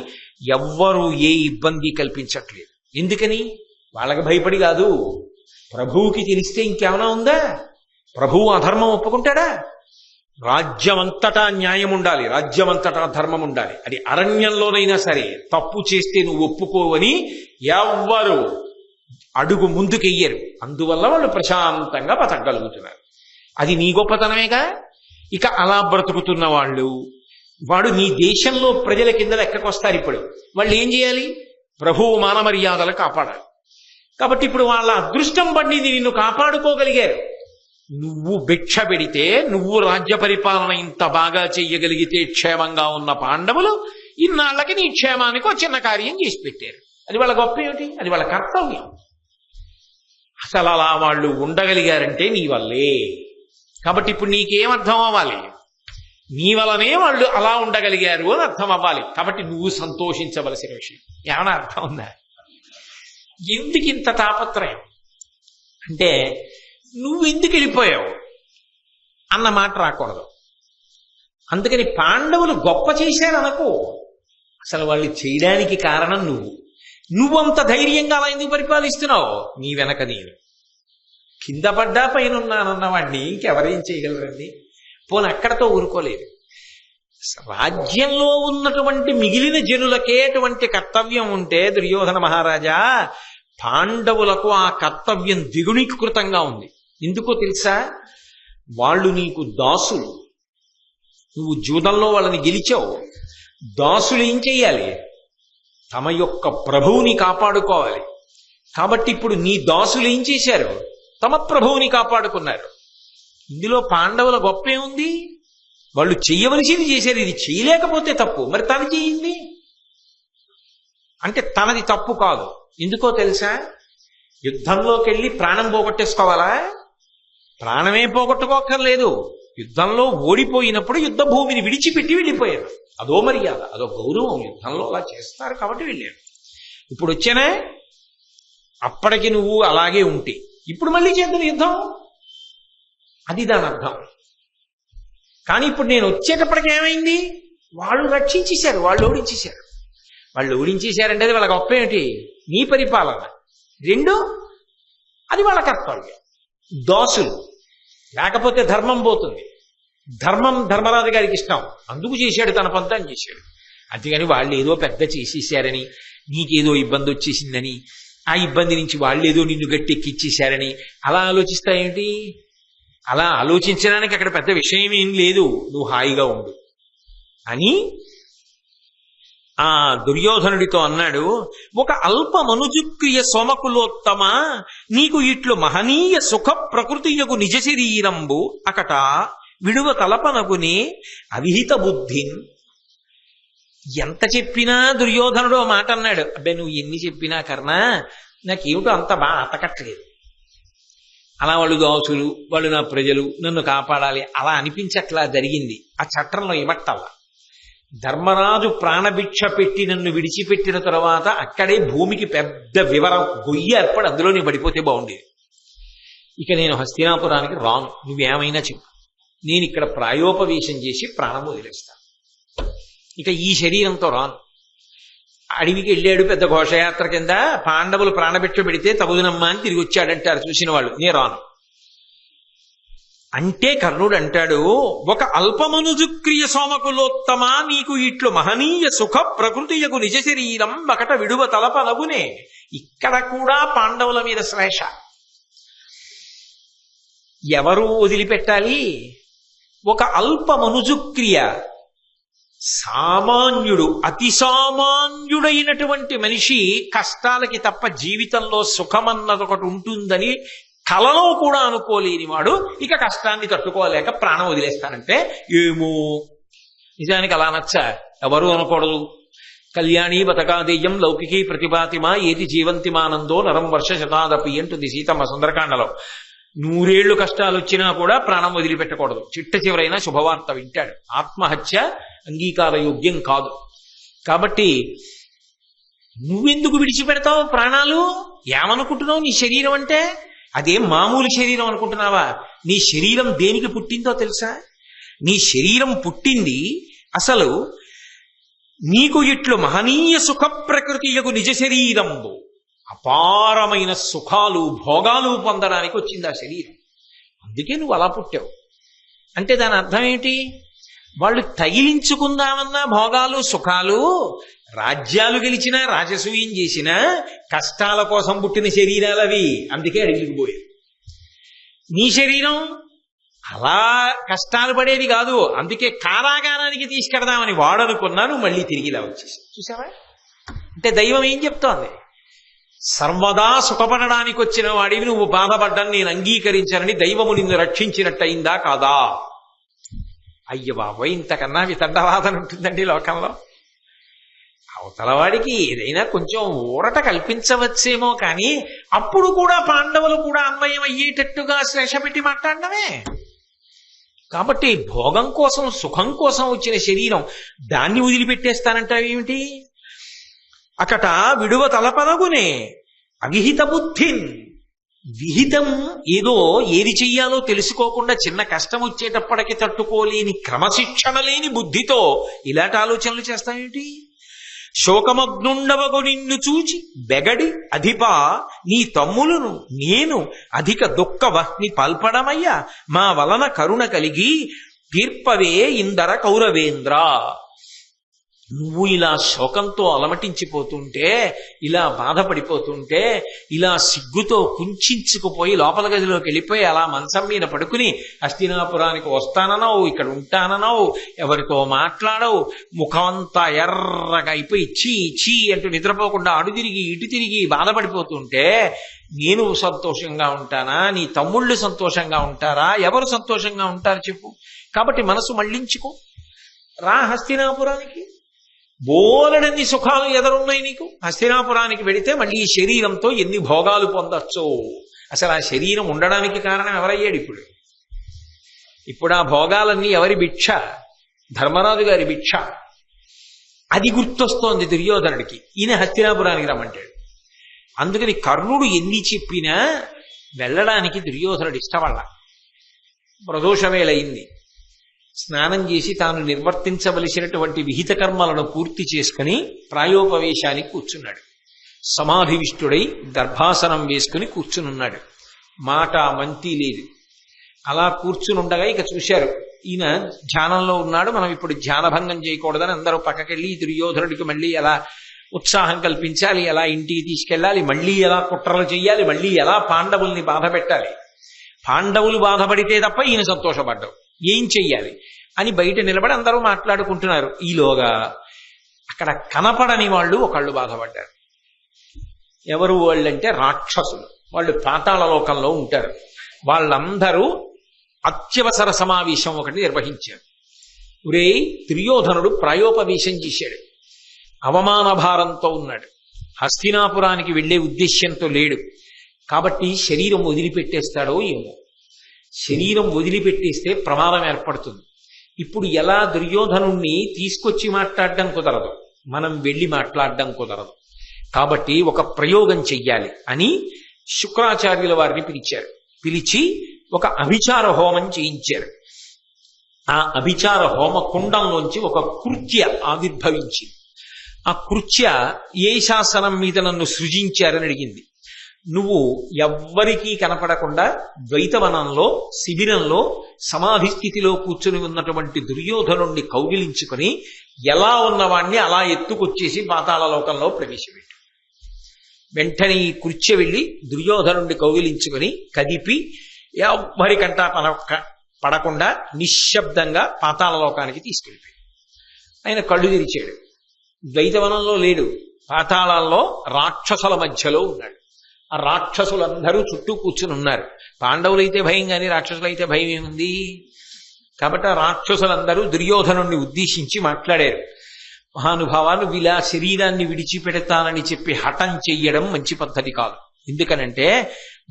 ఎవ్వరూ ఏ ఇబ్బంది కల్పించట్లేదు. ఎందుకని? వాళ్ళకి భయపడి కాదు. ప్రభువుకి తెలిస్తే ఇంకేమైనా ఉందా? ప్రభువు అధర్మం ఒప్పుకుంటాడా? రాజ్యమంతటా న్యాయం ఉండాలి, రాజ్యమంతటా ధర్మం ఉండాలి. అది అరణ్యంలోనైనా సరే తప్పు చేస్తే నువ్వు ఒప్పుకోవని ఎవ్వరు అడుగు ముందుకెయ్యరు. అందువల్ల వాళ్ళు ప్రశాంతంగా బతకగలుగుతున్నారు. అది నీ గొప్పతనమేగా. ఇక అలా బ్రతుకుతున్న వాడు నీ దేశంలో ప్రజల కింద లెక్కకొస్తారు. ఇప్పుడు వాళ్ళు ఏం చేయాలి? ప్రభువు మాన మర్యాదలు కాపాడాలి. కాబట్టి ఇప్పుడు వాళ్ళ అదృష్టం పండింది, నిన్ను కాపాడుకోగలిగారు. నువ్వు భిక్ష పెడితే, నువ్వు రాజ్య పరిపాలన ఇంత బాగా చెయ్యగలిగితే క్షేమంగా ఉన్న పాండవులు ఇన్నాళ్ళకి నీ క్షేమానికి ఒక చిన్న కార్యం చేసి పెట్టారు. అది వాళ్ళ గొప్ప ఏమిటి? అది వాళ్ళ కర్తవ్యం. అసలు అలా వాళ్ళు ఉండగలిగారంటే నీ వల్లే. కాబట్టి ఇప్పుడు నీకేమర్థం అవ్వాలి? నీ వల్లనే వాళ్ళు అలా ఉండగలిగారు అని అర్థం అవ్వాలి. కాబట్టి నువ్వు సంతోషించవలసిన విషయం. ఏమైనా అర్థం ఉందా? ఎందుకు ఇంత తాపత్రయం అంటే, నువ్వు ఎందుకు వెళ్ళిపోయావు అన్న మాట రాకూడదు. అందుకని పాండవులు గొప్ప చేశారనుకో, అసలు వాళ్ళు చేయడానికి కారణం నువ్వంత ధైర్యంగా అలా ఎందుకు పరిపాలిస్తున్నావు? నీ వెనక నేను కింద పడ్డా పైన ఉన్నానన్నవాడిని ఇంకెవరేం చేయగలరండి? పోనీ అక్కడతో ఊరుకోలేదు. రాజ్యంలో ఉన్నటువంటి మిగిలిన జనులకే అటువంటి కర్తవ్యం ఉంటే దుర్యోధన మహారాజా, పాండవులకు ఆ కర్తవ్యం ద్విగుణీకృతంగా ఉంది. ఎందుకో తెలుసా? వాళ్ళు నీకు దాసులు. నువ్వు జూదంలో వాళ్ళని గెలిచావు. దాసులు ఏం చెయ్యాలి? తమ యొక్క ప్రభువుని కాపాడుకోవాలి. కాబట్టి ఇప్పుడు నీ దాసులు ఏం చేశారు? తమ ప్రభువుని కాపాడుకున్నారు. ఇందులో పాండవుల గొప్ప ఏముంది? వాళ్ళు చెయ్యవలసింది చేశారు. ఇది చేయలేకపోతే తప్పు. మరి తను చేయింది అంటే తనది తప్పు కాదు. ఎందుకో తెలుసా? యుద్ధంలోకి వెళ్ళి ప్రాణం పోగొట్టేసుకోవాలా? ప్రాణమే పోగొట్టుకోక్కర్లేదు. యుద్ధంలో ఓడిపోయినప్పుడు యుద్ధ భూమిని విడిచిపెట్టి వెళ్ళిపోయారు. అదో మర్యాద, అదో గౌరవం. యుద్ధంలో అలా చేస్తారు కాబట్టి వెళ్ళారు. ఇప్పుడు వచ్చానే, అప్పటికి నువ్వు అలాగే ఉంటే ఇప్పుడు మళ్ళీ చేద్దాం యుద్ధం, అది దాని అర్థం. కానీ ఇప్పుడు నేను వచ్చేటప్పటికి ఏమైంది? వాళ్ళు రక్షించేశారు, వాళ్ళు ఓడించేశారు. వాళ్ళు ఓడించేశారంటే అది వాళ్ళ గొప్ప ఏమిటి? నీ పరిపాలన. రెండు, అది వాళ్ళ కర్తవ్యం. దాసులు లేకపోతే ధర్మం పోతుంది. ధర్మం ధర్మరాజు గారికి ఇష్టం, అందుకు చేశాడు, తన పంతం చేశాడు. అంతేగాని వాళ్ళు ఏదో పెద్ద చేసేసారని, నీకేదో ఇబ్బంది వచ్చేసిందని, ఆ ఇబ్బంది నుంచి వాళ్ళు ఏదో నిన్ను గట్టెక్కిచ్చేశారని అలా ఆలోచిస్తాయేంటి? అలా ఆలోచించడానికి అక్కడ పెద్ద విషయం ఏం లేదు, నువ్వు హాయిగా ఉండు అని ఆ దుర్యోధనుడితో అన్నాడు. ఒక అల్ప మనుజుక్రియ సోమకులోత్తమ, నీకు ఇట్లు మహనీయ సుఖ ప్రకృతియకు నిజ శరీరంబు అకట విడువ తలపనగునే అవిహిత బుద్ధిన్. ఎంత చెప్పినా దుర్యోధనుడు ఆ మాట అన్నాడు. అబ్బే నువ్వు ఎన్ని చెప్పినా కర్ణ, నాకేమిటో అంత బాగా అతకట్లేదు. అలా వాళ్ళు దాసులు, వాళ్ళు నా ప్రజలు, నన్ను కాపాడాలి అలా అనిపించట్లా జరిగింది. ఆ చట్టంలో ఇమట్టల్లా. ధర్మరాజు ప్రాణభిక్ష పెట్టి నన్ను విడిచిపెట్టిన తర్వాత అక్కడే భూమికి పెద్ద వివరం గొయ్యి ఏర్పడి అందులోనే పడిపోతే బాగుండేది. ఇక నేను హస్తినాపురానికి రాను, నువ్వేమైనా చెప్పు, నేను ఇక్కడ ప్రాయోపవేశం చేసి ప్రాణం వదిలేస్తాను, ఇక ఈ శరీరంతో రాను. అడవికి వెళ్ళాడు పెద్ద ఘోషయాత్ర కింద, పాండవులు ప్రాణభిక్ష పెడితే తగుదనమ్మా అని తిరిగి వచ్చాడంటారు చూసిన వాళ్ళు, నేను రాను అంటే కర్ణుడు అంటాడు, ఒక అల్పమనుజుక్రియ సోమకులోత్తమా నీకు ఇట్లు మహనీయ సుఖ ప్రకృతియకు నిజ శరీరం ఒకట విడువ తలపనగునే. ఇక్కడ కూడా పాండవుల మీద శ్లేష. ఎవరు వదిలిపెట్టాలి? ఒక అల్పమనుజుక్రియ, సామాన్యుడు, అతి సామాన్యుడైనటువంటి మనిషి కష్టాలకి తప్ప జీవితంలో సుఖమన్నది ఒకటి ఉంటుందని కలలో కూడా అనుకోలేని వాడు ఇక కష్టాన్ని తట్టుకోలేక ప్రాణం వదిలేస్తానంటే ఏమో. నిజానికి అలా నచ్చ ఎవరు అనకూడదు. కళ్యాణి బతకాదేయం లౌకికీ ప్రతిపాతిమా ఏది జీవంతిమానందో నరం వర్ష శతాదపి అంటుంది సీతమ్మ సుందరకాండలో. 100 ఏళ్లు కష్టాలు వచ్చినా కూడా ప్రాణం వదిలిపెట్టకూడదు. చిట్ట చివరైనా శుభవార్త వింటాడు. ఆత్మహత్య అంగీకారయోగ్యం కాదు. కాబట్టి నువ్వెందుకు విడిచిపెడతావు ప్రాణాలు? ఏమనుకుంటున్నావు నీ శరీరం అంటే? అదేం మామూలు శరీరం అనుకుంటున్నావా? నీ శరీరం దేనికి పుట్టిందో తెలుసా? నీ శరీరం పుట్టింది అసలు నీకు ఇట్లు మహనీయ సుఖ ప్రకృతియకు నిజ శరీరంబు, అపారమైన సుఖాలు భోగాలు పొందడానికి వచ్చింది ఆ శరీరం. అందుకే నువ్వు అలా పుట్టావు. అంటే దాని అర్థం ఏంటి? వాళ్ళు తగిలించుకుందామన్నా భోగాలు సుఖాలు, రాజ్యాలు గెలిచినా రాజసూయం చేసినా కష్టాల కోసం పుట్టిన శరీరాలవి. అందుకే అడిగికి పోయారు. నీ శరీరం అలా కష్టాలు పడేది కాదు. అందుకే కారాగారానికి తీసుకెడదామని వాడనుకున్నాను, మళ్ళీ తిరిగి ఇలా వచ్చేసి. చూసావా? అంటే దైవం ఏం చెప్తోంది? సర్వదా సుఖపడడానికి వచ్చిన వాడివి నువ్వు బాధపడ్డాన్ని నేను అంగీకరించానని దైవము నిన్ను రక్షించినట్టయిందా కాదా? అయ్య బాబోయ్, ఇంతకన్నా వితండవాదన ఉంటుందండి లోకంలో. అవతలవాడికి ఏదైనా కొంచెం ఊరట కల్పించవచ్చేమో కానీ అప్పుడు కూడా పాండవులు కూడా అన్వయం అయ్యేటట్టుగా శ్లేష పెట్టి మాట్లాడమే. కాబట్టి భోగం కోసం సుఖం కోసం వచ్చిన శరీరం దాన్ని వదిలిపెట్టేస్తానంటావేమిటి? అకట విడువ తలపనగునే అవిహిత బుద్ధిన్. విహితం ఏదో ఏది చెయ్యాలో తెలుసుకోకుండా చిన్న కష్టం వచ్చేటప్పటికి తట్టుకోలేని క్రమశిక్షణ లేని బుద్ధితో ఇలాంటి ఆలోచనలు చేస్తాయేంటి? శోకమగ్నుండవగు నిన్ను చూచి బెగడి అధిపా నీ తమ్ములను నేను అధిక దుఃఖ వహ్ని పల్పడమయ్యా మా వలన కరుణ కలిగి తీర్పవే ఇందర కౌరవేంద్ర. నువ్వు ఇలా శోకంతో అలమటించిపోతుంటే, ఇలా బాధపడిపోతుంటే, ఇలా సిగ్గుతో కుంచుకుపోయి లోపల గదిలోకి వెళ్ళిపోయి అలా మంచం మీద పడుకుని హస్తినాపురానికి వస్తానన్నావు, ఇక్కడ ఉంటానన్నావు, ఎవరితో మాట్లాడవు, ముఖమంతా ఎర్రగా అయిపోయి చీ చీ అంటూ నిద్రపోకుండా అడు తిరిగి ఇటు తిరిగి బాధపడిపోతుంటే నేను సంతోషంగా ఉంటానా? నీ తమ్ముళ్ళు సంతోషంగా ఉంటారా? ఎవరు సంతోషంగా ఉంటారు చెప్పు? కాబట్టి మనసు మళ్ళించుకో, రా హస్తినాపురానికి. బోలెడన్ని సుఖాలు ఎదురున్నాయి నీకు. హస్తినాపురానికి వెడితే మళ్ళీ ఈ శరీరంతో ఎన్ని భోగాలు పొందొచ్చో. అసలు ఆ శరీరం ఉండడానికి కారణం ఎవరయ్యాడు? ఇప్పుడు ఆ భోగాలన్నీ ఎవరి భిక్ష? ధర్మరాజు గారి భిక్ష. అది గుర్తొస్తోంది దుర్యోధనుడికి. ఈయన హస్తినాపురానికి రమ్మంటాడు. అందుకని కర్ణుడు ఎన్ని చెప్పినా వెళ్ళడానికి దుర్యోధనుడు ఇష్టపడ్డ. ప్రదోషవేళయింది. స్నానం చేసి తాను నిర్వర్తించవలసినటువంటి విహిత కర్మలను పూర్తి చేసుకుని ప్రాయోపవేశానికి కూర్చున్నాడు. సమాధివిష్టుడై దర్భాసనం వేసుకుని కూర్చునున్నాడు. మాట మంతి లేదు. అలా కూర్చునుండగా ఇక చూశారు, ఈయన ధ్యానంలో ఉన్నాడు, మనం ఇప్పుడు ధ్యానభంగం చేయకూడదని అందరూ పక్కకెళ్ళి దుర్యోధనుడికి మళ్ళీ ఎలా ఉత్సాహం కల్పించాలి, ఎలా ఇంటికి తీసుకెళ్ళాలి, మళ్ళీ ఎలా కుట్రలు చెయ్యాలి, మళ్ళీ ఎలా పాండవుల్ని బాధ పెట్టాలి. పాండవులు బాధపడితే తప్ప ఈయన సంతోషపడ్డావు, ఏం చెయ్యాలి అని బయట నిలబడి అందరూ మాట్లాడుకుంటున్నారు. ఈలోగా అక్కడ కనపడని వాళ్ళు ఒకళ్ళు బాధపడ్డారు. ఎవరు వాళ్ళంటే రాక్షసులు. వాళ్ళు పాతాళ లోకంలో ఉంటారు. వాళ్ళందరూ అత్యవసర సమావేశం ఒకటి నిర్వహించారు. ఒరే, దుర్యోధనుడు ప్రాయోపవేశం చేశాడు, అవమాన భారంతో ఉన్నాడు, హస్తినాపురానికి వెళ్లే ఉద్దేశ్యంతో లేడు. కాబట్టి శరీరం వదిలిపెట్టేస్తాడో ఏమో. శరీరం వదిలిపెట్టేస్తే ప్రమాదం ఏర్పడుతుంది. ఇప్పుడు ఎలా దుర్యోధనుణ్ణి తీసుకొచ్చి మాట్లాడడం కుదరదు, మనం వెళ్ళి మాట్లాడడం కుదరదు. కాబట్టి ఒక ప్రయోగం చెయ్యాలి అని శుక్రాచార్యుల వారిని పిలిచారు. పిలిచి ఒక అభిచార హోమం చేయించారు. ఆ అభిచార హోమ కుండంలోంచి ఒక కృత్య ఆవిర్భవించింది. ఆ కృత్య ఏ శాసనం మీద నన్ను సృజించారని అడిగింది. నువ్వు ఎవ్వరికీ కనపడకుండా ద్వైతవనంలో శిబిరంలో సమాధి స్థితిలో కూర్చుని ఉన్నటువంటి దుర్యోధనుణ్ణి కౌగిలించుకొని ఎలా ఉన్నవాణ్ణి అలా ఎత్తుకొచ్చేసి పాతాళలోకంలో ప్రవేశపెట్టు. వెంటనే ఈ కృత్య వెళ్ళి దుర్యోధనుణ్ణి కౌగిలించుకొని కదిపి ఎవ్వరికంటా పడకుండా నిశ్శబ్దంగా పాతాళలోకానికి తీసుకెళ్ళిపోయాడు. ఆయన కళ్ళు తెరిచాడు. ద్వైతవనంలో లేడు, పాతాళాల్లో రాక్షసుల మధ్యలో ఉన్నాడు. ఆ రాక్షసులందరూ చుట్టూ కూర్చుని ఉన్నారు. పాండవులైతే భయం కానీ రాక్షసులైతే భయం ఏముంది. కాబట్టి ఆ రాక్షసులందరూ దుర్యోధనుణ్ణి ఉద్దేశించి మాట్లాడారు. మహానుభావాలు ఇలా శరీరాన్ని విడిచిపెడతానని చెప్పి హఠం చెయ్యడం మంచి పద్ధతి కాదు. ఎందుకనంటే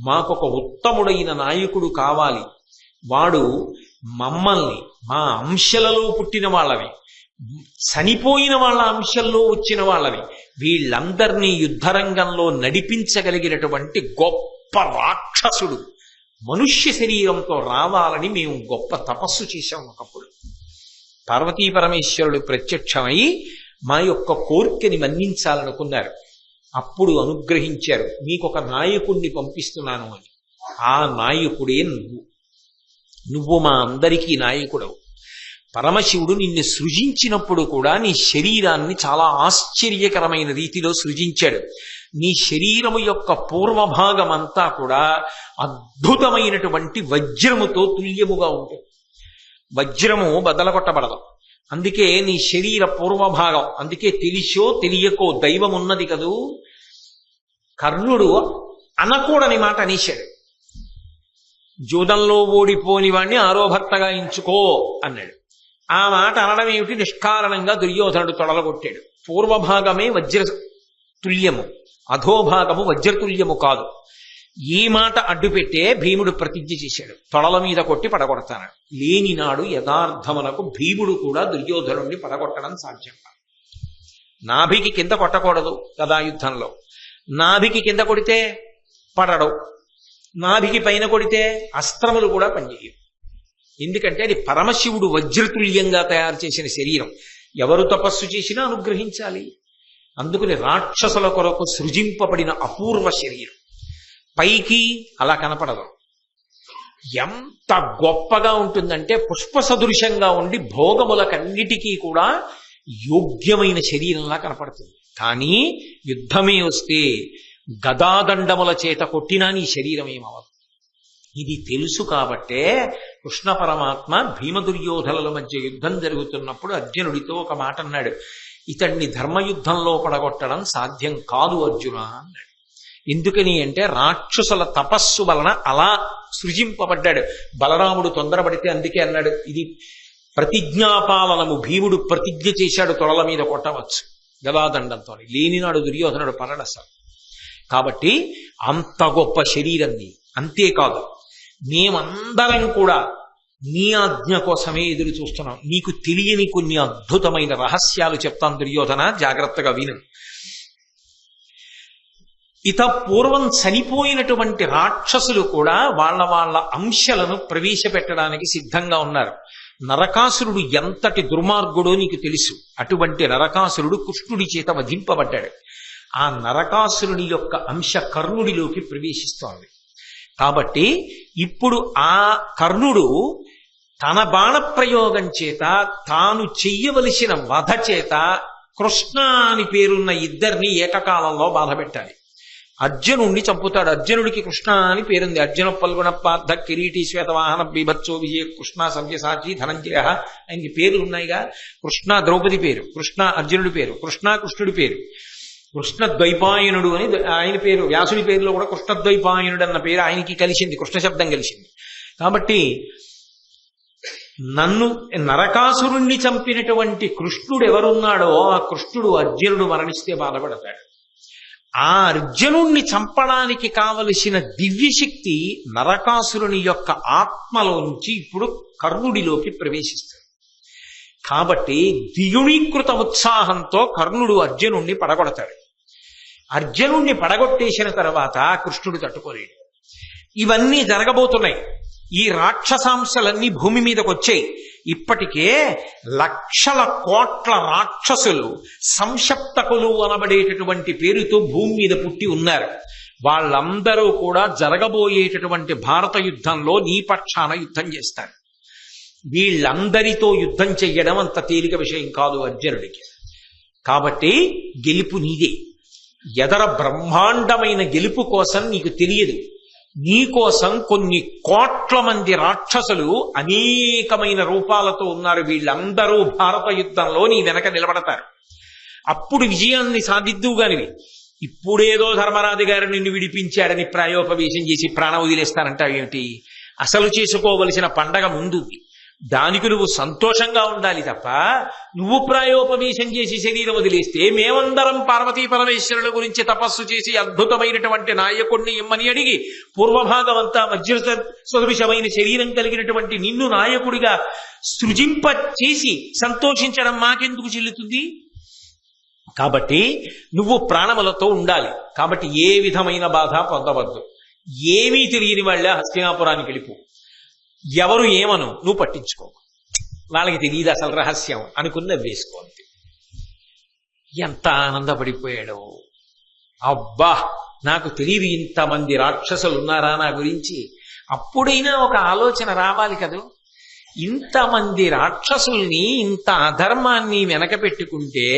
మాకొక ఉత్తముడైన నాయకుడు కావాలి. వాడు మమ్మల్ని మా అంశలలో పుట్టిన వాళ్ళవి, చనిపోయిన వాళ్ళ అంశంలో వచ్చిన వాళ్ళవి, వీళ్ళందరినీ యుద్ధరంగంలో నడిపించగలిగినటువంటి గొప్ప రాక్షసుడు మనుష్య శరీరంతో రావాలని మేము గొప్ప తపస్సు చేశాం. ఒకప్పుడు పార్వతీ పరమేశ్వరుడు ప్రత్యక్షమై మా యొక్క కోరికని మన్నించాలనుకున్నారు. అప్పుడు అనుగ్రహించారు, మీకొక నాయకుణ్ణి పంపిస్తున్నాను అని. ఆ నాయకుడే నువ్వు మా అందరికీ నాయకుడవు. పరమశివుడు నిన్ను సృజించినప్పుడు కూడా నీ శరీరాన్ని చాలా ఆశ్చర్యకరమైన రీతిలో సృజించాడు. నీ శరీరము యొక్క పూర్వభాగం అంతా కూడా అద్భుతమైనటువంటి వజ్రముతో తుల్యముగా ఉంటుంది. వజ్రము బదలగొట్టబడదు. అందుకే నీ శరీర పూర్వభాగం, అందుకే తెలిసో తెలియకో దైవం ఉన్నది కదూ. కర్ణుడు అనకూడని మాట అనేశాడు. జూదంలో ఓడిపోని వాణ్ణి ఆరోభర్తగా ఎంచుకో అన్నాడు. ఆ మాట అనడం ఏమిటి? నిష్కారణంగా దుర్యోధనుడు తొడలగొట్టాడు. పూర్వభాగమే వజ్ర తుల్యము, అధోభాగము వజ్రతుల్యము కాదు. ఈ మాట అడ్డుపెట్టే భీముడు ప్రతిజ్ఞ చేశాడు, తొడల మీద కొట్టి పడగొడతాను. లేనినాడు యథార్థమునకు భీముడు కూడా దుర్యోధనుడిని పడగొట్టడం సాధ్యం కాదు. నాభికి కింద కొట్టకూడదు కదా యుద్ధంలో. నాభికి కింద కొడితే పడడు, నాభికి పైన కొడితే అస్త్రములు కూడా పనిచేయవు. ఎందుకంటే అది పరమశివుడు వజ్రతుల్యంగా తయారు చేసిన శరీరం. ఎవరు తపస్సు చేసినా అనుగ్రహించాలి. అందుకని రాక్షసుల కొరకు సృజింపబడిన అపూర్వ శరీరం. పైకి అలా కనపడదు. ఎంత గొప్పగా ఉంటుందంటే పుష్ప సదృశంగా ఉండి భోగములకన్నిటికీ కూడా యోగ్యమైన శరీరంలా కనపడుతుంది. కానీ యుద్ధమే వస్తే గదాదండముల చేత కొట్టినా నీ శరీరం ఏమవదు. ఇది తెలుసు కాబట్టే కృష్ణ పరమాత్మ భీమదుర్యోధనుల మధ్య యుద్ధం జరుగుతున్నప్పుడు అర్జునుడితో ఒక మాట అన్నాడు, ఇతన్ని ధర్మయుద్ధంలో పడగొట్టడం సాధ్యం కాదు అర్జున అన్నాడు. ఎందుకని అంటే రాక్షసుల తపస్సు వలన అలా సృజింపబడ్డాడు. బలరాముడు తొందరపడితే అందుకే అన్నాడు, ఇది ప్రతిజ్ఞాపాలనము. భీముడు ప్రతిజ్ఞ చేశాడు తొడల మీద కొట్టవచ్చు గదాదండంతో. లేనినాడు దుర్యోధనుడు పరడసాడు. కాబట్టి అంత గొప్ప శరీరాన్ని. అంతేకాదు, మేమందరం కూడా నీ ఆజ్ఞ కోసమే ఎదురు చూస్తున్నాం. నీకు తెలియని కొన్ని అద్భుతమైన రహస్యాలు చెప్తాను దుర్యోధన, జాగ్రత్తగా విను. ఇత పూర్వం చనిపోయినటువంటి రాక్షసులు కూడా వాళ్ళ అంశలను ప్రవేశపెట్టడానికి సిద్ధంగా ఉన్నారు. నరకాసురుడు ఎంతటి దుర్మార్గుడో నీకు తెలుసు. అటువంటి నరకాసురుడు కృష్ణుడి చేత వధింపబడ్డాడు. ఆ నరకాసురుడి యొక్క అంశ కర్ణుడిలోకి ప్రవేశిస్తోంది. కాబట్టి ఇప్పుడు ఆ కర్ణుడు తన బాణప్రయోగం చేత తాను చెయ్యవలసిన వధ చేత కృష్ణ అని పేరున్న ఇద్దరిని ఏకకాలంలో బాధపెట్టాలి. అర్జునుడిని చంపుతాడు. అర్జునుడికి కృష్ణ అని పేరుంది. అర్జున పల్గుణ పార్థ కిరీటి శ్వేతవాహన బీభత్సో విజయ కృష్ణ సవ్యసాచి ధనంజయ, ఆయనకి పేర్లు ఉన్నాయిగా. కృష్ణ ద్రౌపది పేరు, కృష్ణ అర్జునుడి పేరు, కృష్ణ కృష్ణుడి పేరు, కృష్ణ ద్వైపాయనుడు అని ఆయన పేరు. వ్యాసుడి పేరులో కూడా కృష్ణద్వైపాయనుడు అన్న పేరు ఆయనకి కలిసింది, కృష్ణ శబ్దం కలిసింది. కాబట్టి నన్ను నరకాసురుణ్ణి చంపినటువంటి కృష్ణుడు ఎవరున్నాడో ఆ కృష్ణుడు అర్జునుడు మరణిస్తే బాధపడతాడు. ఆ అర్జునుణ్ణి చంపడానికి కావలసిన దివ్యశక్తి నరకాసురుని యొక్క ఆత్మలోంచి ఇప్పుడు కర్ణుడిలోకి ప్రవేశిస్తుంది. కాబట్టి ద్విగుణీకృత ఉత్సాహంతో కర్ణుడు అర్జునుణ్ణి పడగొడతాడు. అర్జునుణ్ణి పడగొట్టేసిన తర్వాత కృష్ణుడు తట్టుకోలేడు. ఇవన్నీ జరగబోతున్నాయి. ఈ రాక్షసాంశలన్నీ భూమి మీదకి వచ్చాయి. ఇప్పటికే లక్షల కోట్ల రాక్షసులు సంశప్తకులు అనబడేటటువంటి పేరుతో భూమి మీద పుట్టి ఉన్నారు. వాళ్ళందరూ కూడా జరగబోయేటటువంటి భారత యుద్ధంలో నీ పక్షాన యుద్ధం చేస్తారు. వీళ్ళందరితో యుద్ధం చెయ్యడం అంత తేలిక విషయం కాదు అర్జునుడికి. కాబట్టి గెలుపు నీదే. ఎదర బ్రహ్మాండమైన గెలుపు కోసం నీకు తెలియదు. నీకోసం కొన్ని కోట్ల మంది రాక్షసులు అనేకమైన రూపాలతో ఉన్నారు. వీళ్ళందరూ భారత యుద్ధంలో నీ వెనక నిలబడతారు. అప్పుడు విజయాన్ని సాధిద్దువుగానివి. ఇప్పుడేదో ధర్మరాజు గారు నిన్ను విడిపించాడని ప్రాయోపవేశం చేసి ప్రాణం వదిలేస్తానంటావు ఏమిటి? అసలు చేసుకోవలసిన పండగ ముందు. దానికి నువ్వు సంతోషంగా ఉండాలి తప్ప నువ్వు ప్రాయోపవేశం చేసి శరీరం వదిలేస్తే మేమందరం పార్వతీ పరమేశ్వరుల గురించి తపస్సు చేసి అద్భుతమైనటువంటి నాయకుడిని ఇమ్మని అడిగి పూర్వభాగం అంతా వజ్ర సదృశమైన శరీరం కలిగినటువంటి నిన్ను నాయకుడిగా సృజింప చేసి సంతోషించడం మాకెందుకు చెల్లుతుంది? కాబట్టి నువ్వు ప్రాణములతో ఉండాలి. కాబట్టి ఏ విధమైన బాధ పొందవద్దు. ఏమీ తెలియని వాళ్ళ హస్తినాపురానికి వెళ్ళిపో. ఎవరు ఏమను నువ్వు పట్టించుకో. వాళ్ళకి తెలియదు అసలు రహస్యం అనుకున్న వేసుకోండి. ఎంత ఆనందపడిపోయాడు. అబ్బా, నాకు తెలియదు ఇంతమంది రాక్షసులు ఉన్నారా నా గురించి. అప్పుడైనా ఒక ఆలోచన రావాలి కదూ. ఇంతమంది రాక్షసుల్ని, ఇంత అధర్మాన్ని వెనక పెట్టుకుంటే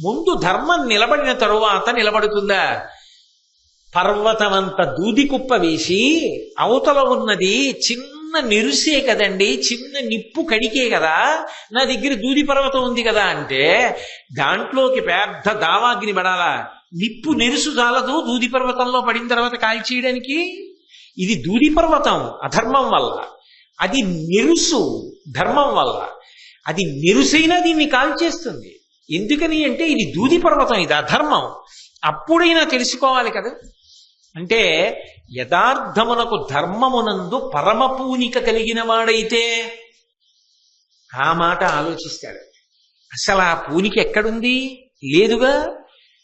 ముందు ధర్మం నిలబడిన తరువాత నిలబడుతుందా? పర్వతమంత దూది కుప్ప వేసి అవతల ఉన్నది చిన్న నిరుసే కదండి, చిన్న నిప్పు కడికే కదా, నా దగ్గర దూది పర్వతం ఉంది కదా అంటే దాంట్లోకి పెద్ద దావాగ్ని పడాలా? నిప్పు నెరుసు చాలదు దూది పర్వతంలో పడిన తర్వాత కాల్చేయడానికి. ఇది దూది పర్వతం అధర్మం వల్ల, అది నెరుసు ధర్మం వల్ల. అది నెరుసైనా దీన్ని కాల్చేస్తుంది. ఎందుకని అంటే ఇది దూది పర్వతం, ఇది అధర్మం. అప్పుడైనా తెలుసుకోవాలి కదా. అంటే యథార్థమునకు ధర్మమునందు పరమ పూనిక కలిగిన వాడైతే ఆ మాట ఆలోచిస్తాడు. అసలు ఆ పూనిక ఎక్కడుంది? లేదుగా.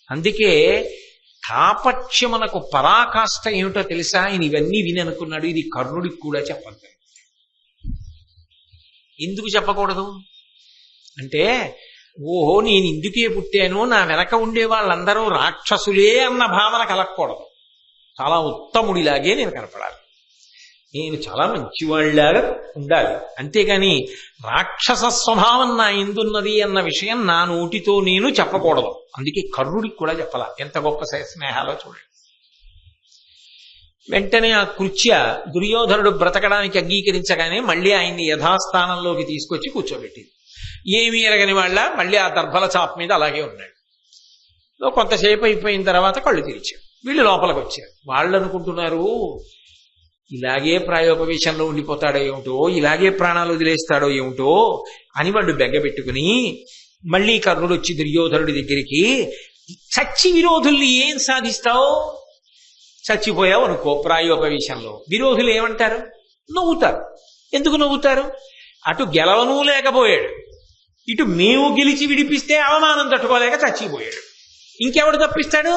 అందుకే కాపక్ష్యమునకు పరాకాష్ఠ ఏమిటో తెలుసా? ఆయన ఇవన్నీ విని అనుకున్నాడు ఇది కర్ణుడికి కూడా చెప్పద్దు. ఎందుకు చెప్పకూడదు అంటే, ఓహో నేను ఇందుకే పుట్టాను, నా వెనక ఉండే వాళ్ళందరూ రాక్షసులే అన్న భావన కలగకూడదు. చాలా ఉత్తముడిలాగే నేను కనపడాలి, నేను చాలా మంచివాళ్ళలాగా ఉండాలి. అంతేగాని రాక్షస స్వభావం నా ఎందున్నది అన్న విషయం నా నోటితో నేను చెప్పకూడదు. అందుకే కర్ణుడికి కూడా చెప్పాల. ఎంత గొప్ప స్నేహాలో చూడండి. వెంటనే ఆ కృత్య దుర్యోధనుడు బ్రతకడానికి అంగీకరించగానే మళ్ళీ ఆయన్ని యథాస్థానంలోకి తీసుకొచ్చి కూర్చోబెట్టింది. ఏమీ ఎరగని వాళ్ళ మళ్ళీ ఆ దర్భల చాప మీద అలాగే ఉన్నాడు. కొంతసేపు అయిపోయిన తర్వాత కళ్ళు తెరిచారు. వీళ్ళు లోపలికి వచ్చారు. వాళ్ళు అనుకుంటున్నారు ఇలాగే ప్రాయోపవేశంలో ఉండిపోతాడో ఏమిటో, ఇలాగే ప్రాణాలు వదిలేస్తాడో ఏమిటో అని వాళ్ళు బెంగపెట్టుకుని మళ్ళీ కర్ణుడు వచ్చి దుర్యోధనుడి దగ్గరికి, చచ్చి విరోధుల్ని ఏం సాధిస్తావు? చచ్చిపోయావు అనుకో ప్రాయోపవేశంలో, విరోధులు ఏమంటారు? నవ్వుతారు. ఎందుకు నవ్వుతారు? అటు గెలవను లేకపోయాడు, ఇటు మేము గెలిచి విడిపిస్తే అవమానం తట్టుకోలేక చచ్చిపోయాడు. ఇంకెవడు తప్పిస్తాడు?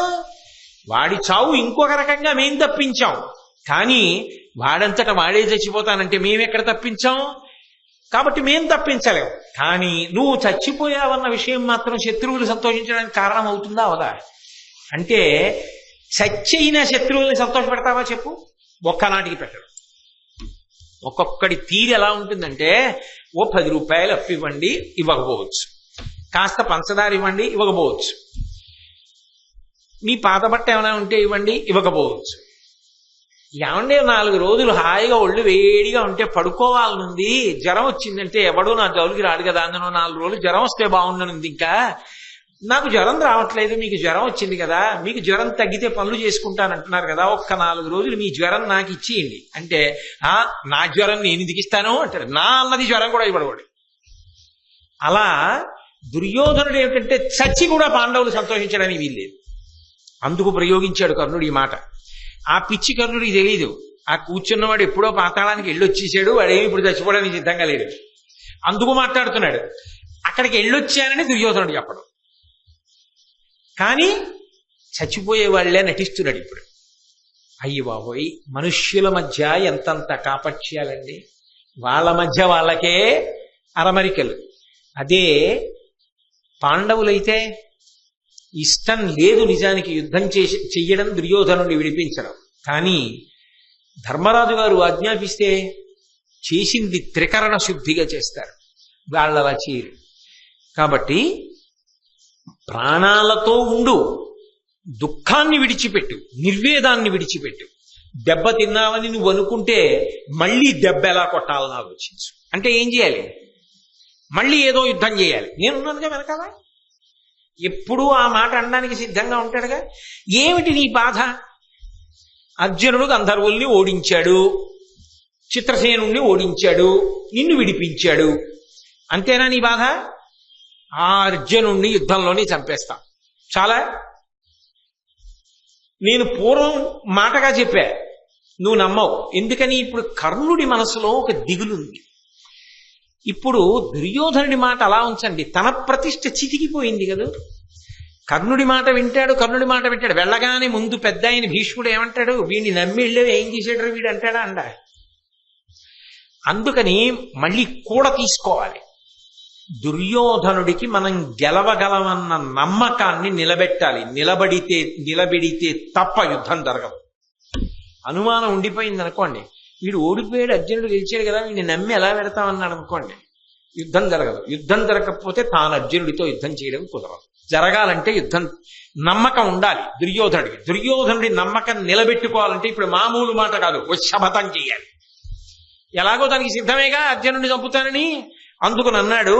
వాడి చావు ఇంకొక రకంగా మేం తప్పించాం, కానీ వాడంతటా వాడే చచ్చిపోతానంటే మేమెక్కడ తప్పించాం? కాబట్టి మేం తప్పించలేం. కానీ నువ్వు చచ్చిపోయావన్న విషయం మాత్రం శత్రువులు సంతోషించడానికి కారణం అవుతుందా అవదా? అంటే చచ్చైన శత్రువుల్ని సంతోషపెడతావా చెప్పు? ఒక్కనాటికి పెట్టడు. ఒక్కొక్కడి తీరు ఎలా ఉంటుందంటే, ఓ 10 రూపాయలు అప్పివ్వండి, ఇవ్వకపోవచ్చు. కాస్త పంచదార ఇవ్వండి, ఇవ్వకపోవచ్చు. మీ పాత బట్ట ఏమైనా ఉంటే ఇవ్వండి, ఇవ్వకపోవచ్చు. ఏమంటే 4 రోజులు హాయిగా ఒళ్ళు వేడిగా ఉంటే పడుకోవాలనుంది, జ్వరం వచ్చిందంటే ఎవడో నా జోలికి రాడు కదా, అందులో 4 రోజులు జ్వరం వస్తే బాగుండనుంది. ఇంకా నాకు జ్వరం రావట్లేదు, మీకు జ్వరం వచ్చింది కదా, మీకు జ్వరం తగ్గితే పనులు చేసుకుంటానంటున్నారు కదా, ఒక్క 4 రోజులు మీ జ్వరం నాకు ఇచ్చేయండి అంటే, నా జ్వరం నేను దిగిస్తాను అంటాడు. నా అన్నది జ్వరం కూడా ఇవ్వడవాడు. అలా దుర్యోధనుడు ఏమిటంటే చచ్చి కూడా పాండవులు సంతోషించడానికి వీల్లేదు. అందుకు ప్రయోగించాడు కర్ణుడు ఈ మాట. ఆ పిచ్చి కర్ణుడికి తెలియదు, ఆ కూర్చున్నవాడు ఎప్పుడో పాతాళానికి వెళ్ళొచ్చేసాడు, వాడేమి ఇప్పుడు చచ్చిపోవడానికి సిద్ధంగా లేడు, అందుకు మాట్లాడుతున్నాడు. అక్కడికి వెళ్ళొచ్చానని దుర్యోధనుడు చెప్పడం, కానీ చచ్చిపోయే వాళ్ళే నటిస్తున్నాడు ఇప్పుడు. అయ్యి బాబోయ్, మనుష్యుల మధ్య ఎంతంత కాపక్ష్యాలండి, వాళ్ళ మధ్య వాళ్ళకే అరమరికలు. అదే పాండవులైతే ఇష్టం లేదు నిజానికి యుద్ధం చెయ్యడం, దుర్యోధనుడిని విడిపించడం. కానీ ధర్మరాజు గారు ఆజ్ఞాపిస్తే చేసింది త్రికరణ శుద్ధిగా చేస్తారు, వాళ్ళలా చేయరు. కాబట్టి ప్రాణాలతో ఉండు, దుఃఖాన్ని విడిచిపెట్టు, నిర్వేదాన్ని విడిచిపెట్టు. దెబ్బ తిన్నావని నువ్వు అనుకుంటే మళ్ళీ దెబ్బ ఎలా కొట్టాలని ఆలోచించు. అంటే ఏం చేయాలి? మళ్ళీ ఏదో యుద్ధం చేయాలి. నేనున్నానుగా వెనకాల, ఎప్పుడూ ఆ మాట అనడానికి సిద్ధంగా ఉంటాడుగా. ఏమిటి నీ బాధ? అర్జునుడు గంధర్వుల్ని ఓడించాడు, చిత్రసేనుణ్ణి ఓడించాడు, నిన్ను విడిపించాడు, అంతేనా నీ బాధ? ఆ అర్జునుణ్ణి యుద్ధంలోనే చంపేస్తా, చాలా. నేను పూర్వం మాటగా చెప్పా, నువ్వు నమ్మవు. ఎందుకని? ఇప్పుడు కర్ణుడి మనసులో ఒక దిగులుంది. ఇప్పుడు దుర్యోధనుడి మాట అలా ఉంచండి, తన ప్రతిష్ఠ చితికిపోయింది కదా. కర్ణుడి మాట వింటాడు, కర్ణుడి మాట వింటాడు. వెళ్ళగానే ముందు పెద్ద ఆయన భీష్ముడు ఏమంటాడు? వీడిని నమ్మి వెళ్ళే ఏం చేసాడు వీడు అంటాడా? అందుకని మళ్ళీ కూడా తీసుకోవాలి. దుర్యోధనుడికి మనం గెలవగలమన్న నమ్మకాన్ని నిలబెట్టాలి. నిలబెడితే తప్ప యుద్ధం జరగదు. అనుమానం ఉండిపోయింది అనుకోండి, వీడు ఓడిపోయాడు, అర్జునుడు గెలిచాడు కదా, వీడిని నమ్మి ఎలా పెడతామన్నాడు అనుకోండి, యుద్ధం జరగదు. యుద్ధం జరగకపోతే తాను అర్జునుడితో యుద్ధం చేయడం కుదరదు. జరగాలంటే యుద్ధం నమ్మకం ఉండాలి దుర్యోధనుడికి. దుర్యోధనుడి నమ్మకం నిలబెట్టుకోవాలంటే ఇప్పుడు మామూలు మాట కాదు, శపథం చేయాలి. ఎలాగో దానికి సిద్ధమేగా అర్జునుడిని చంపుతానని. అందుకునన్నాడు,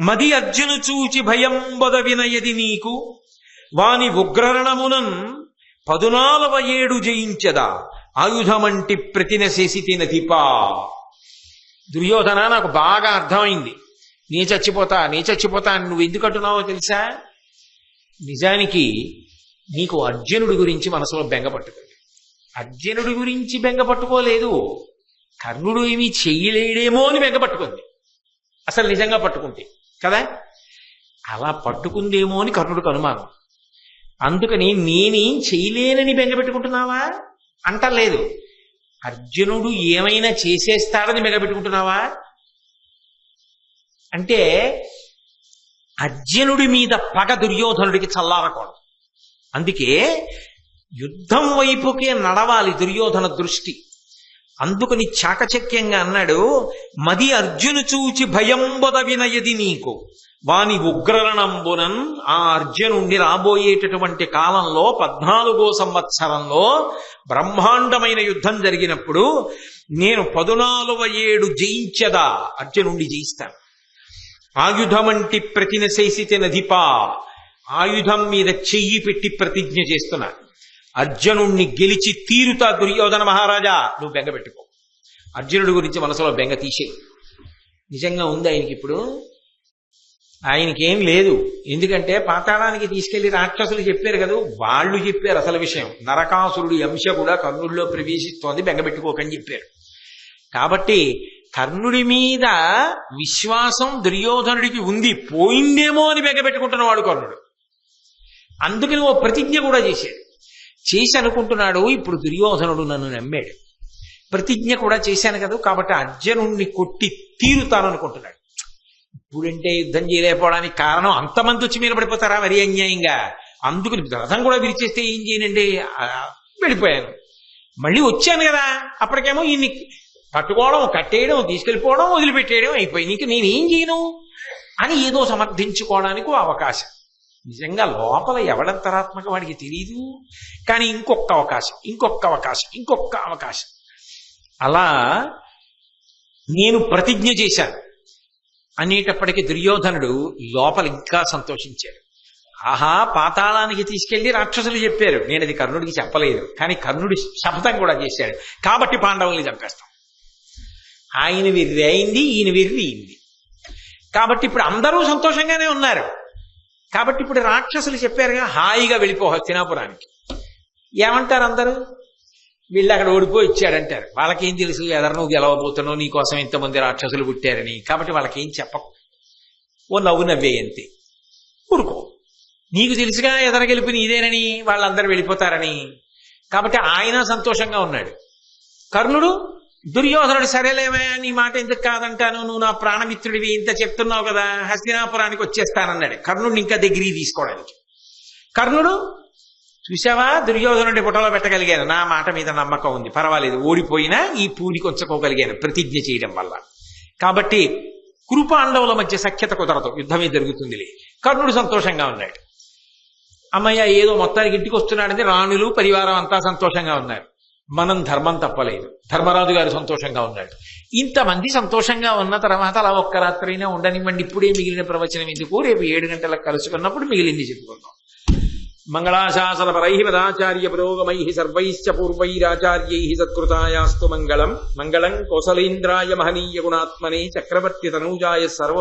మది అర్జును చూచి భయం బొద వినయది నీకు, వాని ఉగ్రరణమునన్ 14 జయించదా, ఆయుధమంటి ప్రతినశేసి తినతిపా. దుర్యోధన, నాకు బాగా అర్థమైంది, నీ చచ్చిపోతా అని నువ్వు ఎందుకు అంటున్నావో తెలుసా? నిజానికి నీకు అర్జునుడి గురించి మనసులో బెంగ పట్టుకుంది. అర్జునుడి గురించి బెంగ పట్టుకోలేదు, కర్ణుడు ఏమీ చెయ్యలేడేమో అని బెంగ పట్టుకుంది. అసలు నిజంగా పట్టుకుంటే కదా, అలా పట్టుకుందేమో అని కర్ణుడికి అనుమానం. అందుకని నేనేం చేయలేనని బెంగ పెట్టుకుంటున్నావా అంటలేదు. అర్జునుడు ఏమైనా చేసేస్తాడని బెంగ పెట్టుకుంటున్నావా అంటే, అర్జునుడి మీద పగ దుర్యోధనుడికి చల్లారకూడదు. అందుకే యుద్ధం వైపుకే నడవాలి దుర్యోధన దృష్టి. అందుకని చాకచక్యంగా అన్నాడు, మది అర్జును చూచి భయంబొద వినయది నీకు, వాని ఉగ్రరణంబునన్. ఆ అర్జునుండి రాబోయేటటువంటి కాలంలో 14వ సంవత్సరంలో బ్రహ్మాండమైన యుద్ధం జరిగినప్పుడు నేను 14 జయించదా, అర్జునుండి జయిస్తాను. ఆయుధమంటి ప్రతినశేసితే నదిపా, ఆయుధం మీద చెయ్యి పెట్టి ప్రతిజ్ఞ చేస్తున్నా, అర్జునుణ్ణి గెలిచి తీరుతా. దుర్యోధన మహారాజా, నువ్వు బెంగ పెట్టుకో, అర్జునుడి గురించి మనసులో బెంగ తీసేయి. నిజంగా ఉంది ఆయనకి ఇప్పుడు? ఆయనకేం లేదు. ఎందుకంటే పాతాళానికి తీసుకెళ్లి రాక్షసులు చెప్పారు కదా, వాళ్ళు చెప్పారు అసలు విషయం. నరకాసురుడి అంశ కూడా కర్ణుడిలో ప్రవేశిస్తోంది, బెంగ పెట్టుకోకని చెప్పారు. కాబట్టి కర్ణుడి మీద విశ్వాసం దుర్యోధనుడికి ఉంది, పోయిందేమో అని బెంగ పెట్టుకుంటున్నవాడు కర్ణుడు. అందుకని ఓ ప్రతిజ్ఞ కూడా చేశాడు. చేసి అనుకుంటున్నాడు, ఇప్పుడు దుర్యోధనుడు నన్ను నమ్మాడు, ప్రతిజ్ఞ కూడా చేశాను కదా, కాబట్టి అర్జునుణ్ణి కొట్టి తీరుతాననుకుంటున్నాడు. ఇప్పుడంటే యుద్ధం చేయలేకపోవడానికి కారణం అంతమంది వచ్చి మీద పడిపోతారా మరీ అన్యాయంగా? అందుకని రథం కూడా విరిచేస్తే ఏం చేయనండి, వెళ్ళిపోయాను. మళ్ళీ వచ్చాను కదా, అప్పటికేమో ఈయన్ని పట్టుకోవడం, కట్టేయడం, తీసుకెళ్ళిపోవడం, వదిలిపెట్టేయడం అయిపోయింది. ఇంక నేనేం చేయను అని ఏదో సమర్థించుకోవడానికి అవకాశం. నిజంగా లోపల ఎవడంతరాత్మక వాడికి తెలియదు. కానీ ఇంకొక అవకాశం అలా నేను ప్రతిజ్ఞ చేశాను అనేటప్పటికీ దుర్యోధనుడు లోపల ఇంకా సంతోషించాడు. ఆహా, పాతాళానికి తీసుకెళ్లి రాక్షసులు చెప్పారు, నేను అది కర్ణుడికి చెప్పలేదు, కానీ కర్ణుడి శపథం కూడా చేశాడు, కాబట్టి పాండవుల్ని చంపేస్తాం. ఆయన విర్రి అయింది, ఈయన విర్రి అయింది. కాబట్టి ఇప్పుడు అందరూ సంతోషంగానే ఉన్నారు. కాబట్టి ఇప్పుడు రాక్షసులు చెప్పారుగా హాయిగా వెళ్ళిపో హస్తినాపురానికి. ఏమంటారు అందరూ? వీళ్ళు అక్కడ ఓడిపోయి ఇచ్చాడంటారు. వాళ్ళకేం తెలుసు ఎదరు నువ్వు గెలవబోతున్నావు, నీకోసం ఇంతమంది రాక్షసులు పుట్టారని. కాబట్టి వాళ్ళకేం చెప్పకు, ఓ నవ్వు నవ్వే అంతే, ఊరుకో. నీకు తెలుసుగా ఎదర గెలిపి నీదేనని, వాళ్ళందరూ వెళ్ళిపోతారని. కాబట్టి ఆయన సంతోషంగా ఉన్నాడు. కర్ణుడు దుర్యోధనుడు సరేలేమయ్యా, నీ మాట ఎందుకు కాదంటాను, నువ్వు నా ప్రాణమిత్రుడివి, ఇంత చెప్తున్నావు కదా, హస్తినాపురానికి వచ్చేస్తానన్నాడు. కర్ణుడిని ఇంకా దగ్గరికి తీసుకోవడానికి. కర్ణుడు చూసావా, దుర్యోధనుడి పుటలో పెట్టగలిగాను, నా మాట మీద నమ్మకం ఉంది, పర్వాలేదు, ఓడిపోయినా ఈ పూడికి వచ్చుకోగలిగాను ప్రతిజ్ఞ చేయడం వల్ల. కాబట్టి కురు పాండవుల మధ్య సఖ్యత కుదరదు, యుద్ధమే జరుగుతుందిలే. కర్ణుడు సంతోషంగా ఉన్నాడు. అమ్మయ్య ఏదో మొత్తానికి ఇంటికి వస్తున్నాడని రాణులు పరివారం అంతా సంతోషంగా ఉన్నారు. మనం ధర్మం తప్పలేదు, ధర్మరాజు గారు సంతోషంగా ఉన్నాడు. ఇంతమంది సంతోషంగా ఉన్న తర్వాత అలా ఒక్క రాత్రైనా ఉండనివ్వండి. ఇప్పుడే మిగిలిన ప్రవచనం ఎందుకు, రేపు 7 గంటలకు కలుసుకున్నప్పుడు మిగిలింది చెప్పుకుందాం. మంగళాశాసన పరై పదాచార్య పురోగమై సర్వైశ్చ పూర్వైరాచార్యై సత్కృతాయాస్తు మంగళం. మంగళం కౌసలేంద్రాయ మహనీయ గుణాత్మనే చక్రవర్తి తనూజాయ సర్వ